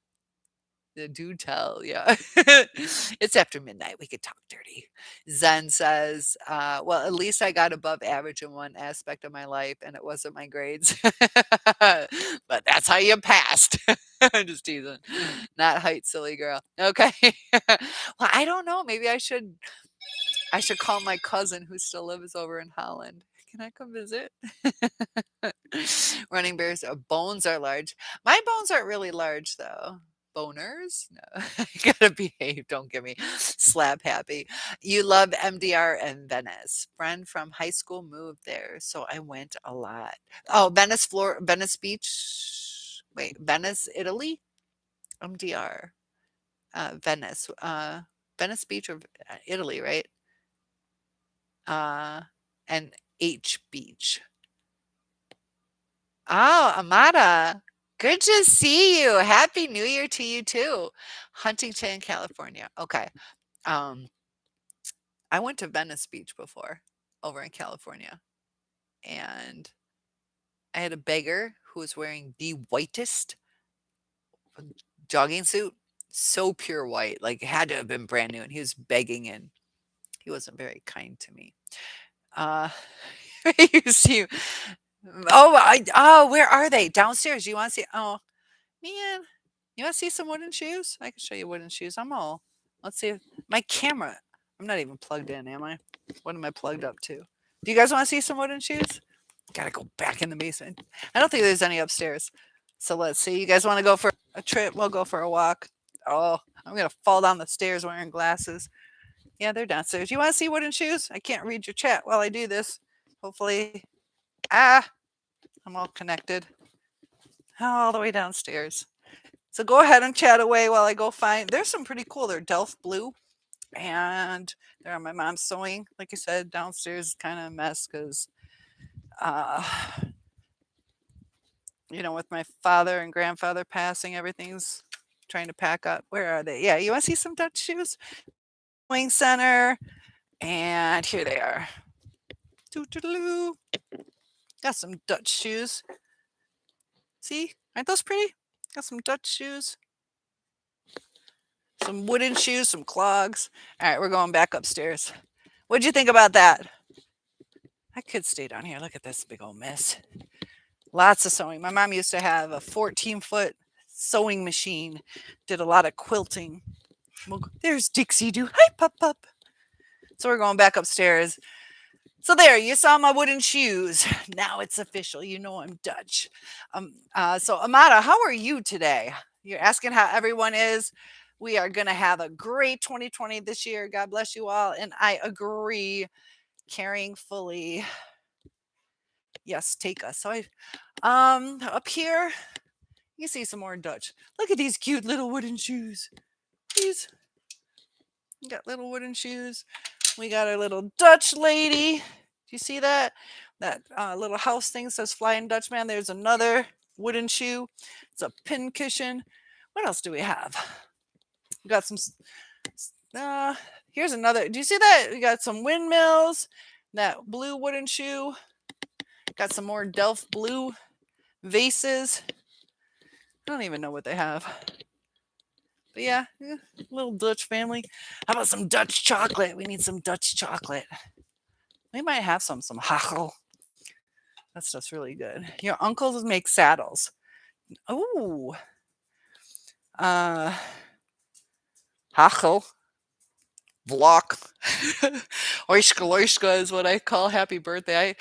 S1: Do tell, yeah. It's after midnight. We could talk dirty. Zen says, well, at least I got above average in one aspect of my life, and it wasn't my grades. But that's how you passed. I'm just teasing. Not height, silly girl. Okay. Well, I don't know. Maybe I should call my cousin who still lives over in Holland. Can I come visit? Running bears, bones are large. My bones aren't really large though. Boners? No. You gotta behave. Don't get me slap happy. You love MDR and Venice. Friend from high school moved there, so I went a lot. Oh, Venice Beach. Wait, Venice, Italy? MDR. Venice. Venice Beach or Italy, right? Uh, and H Beach. Oh, Amada. Good to see you. Happy New Year to you too. Huntington, California. Okay. Um, I went to Venice Beach before over in California, and I had a beggar who was wearing the whitest jogging suit, so pure white, like it had to have been brand new, and he was begging and he wasn't very kind to me. Uh, you see, where are they? Downstairs. You want to see? Oh, man, you wanna see some wooden shoes? I can show you wooden shoes. Let's see if my camera, I'm not even plugged in, am I? What am I plugged up to? Do you guys wanna see some wooden shoes? Gotta go back in the basement. I don't think there's any upstairs. So let's see. You guys wanna go for a trip? We'll go for a walk. Oh, I'm gonna fall down the stairs wearing glasses. Yeah, they're downstairs. You wanna see wooden shoes? I can't read your chat while I do this. Hopefully. Ah, I'm all connected. All the way downstairs. So go ahead and chat away while I go find. There's some pretty cool. They're Delft blue, and they're on my mom's sewing. Like I said, downstairs is kind of a mess because uh, with my father and grandfather passing, everything's trying to pack up. Where are they? Yeah, you want to see some Dutch shoes? Wing Center, and here they are. Doo-doo-doo. Got some Dutch shoes. See, aren't those pretty? Got some Dutch shoes, some wooden shoes, some clogs. All right, we're going back upstairs. What'd you think about that? I could stay down here. Look at this big old mess. Lots of sewing. My mom used to have a 14-foot sewing machine, did a lot of quilting. Well, there's Dixie Doo. Hi, Pup Pup. So we're going back upstairs. So there, you saw my wooden shoes. Now it's official. You know I'm Dutch. So Amada, how are you today? You're asking how everyone is. We are going to have a great 2020 this year. God bless you all. And I agree, caring fully. Yes, take us. So up here, you see some more Dutch. Look at these cute little wooden shoes. These got little wooden shoes. We got our little Dutch lady. Do you see that? That little house thing says Flying Dutchman. There's another wooden shoe. It's a pin cushion. What else do we have? We got some. Here's another. Do you see that? We got some windmills. That blue wooden shoe. Got some more Delft blue vases. I don't even know what they have. But yeah, little Dutch family. How about some Dutch chocolate? We need some Dutch chocolate. We might have some hachel. That stuff's really good. Your uncles make saddles. Ooh. Hachel. Vlog. Oishka is what I call happy birthday.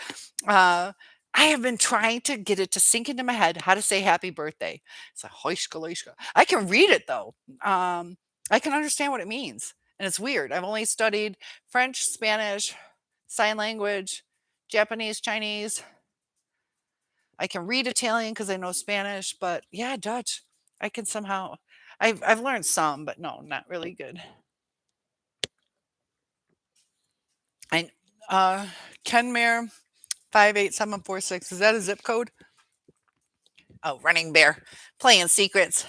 S1: I have been trying to get it to sink into my head how to say happy birthday. It's like hoishka. I can read it though. I can understand what it means. And it's weird. I've only studied French, Spanish, sign language, Japanese, Chinese. I can read Italian because I know Spanish, but yeah, Dutch. I can somehow. I've learned some, but no, not really good. I Kenmare 58746. Is that a zip code? Oh, Running Bear. Playing secrets.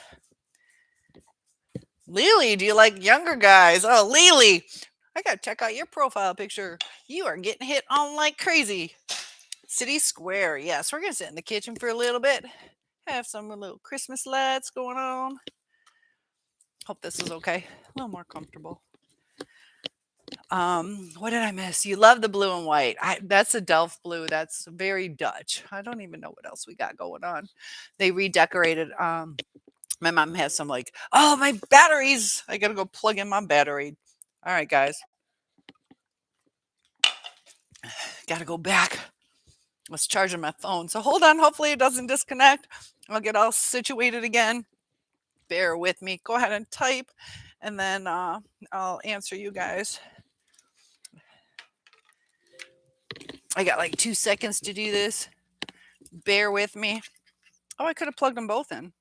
S1: Lily, do you like younger guys? Oh, Lily. I gotta check out your profile picture. You are getting hit on like crazy. City Square. Yes, we're gonna sit in the kitchen for a little bit. Have some little Christmas lights going on. Hope this is okay. A little more comfortable. What did I miss? You love the blue and white. That's a Delft blue. That's very Dutch. I don't even know what else we got going on. They redecorated. My mom has some like, oh, my batteries. I gotta go plug in my battery. All right, guys. Gotta go back. I was charging my phone. So hold on. Hopefully it doesn't disconnect. I'll get all situated again. Bear with me. Go ahead and type, and then I'll answer you guys. I got like 2 seconds to do this. Bear with me. Oh, I could have plugged them both in.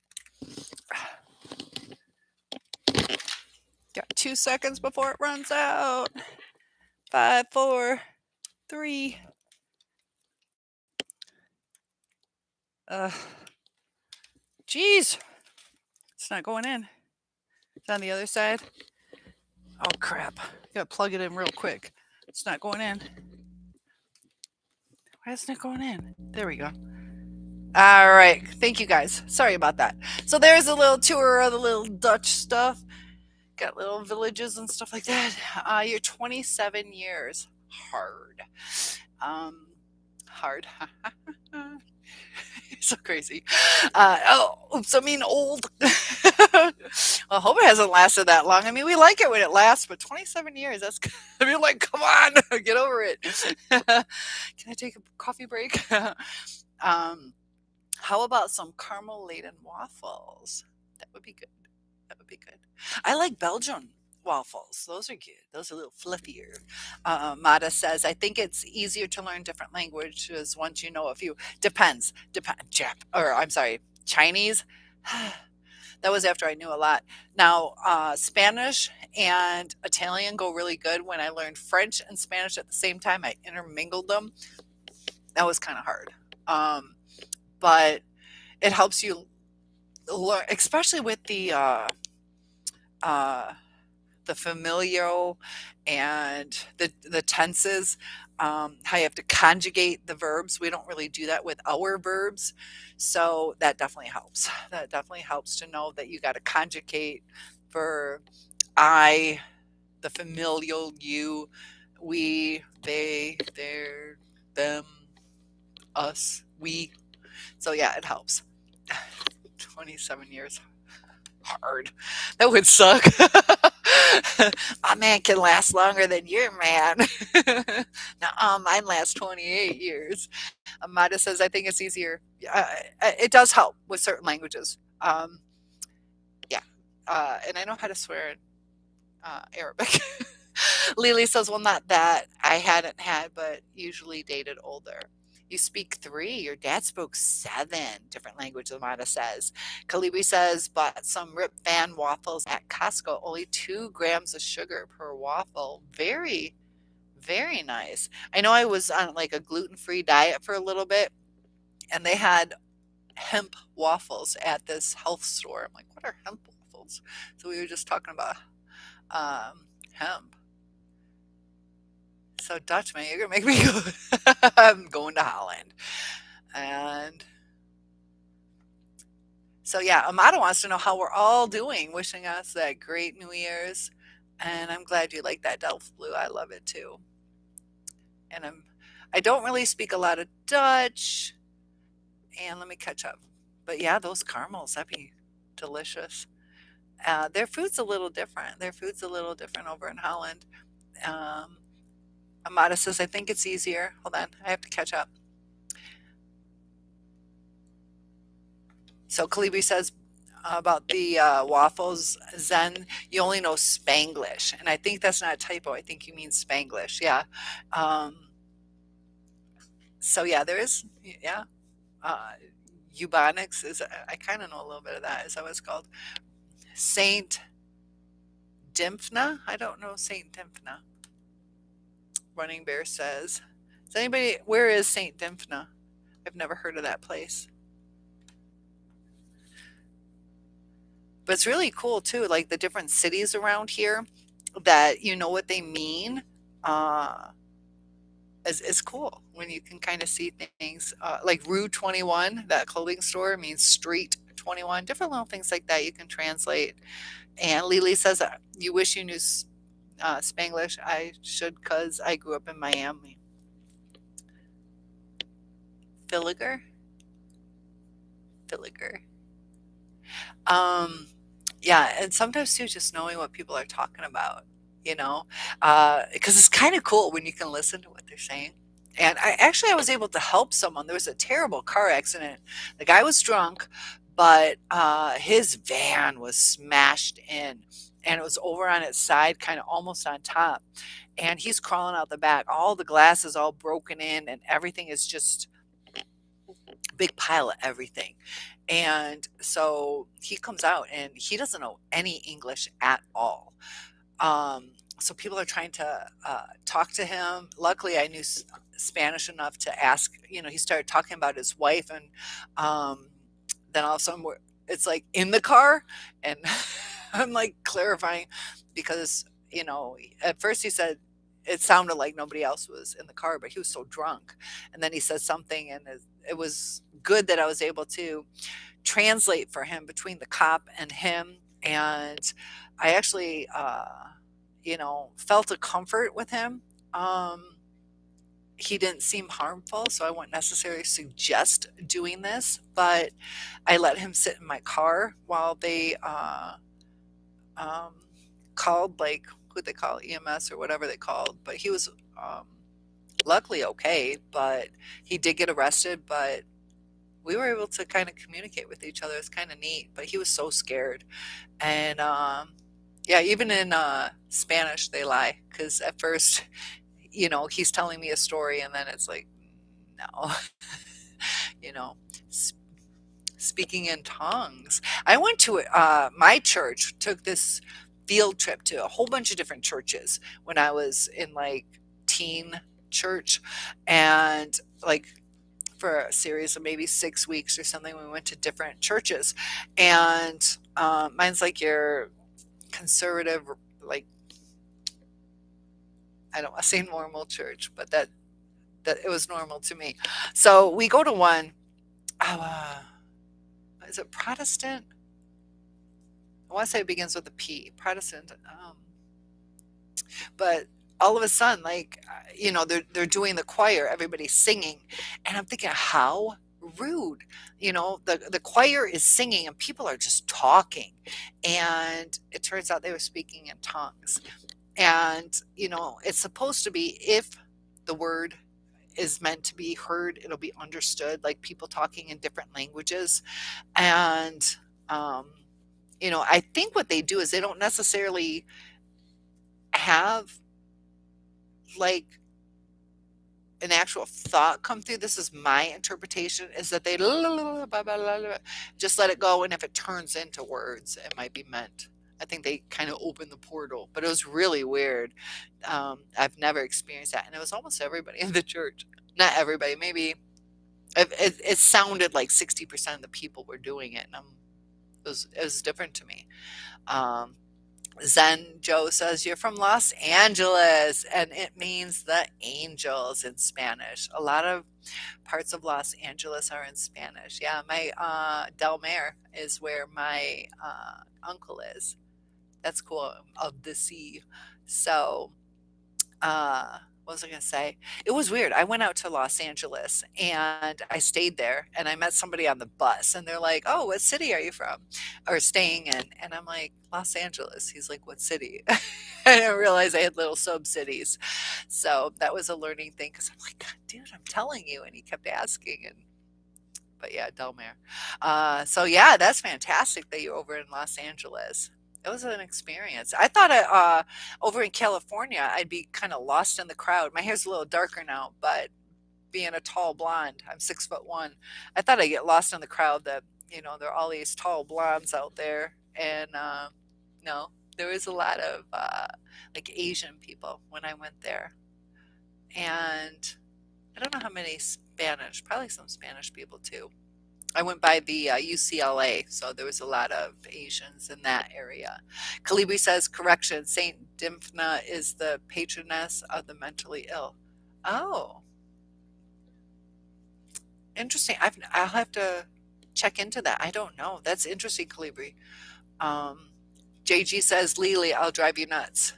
S1: Got 2 seconds before it runs out. 5, 4, 3. Geez. It's not going in. It's on the other side. Oh, crap. Gotta plug it in real quick. It's not going in. Why isn't it going in? There we go. All right. Thank you, guys. Sorry about that. So there's a little tour of the little Dutch stuff. Got little villages and stuff like that. You're 27 years. Hard. Hard. So crazy. Oops, I mean old. Well, I hope it hasn't lasted that long. I mean, we like it when it lasts, but 27 years, that's, I mean, like, come on, get over it. Can I take a coffee break? How about some caramel laden waffles? That would be good. That would be good. I like Belgian waffles. Those are good. Those are a little fluffier. Mata says, I think it's easier to learn different languages once you know a few. Depends. I'm sorry, Chinese. That was after I knew a lot. Now, Spanish and Italian go really good. When I learned French and Spanish at the same time, I intermingled them. That was kind of hard. But it helps you learn, especially with uh, the familial and the tenses, how you have to conjugate the verbs. We don't really do that with our verbs, so that definitely helps. That definitely helps to know that you got to conjugate for I, the familial you, we, they, their, them, us, we. So yeah, it helps. 27 years hard. That would suck. My man can last longer than your man. Nuh mine lasts 28 years. Amada says, I think it's easier. It does help with certain languages. Yeah. And I know how to swear in Arabic. Lily says, well, not that. I hadn't had, but usually dated older. You speak three. Your dad spoke seven different languages, Amada says. Kalibi says, bought some Rip Van waffles at Costco. Only 2 grams of sugar per waffle. Very, very nice. I know I was on like a gluten-free diet for a little bit, and they had hemp waffles at this health store. I'm like, what are hemp waffles? So we were just talking about hemp. So Dutchman, you're gonna make me go. I'm going to Holland, and so yeah, Amada wants to know how we're all doing, wishing us that great New Year's, and I'm glad you like that Delft Blue. I love it too, and I don't really speak a lot of Dutch, and let me catch up. But yeah, those caramels, that'd be delicious. Their food's a little different. Their food's a little different over in Holland. Um, Amada says, I think it's easier. Hold on, I have to catch up. So Kalibi says about the waffles, Zen, you only know Spanglish. And I think that's not a typo. I think you mean Spanglish. Yeah. Um, so yeah, there is, yeah. Uh, Eubonics is, I kind of know a little bit of that. Is that what it's called? Saint Dymphna? I don't know Saint Dymphna. Running Bear says, is anybody, where is Saint Dymphna? I've never heard of that place. But it's really cool too, like the different cities around here that you know what they mean. Uh, is cool when you can kind of see things like Rue 21, that clothing store means street 21, different little things like that you can translate. And Lily says, you wish you knew Spanglish. I should because I grew up in Miami. Filliger? Filliger. Um, yeah, and sometimes too, just knowing what people are talking about, you know, because it's kind of cool when you can listen to what they're saying. And I was able to help someone. There was a terrible car accident. The guy was drunk, but his van was smashed in, and it was over on its side, kind of almost on top. And he's crawling out the back. All the glass is all broken in, and everything is just big pile of everything. And so he comes out and he doesn't know any English at all. So people are trying to talk to him. Luckily, I knew Spanish enough to ask. You know, he started talking about his wife, and then all of a sudden, it's like in the car, and I'm like clarifying because at first he said it sounded like nobody else was in the car, but he was so drunk. And then he said something, and it was good that I was able to translate for him between the cop and him. And I actually, felt a comfort with him. He didn't seem harmful, so I wouldn't necessarily suggest doing this, but I let him sit in my car while they um, called, like, who they call, EMS or whatever they called. But he was luckily okay, but he did get arrested. But we were able to kind of communicate with each other. It's kind of neat, but he was so scared. And yeah, even in Spanish, they lie because at first, he's telling me a story, and then it's like, no, you know, s- speaking in tongues. I went to my church took this field trip to a whole bunch of different churches when I was in like teen church, and like for a series of maybe 6 weeks or something. We went to different churches, and mine's like your conservative, like, I don't want to say normal church, but that it was normal to me. So we go to one. Uh, is it Protestant? I want to say it begins with a P. Protestant. But all of a sudden, like, they're doing the choir, everybody's singing, and I'm thinking, how rude. The choir is singing and people are just talking, and it turns out they were speaking in tongues. And it's supposed to be, if the word is meant to be heard, it'll be understood, like people talking in different languages. And I think what they do is they don't necessarily have, like, an actual thought come through. This is my interpretation, is that they just let it go, and if it turns into words, it might be meant. I think they kind of open the portal, but it was really weird. I've never experienced that, and it was almost everybody in the church. Not everybody, maybe it sounded like 60% of the people were doing it, and it was different to me. Um, Zen Joe says, you're from Los Angeles, and it means the angels in Spanish. A lot of parts of Los Angeles are in Spanish. Yeah, my Del Mar is where my uncle is. That's cool, of the sea. So, what was I going to say? It was weird. I went out to Los Angeles and I stayed there, and I met somebody on the bus, and they're like, oh, what city are you from or staying in? And I'm like, Los Angeles. He's like, what city? I didn't realize I had little sub cities. So that was a learning thing, because I'm like, God, dude, I'm telling you. And he kept asking. But yeah, Del Mar. So yeah, that's fantastic that you're over in Los Angeles. It was an experience. I thought over in California, I'd be kind of lost in the crowd. My hair's a little darker now, but being a tall blonde, I'm 6'1". I thought I'd get lost in the crowd. That there are all these tall blondes out there, and no, there was a lot of like Asian people when I went there, and I don't know how many Spanish. Probably some Spanish people too. I went by the UCLA, so there was a lot of Asians in that area. Calibri says, correction, Saint Dymphna is the patroness of the mentally ill. Oh, interesting. I'll have to check into that. I don't know. That's interesting, Calibri. Um, JG says, Lily, I'll drive you nuts.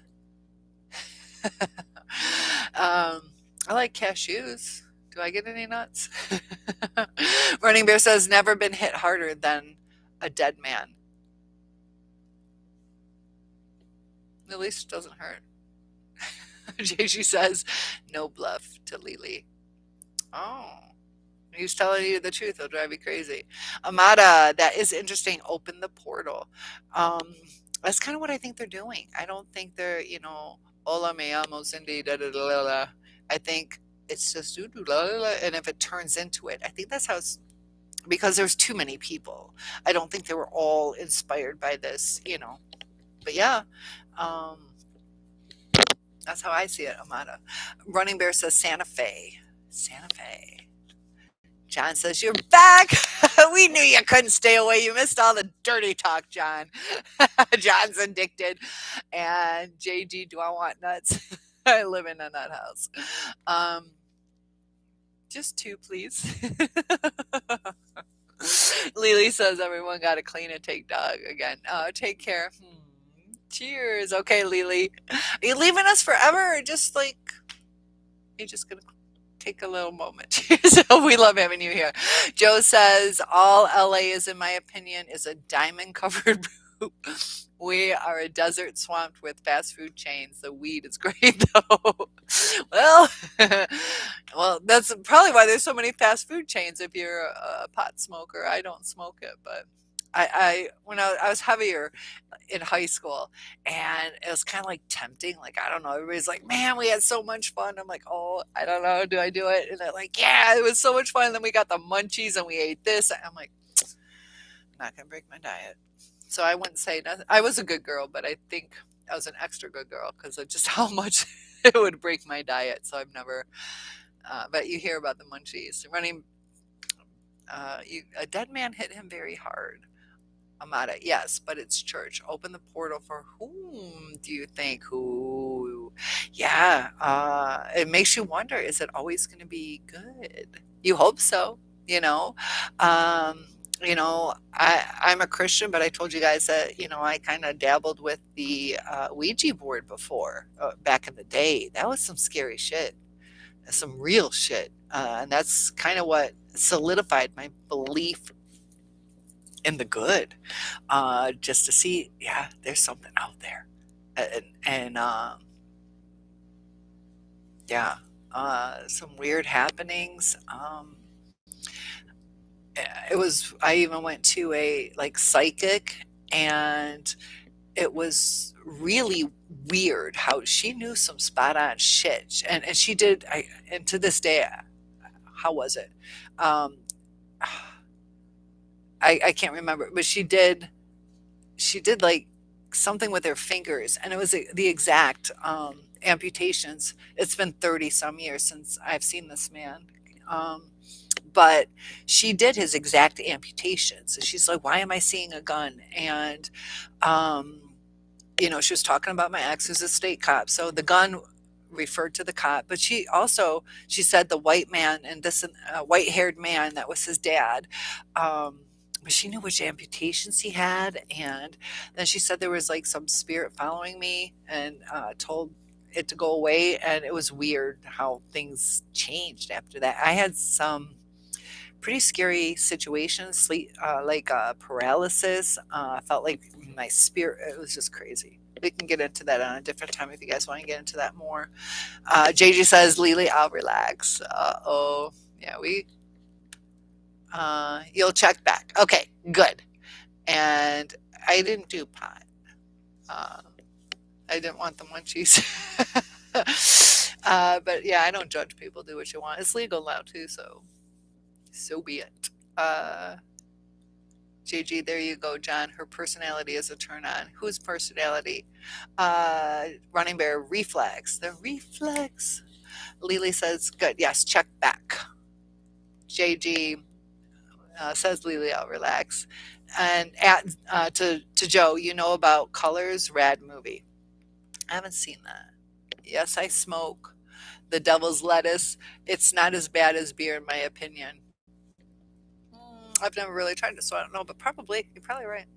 S1: I like cashews. Do I get any nuts? Running Bear says, never been hit harder than a dead man. At least it doesn't hurt. JG says, no bluff to Lily. Oh, he's telling you the truth. He'll drive you crazy. Amada, that is interesting. Open the portal. That's kind of what I think they're doing. I don't think they're, hola, me llamo Cindy, da da da da da. I think it's just and if it turns into it, I think that's how it's, because there's too many people. I don't think they were all inspired by this, but yeah, that's how I see it. Amada. Running Bear says Santa Fe. John says, you're back. We knew you couldn't stay away. You missed all the dirty talk, John. John's addicted. And JG, do I want nuts? I live in a nut house. Just two, please. Lily says, everyone got to clean and take dog again. Take care. Cheers. Okay, Lily. Are you leaving us forever, or just like, you're just going to take a little moment? So we love having you here. Joe says, all LA is, in my opinion, is a diamond covered poop. We are a desert swamped with fast food chains. The weed is great, though. Well, well, that's probably why there's so many fast food chains. If you're a pot smoker, I don't smoke it, but when I was heavier in high school, and it was kind of like tempting. Like, I don't know. Everybody's like, man, we had so much fun. I'm like, oh, I don't know. Do I do it? And they're like, yeah, it was so much fun. And then we got the munchies and we ate this. I'm like, I'm not going to break my diet. So I wouldn't say nothing. I was a good girl, but I think I was an extra good girl because of just how much it would break my diet. So I've never, but you hear about the munchies. Running A dead man hit him very hard. Amada, yes, but it's church. Open the portal for whom do you think? Who? Yeah, it makes you wonder, is it always going to be good? You hope so, you know. Um, I'm a Christian, but I told you guys that, I kind of dabbled with the Ouija board before, back in the day. That was some scary shit, some real shit. And that's kind of what solidified my belief in the good, just to see, yeah, there's something out there. And yeah, some weird happenings. I even went to a like psychic, and it was really weird how she knew some spot on shit. And she did, and to this day, how was it? Um, I can't remember, but she did like something with her fingers, and it was the exact amputations. It's been 30 some years since I've seen this man. Um, but she did his exact amputations. So she's like, why am I seeing a gun? And, um, she was talking about my ex who's a state cop. So the gun referred to the cop, but she said the white man and this white haired man that was his dad. Um, but she knew which amputations he had. And then she said there was like some spirit following me, and told it to go away. And it was weird how things changed after that. I had some pretty scary situations, sleep, like paralysis. I felt like my spirit, it was just crazy. We can get into that on a different time if you guys want to get into that more. JJ says, Lily, I'll relax. Oh, yeah, you'll check back. Okay, good. And I didn't do pot. Uh, I didn't want the munchies. But yeah, I don't judge people. Do what you want. It's legal now too, so be it. Uh, JG, there you go, John. Her personality is a turn on. Whose personality? Running Bear, reflex. The reflex. Lily says, good. Yes, check back. JG says, Lily, I'll relax. And to Joe, about Colors, rad movie. I haven't seen that. Yes, I smoke. The Devil's Lettuce. It's not as bad as beer, in my opinion. I've never really tried it, so I don't know, but probably. You're probably right.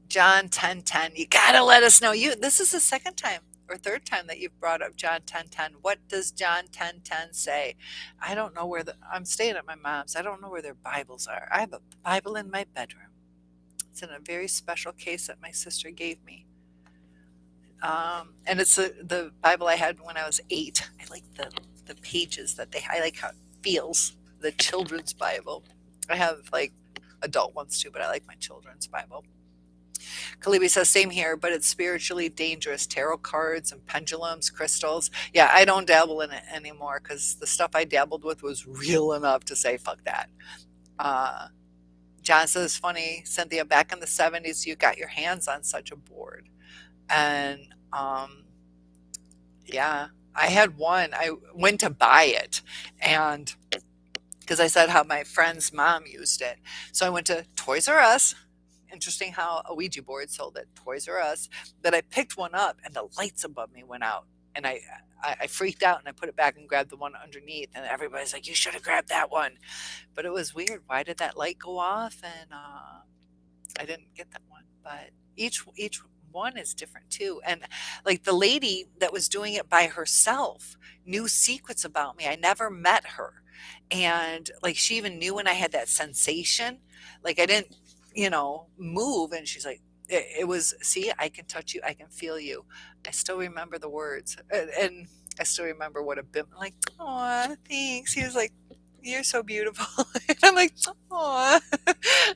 S1: John 10:10. You gotta let us know. This is the second time or third time that you've brought up John 10:10. What does John 10:10 say? I don't know I'm staying at my mom's. I don't know where their Bibles are. I have a Bible in my bedroom. It's in a very special case that my sister gave me. And it's the Bible I had when I was 8. I like the pages I like how it feels. The children's Bible. I have like adult ones too, but I like my children's Bible. Kalibi says, same here, but it's spiritually dangerous. Tarot cards and pendulums, crystals. Yeah, I don't dabble in it anymore because the stuff I dabbled with was real enough to say, fuck that. John says, funny, Cynthia, back in the 70s, you got your hands on such a board. And yeah, I had one. I went to buy it, and because I said how my friend's mom used it. So I went to Toys R Us. Interesting how a Ouija board sold at Toys R Us. That I picked one up, and the lights above me went out. And I freaked out, and I put it back and grabbed the one underneath. And everybody's like, you should have grabbed that one. But it was weird. Why did that light go off? And I didn't get that one. But each one is different too. And like the lady that was doing it by herself knew secrets about me. I never met her. And like she even knew when I had that sensation, like I didn't, move. And she's like, it was, see, I can touch you, I can feel you. I still remember the words, and I still remember what a bit like, oh, thanks. He was like, you're so beautiful. And I'm like, oh,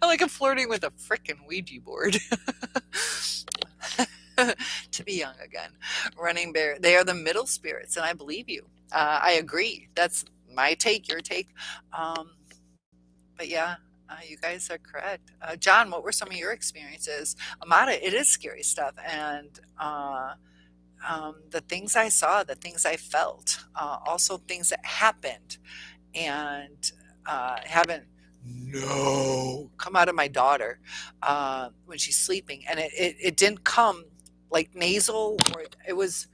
S1: I'm flirting with a freaking Ouija board. To be young again. Running Bear, they are the middle spirits, and I believe you. I agree. That's my take, your take. But yeah, you guys are correct. John, what were some of your experiences? Amada, it is scary stuff. And the things I saw, the things I felt, also things that happened, and haven't no, come out of my daughter when she's sleeping. And it didn't come like nasal, or it was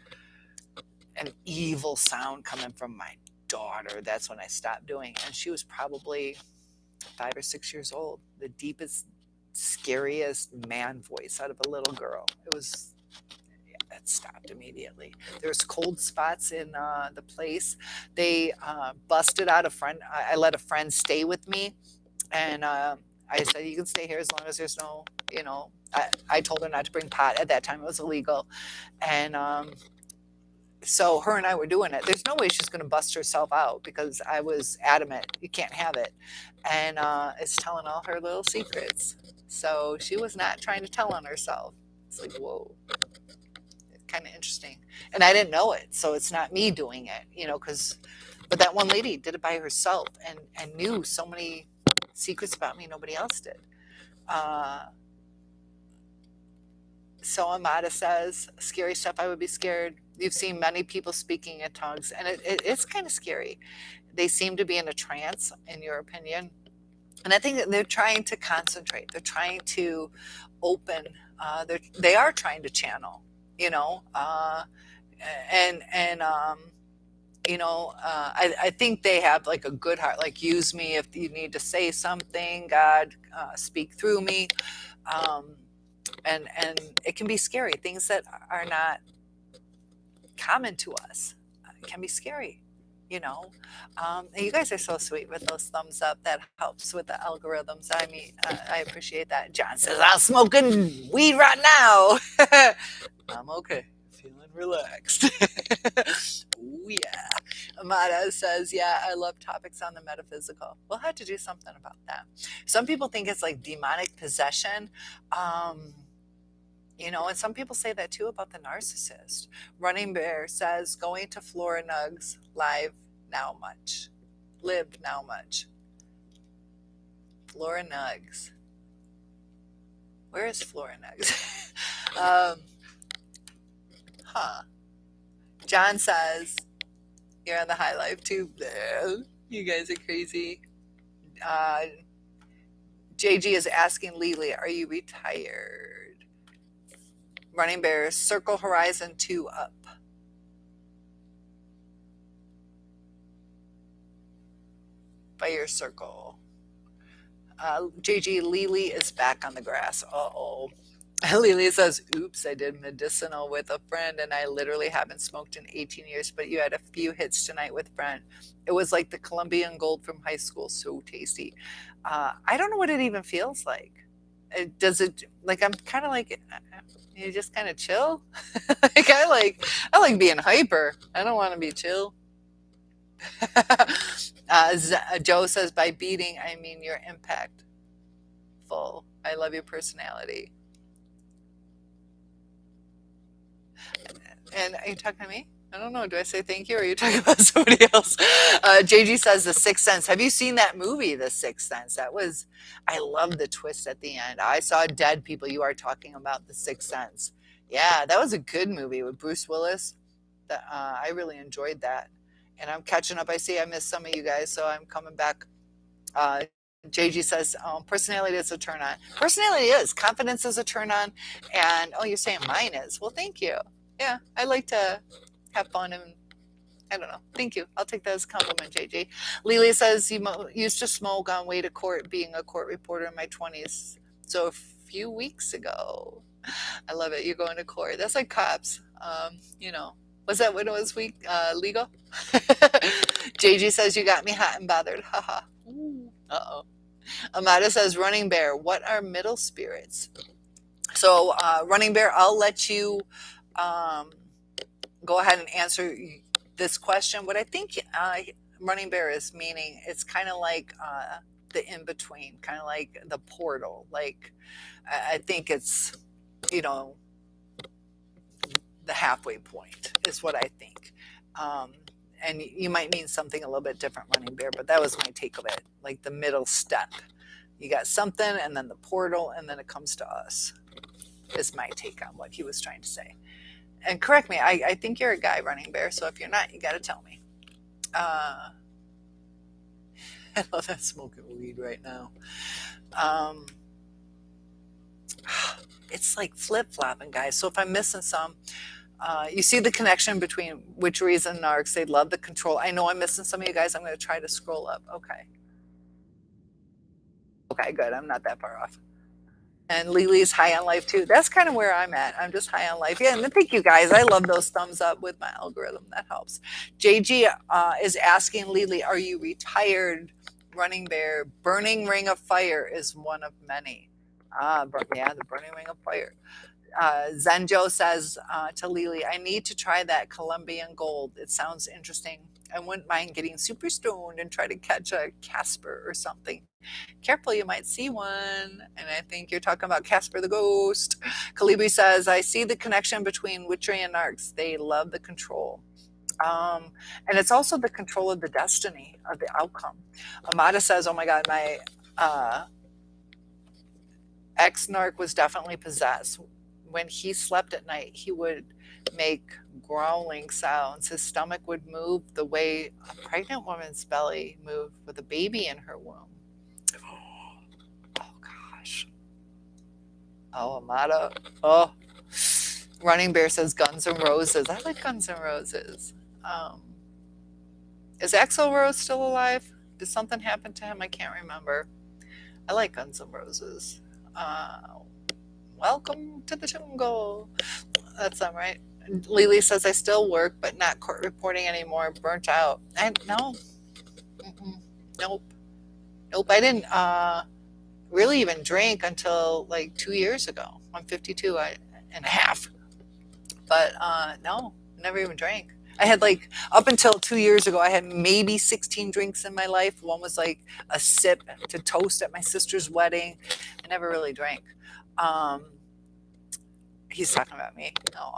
S1: an evil sound coming from my daughter. That's when I stopped doing it. And she was probably 5 or 6 years old. The deepest, scariest man voice out of a little girl. It was, yeah, that stopped immediately. There's cold spots in the place. They busted out a friend. I let a friend stay with me, and I said, "You can stay here as long as there's no, you know." I told her not to bring pot. At that time, it was illegal, and so her and I were doing it. There's no way she's going to bust herself out because I was adamant you can't have it, and it's telling all her little secrets. So she was not trying to tell on herself. It's like, whoa, kind of interesting. And I didn't know it, so it's not me doing it, because, but that one lady did it by herself and knew so many secrets about me nobody else did. Uh, so Amada says, scary stuff, I would be scared. You've seen many people speaking in tongues, and it's kind of scary. They seem to be in a trance, in your opinion. And I think that they're trying to concentrate. They're trying to open. They are trying to channel, you know, and I think they have like a good heart. Like, use me if you need to say something. God, speak through me. And it can be scary. Things that are not common to us can be scary. And you guys are so sweet with those thumbs up. That helps with the algorithms. I mean, I appreciate that. John says, I'm smoking weed right now. I'm okay, feeling relaxed. Ooh, yeah. Amada says, yeah, I love topics on the metaphysical. We'll have to do something about that. Some people think it's like demonic possession. And some people say that too about the narcissist. Running Bear says, going to Flora Nugs live now much. Live now much. Flora Nugs. Where is Flora Nugs? John says, you're on the High Life too. You guys are crazy. JG is asking Lily, are you retired? Running Bear, circle horizon 2 up. By your circle. JG, Lily is back on the grass. Uh-oh. Lily says, oops, I did medicinal with a friend and I literally haven't smoked in 18 years, but you had a few hits tonight with Brent. It was like the Colombian gold from high school. So tasty. I don't know what it even feels like. Does it, like, I'm kind of like, you just kind of chill. Like, I like being hyper. I don't want to be chill. Joe says, by beating, I mean your impactful. I love your personality. And are you talking to me? I don't know. Do I say thank you or are you talking about somebody else? JG says The Sixth Sense. Have you seen that movie, The Sixth Sense? I love the twist at the end. I saw dead people. You are talking about The Sixth Sense. Yeah, that was a good movie with Bruce Willis. I really enjoyed that. And I'm catching up. I see I missed some of you guys, so I'm coming back. JG says, personality is a turn on. Personality is. Confidence is a turn on. And, you're saying mine is. Well, thank you. Yeah, I like to have fun and I don't know. Thank you. I'll take that as a compliment, JJ. Lily says, you used to smoke on way to court, being a court reporter in my 20s. So a few weeks ago. I love it. You're going to court. That's like cops. Was that when it was legal? JJ says, you got me hot and bothered. Haha. Uh-oh. Amada says, Running Bear, what are middle spirits? So, Running Bear, I'll let you go ahead and answer this question. What I think Running Bear is meaning, it's kind of like the in-between, kind of like the portal. Like, I think it's, the halfway point is what I think. And you might mean something a little bit different, Running Bear, but that was my take of it, like the middle step. You got something, and then the portal, and then it comes to us, is my take on what he was trying to say. And correct me, I think you're a guy, Running Bear, so if you're not, you got to tell me. I love that smoking weed right now. Um, it's like flip flopping, guys. So if I'm missing some, you see the connection between which reason narcs, they love the control. I know I'm missing some of you guys. I'm going to try to scroll up. Okay. Okay, good. I'm not that far off. And Lily's high on life too. That's kind of where I'm at. I'm just high on life. Yeah, and thank you guys. I love those thumbs up with my algorithm. That helps. JG is asking Lily, are you retired? Running Bear, Burning Ring of Fire is one of many. Yeah, the Burning Ring of Fire. Zenjo says to Lily, I need to try that Colombian gold. It sounds interesting. I wouldn't mind getting super stoned and try to catch a Casper or something. Careful, you might see one. And I think you're talking about Casper the Ghost. Calibri says, I see the connection between witchery and narcs. They love the control. And it's also the control of the destiny of the outcome. Amada says, oh my God, my ex-narc was definitely possessed. When he slept at night, he would make growling sounds. His stomach would move the way a pregnant woman's belly moved with a baby in her womb. Oh gosh. Oh, Amada. Oh. Running Bear says Guns N' Roses. I like Guns N' Roses. Is Axl Rose still alive? Did something happen to him? I can't remember. I like Guns N' Roses. Welcome to the jungle. That's not right. Lily says, I still work, but not court reporting anymore. Burnt out. No. Nope. Nope. I didn't really even drink until like 2 years ago. I'm 52 and a half. But no, never even drank. I had like, up until 2 years ago, I had maybe 16 drinks in my life. One was like a sip to toast at my sister's wedding. I never really drank. He's talking about me. No.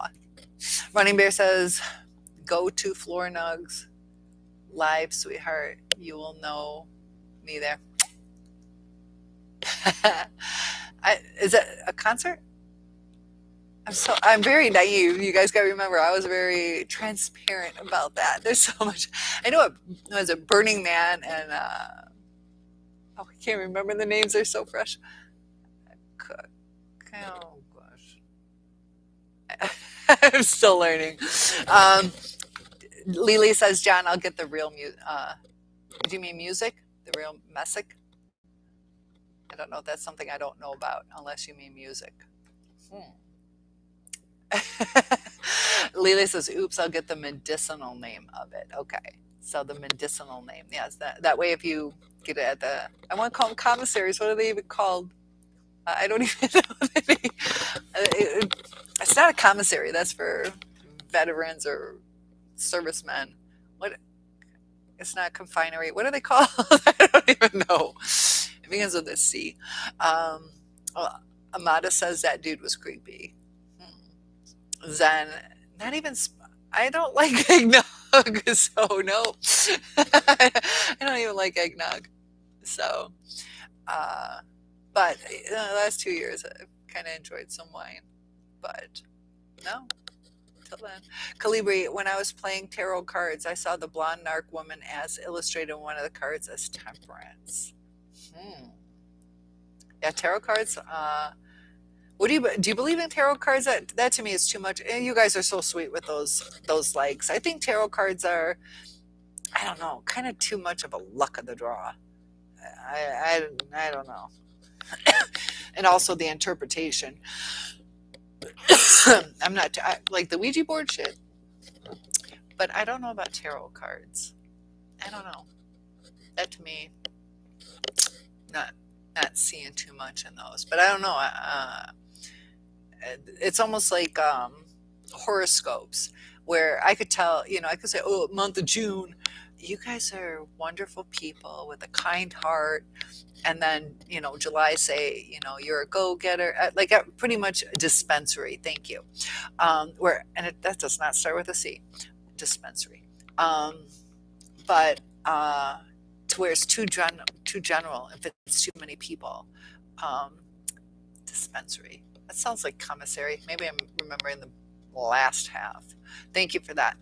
S1: Running Bear says, go to Floor Nugs live, sweetheart. You will know me there. Is it a concert? I'm very naive. You guys got to remember, I was very transparent about that. There's so much. I know it was a Burning Man and I can't remember the names. They're so fresh. Oh gosh, I'm still learning. Lily says, John, I'll get the real music. Do you mean music? The real messic? I don't know. That's something I don't know about unless you mean music. Lily says, oops, I'll get the medicinal name of it. Okay. So the medicinal name. Yes. That way, if you get it at I want to call them commissaries. What are they even called? I don't even know. It's not a commissary. That's for veterans or servicemen. What? It's not confinery. What are they called? I don't even know. It begins with a C. Amada says that dude was creepy. Zen, not even. I don't like eggnog, so no. I don't even like eggnog. So, but the last 2 years, I've kind of enjoyed some wine. But no, till then. Calibri, when I was playing tarot cards, I saw the blonde narc woman as illustrated in one of the cards as temperance. Yeah, tarot cards. What do you believe in tarot cards? That to me is too much. And you guys are so sweet with those likes. I think tarot cards are, I don't know, kind of too much of a luck of the draw. I don't know. And also the interpretation. I'm not like the Ouija board shit, but I don't know about tarot cards. I don't know. That to me, not seeing too much in those. But I don't know. It's almost like horoscopes, where I could tell. I could say, "Oh, month of June." You guys are wonderful people with a kind heart. And then, July say, you're a go-getter, like pretty much a dispensary. Thank you. That does not start with a C, dispensary. But to where it's too general, if it's too many people, dispensary. That sounds like commissary. Maybe I'm remembering the last half. Thank you for that.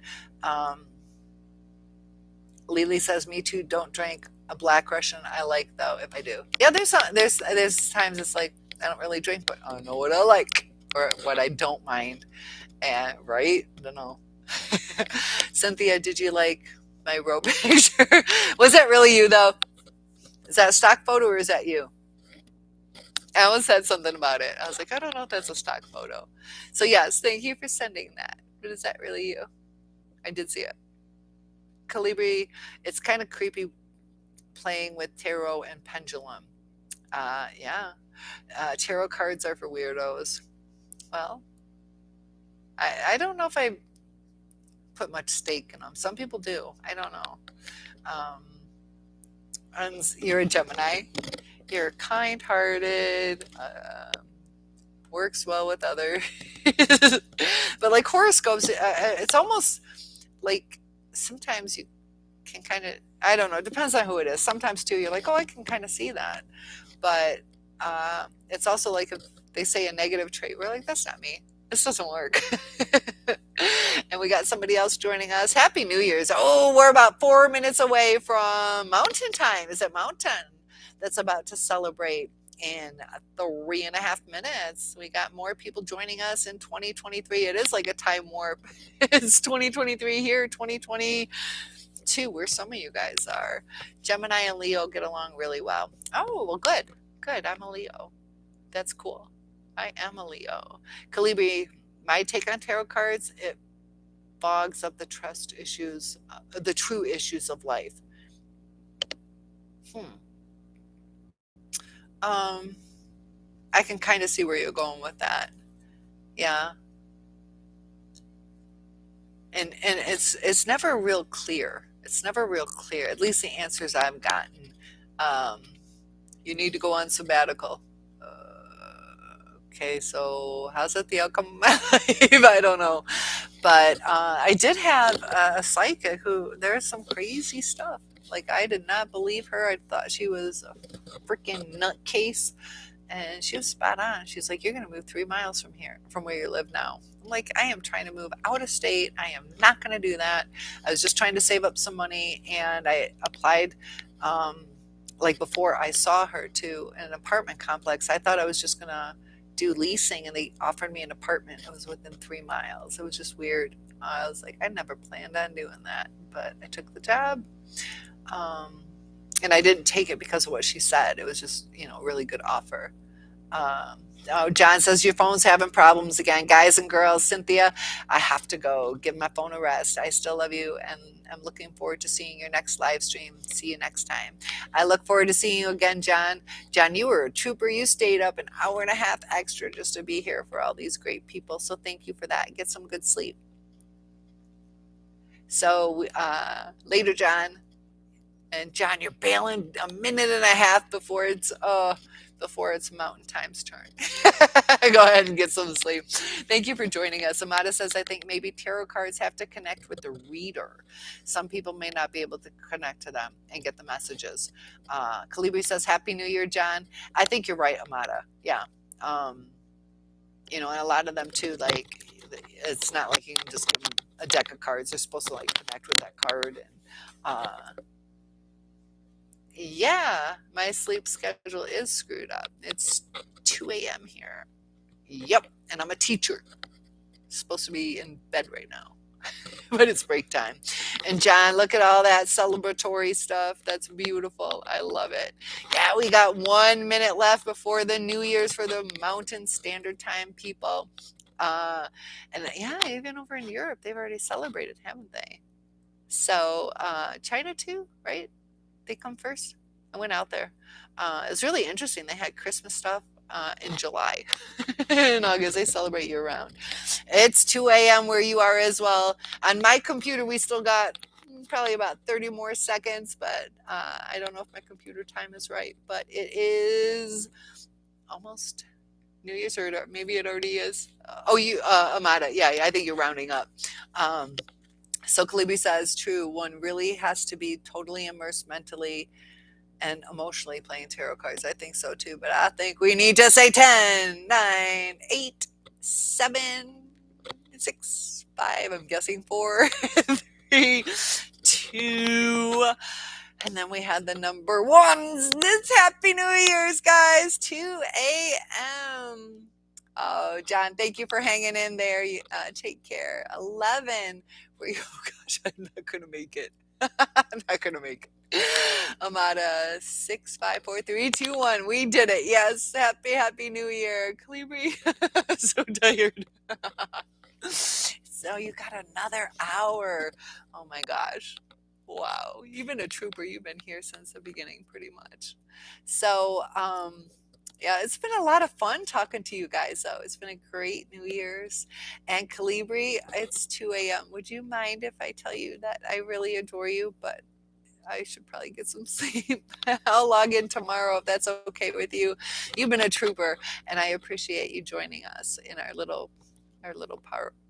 S1: Lily says, "Me too. Don't drink a Black Russian. I like though if I do." Yeah, there's times it's like I don't really drink, but I know what I like or what I don't mind. And right, I don't know. Cynthia, did you like my robe picture? Was that really you though? Is that a stock photo or is that you? Alan said something about it. I was like, I don't know if that's a stock photo. So yes, thank you for sending that. But is that really you? I did see it. Calibri, it's kind of creepy playing with tarot and pendulum. Yeah. Tarot cards are for weirdos. Well, I don't know if I put much stake in them. Some people do. I don't know. Um, and you're a Gemini. You're kind-hearted, works well with others. But like horoscopes, it's almost like sometimes you can kind of, I don't know, it depends on who it is. Sometimes too, you're like, oh, I can kind of see that. But it's also like if they say a negative trait, we're like, that's not me. This doesn't work. And we got somebody else joining us. Happy New Year's. Oh, we're about 4 minutes away from Mountain Time. Is it Mountain? That's about to celebrate in 3.5 minutes. We got more people joining us in 2023. It is like a time warp. It's 2023 here, 2022, where some of you guys are. Gemini and Leo get along really well. Oh, well, good. Good. I'm a Leo. That's cool. I am a Leo. Calibri, my take on tarot cards, it bogs up the trust issues, the true issues of life. Hmm. I can kind of see where you're going with that. Yeah. And it's never real clear. It's never real clear. At least the answers I've gotten. Um, you need to go on sabbatical. Okay, so how's that the outcome of my life? I don't know. But I did have a psychic who there's some crazy stuff. Like I did not believe her. I thought she was a freaking nutcase. And she was spot on. She's like, you're going to move 3 miles from here, from where you live now. I'm like, I am trying to move out of state. I am not going to do that. I was just trying to save up some money. And I applied, like before I saw her, to an apartment complex. I thought I was just going to do leasing, and they offered me an apartment. It was within 3 miles. It was just weird. I was like, I never planned on doing that, but I took the job. And I didn't take it because of what she said. It was just, a really good offer. Oh, John says your phone's having problems again. Guys and girls, Cynthia, I have to go. Give my phone a rest. I still love you, and I'm looking forward to seeing your next live stream. See you next time. I look forward to seeing you again, John. John, you were a trooper. You stayed up an hour and a half extra just to be here for all these great people. So thank you for that. Get some good sleep. So later, John. And John, you're bailing a minute and a half before it's Mountain Time's turn. Go ahead and get some sleep. Thank you for joining us. Amada says, I think maybe tarot cards have to connect with the reader. Some people may not be able to connect to them and get the messages. Calibri says, Happy New Year, John. I think you're right, Amada. Yeah. And a lot of them too, like, it's not like you can just give them a deck of cards. They're supposed to like connect with that card. And yeah, my sleep schedule is screwed up. It's 2 a.m. here. Yep, and I'm a teacher. Supposed to be in bed right now, but it's break time. And John, look at all that celebratory stuff. That's beautiful. I love it. Yeah, we got 1 minute left before the New Year's for the Mountain Standard Time people. And yeah, even over in Europe, they've already celebrated, haven't they? So China too, right? They come first. I went out there. It was really interesting. They had Christmas stuff in July. In August, they celebrate year round. It's 2 a.m. where you are as well. On my computer, we still got probably about 30 more seconds, but I don't know if my computer time is right. But it is almost New Year's, or maybe it already is. Amada. Yeah, I think you're rounding up. So Kalibi says, true, one really has to be totally immersed mentally and emotionally playing tarot cards. I think so too, but I think we need to say 10, 9, 8, 7, 6, 5, I'm guessing 4, 3, 2, 2. And then we had the number 1s. This Happy New Year's, guys. 2 a.m. Oh, John, thank you for hanging in there. Take care. 11. Oh gosh, I'm not going to make it. I'm not going to make it. I'm at 6, 5, 4, 3, 2, 1. We did it. Yes. Happy New Year. Cleary. So tired. So you got another hour. Oh my gosh. Wow. You've been a trooper. You've been here since the beginning, pretty much. So, yeah, it's been a lot of fun talking to you guys, though. It's been a great New Year's. And Calibri, it's 2 a.m. Would you mind if I tell you that I really adore you, but I should probably get some sleep? I'll log in tomorrow if that's okay with you. You've been a trooper, and I appreciate you joining us in our little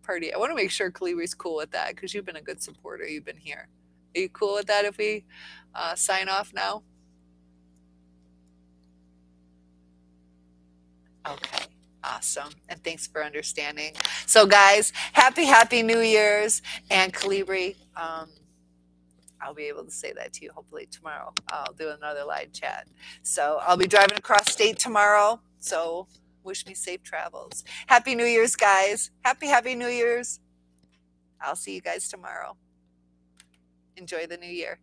S1: party. I want to make sure Kalibri's cool with that because you've been a good supporter. You've been here. Are you cool with that if we sign off now? Okay. Awesome. And thanks for understanding. So, guys, happy New Year's. And Calibri, I'll be able to say that to you hopefully tomorrow. I'll do another live chat. So, I'll be driving across state tomorrow. So, wish me safe travels. Happy New Year's, guys. Happy New Year's. I'll see you guys tomorrow. Enjoy the new year.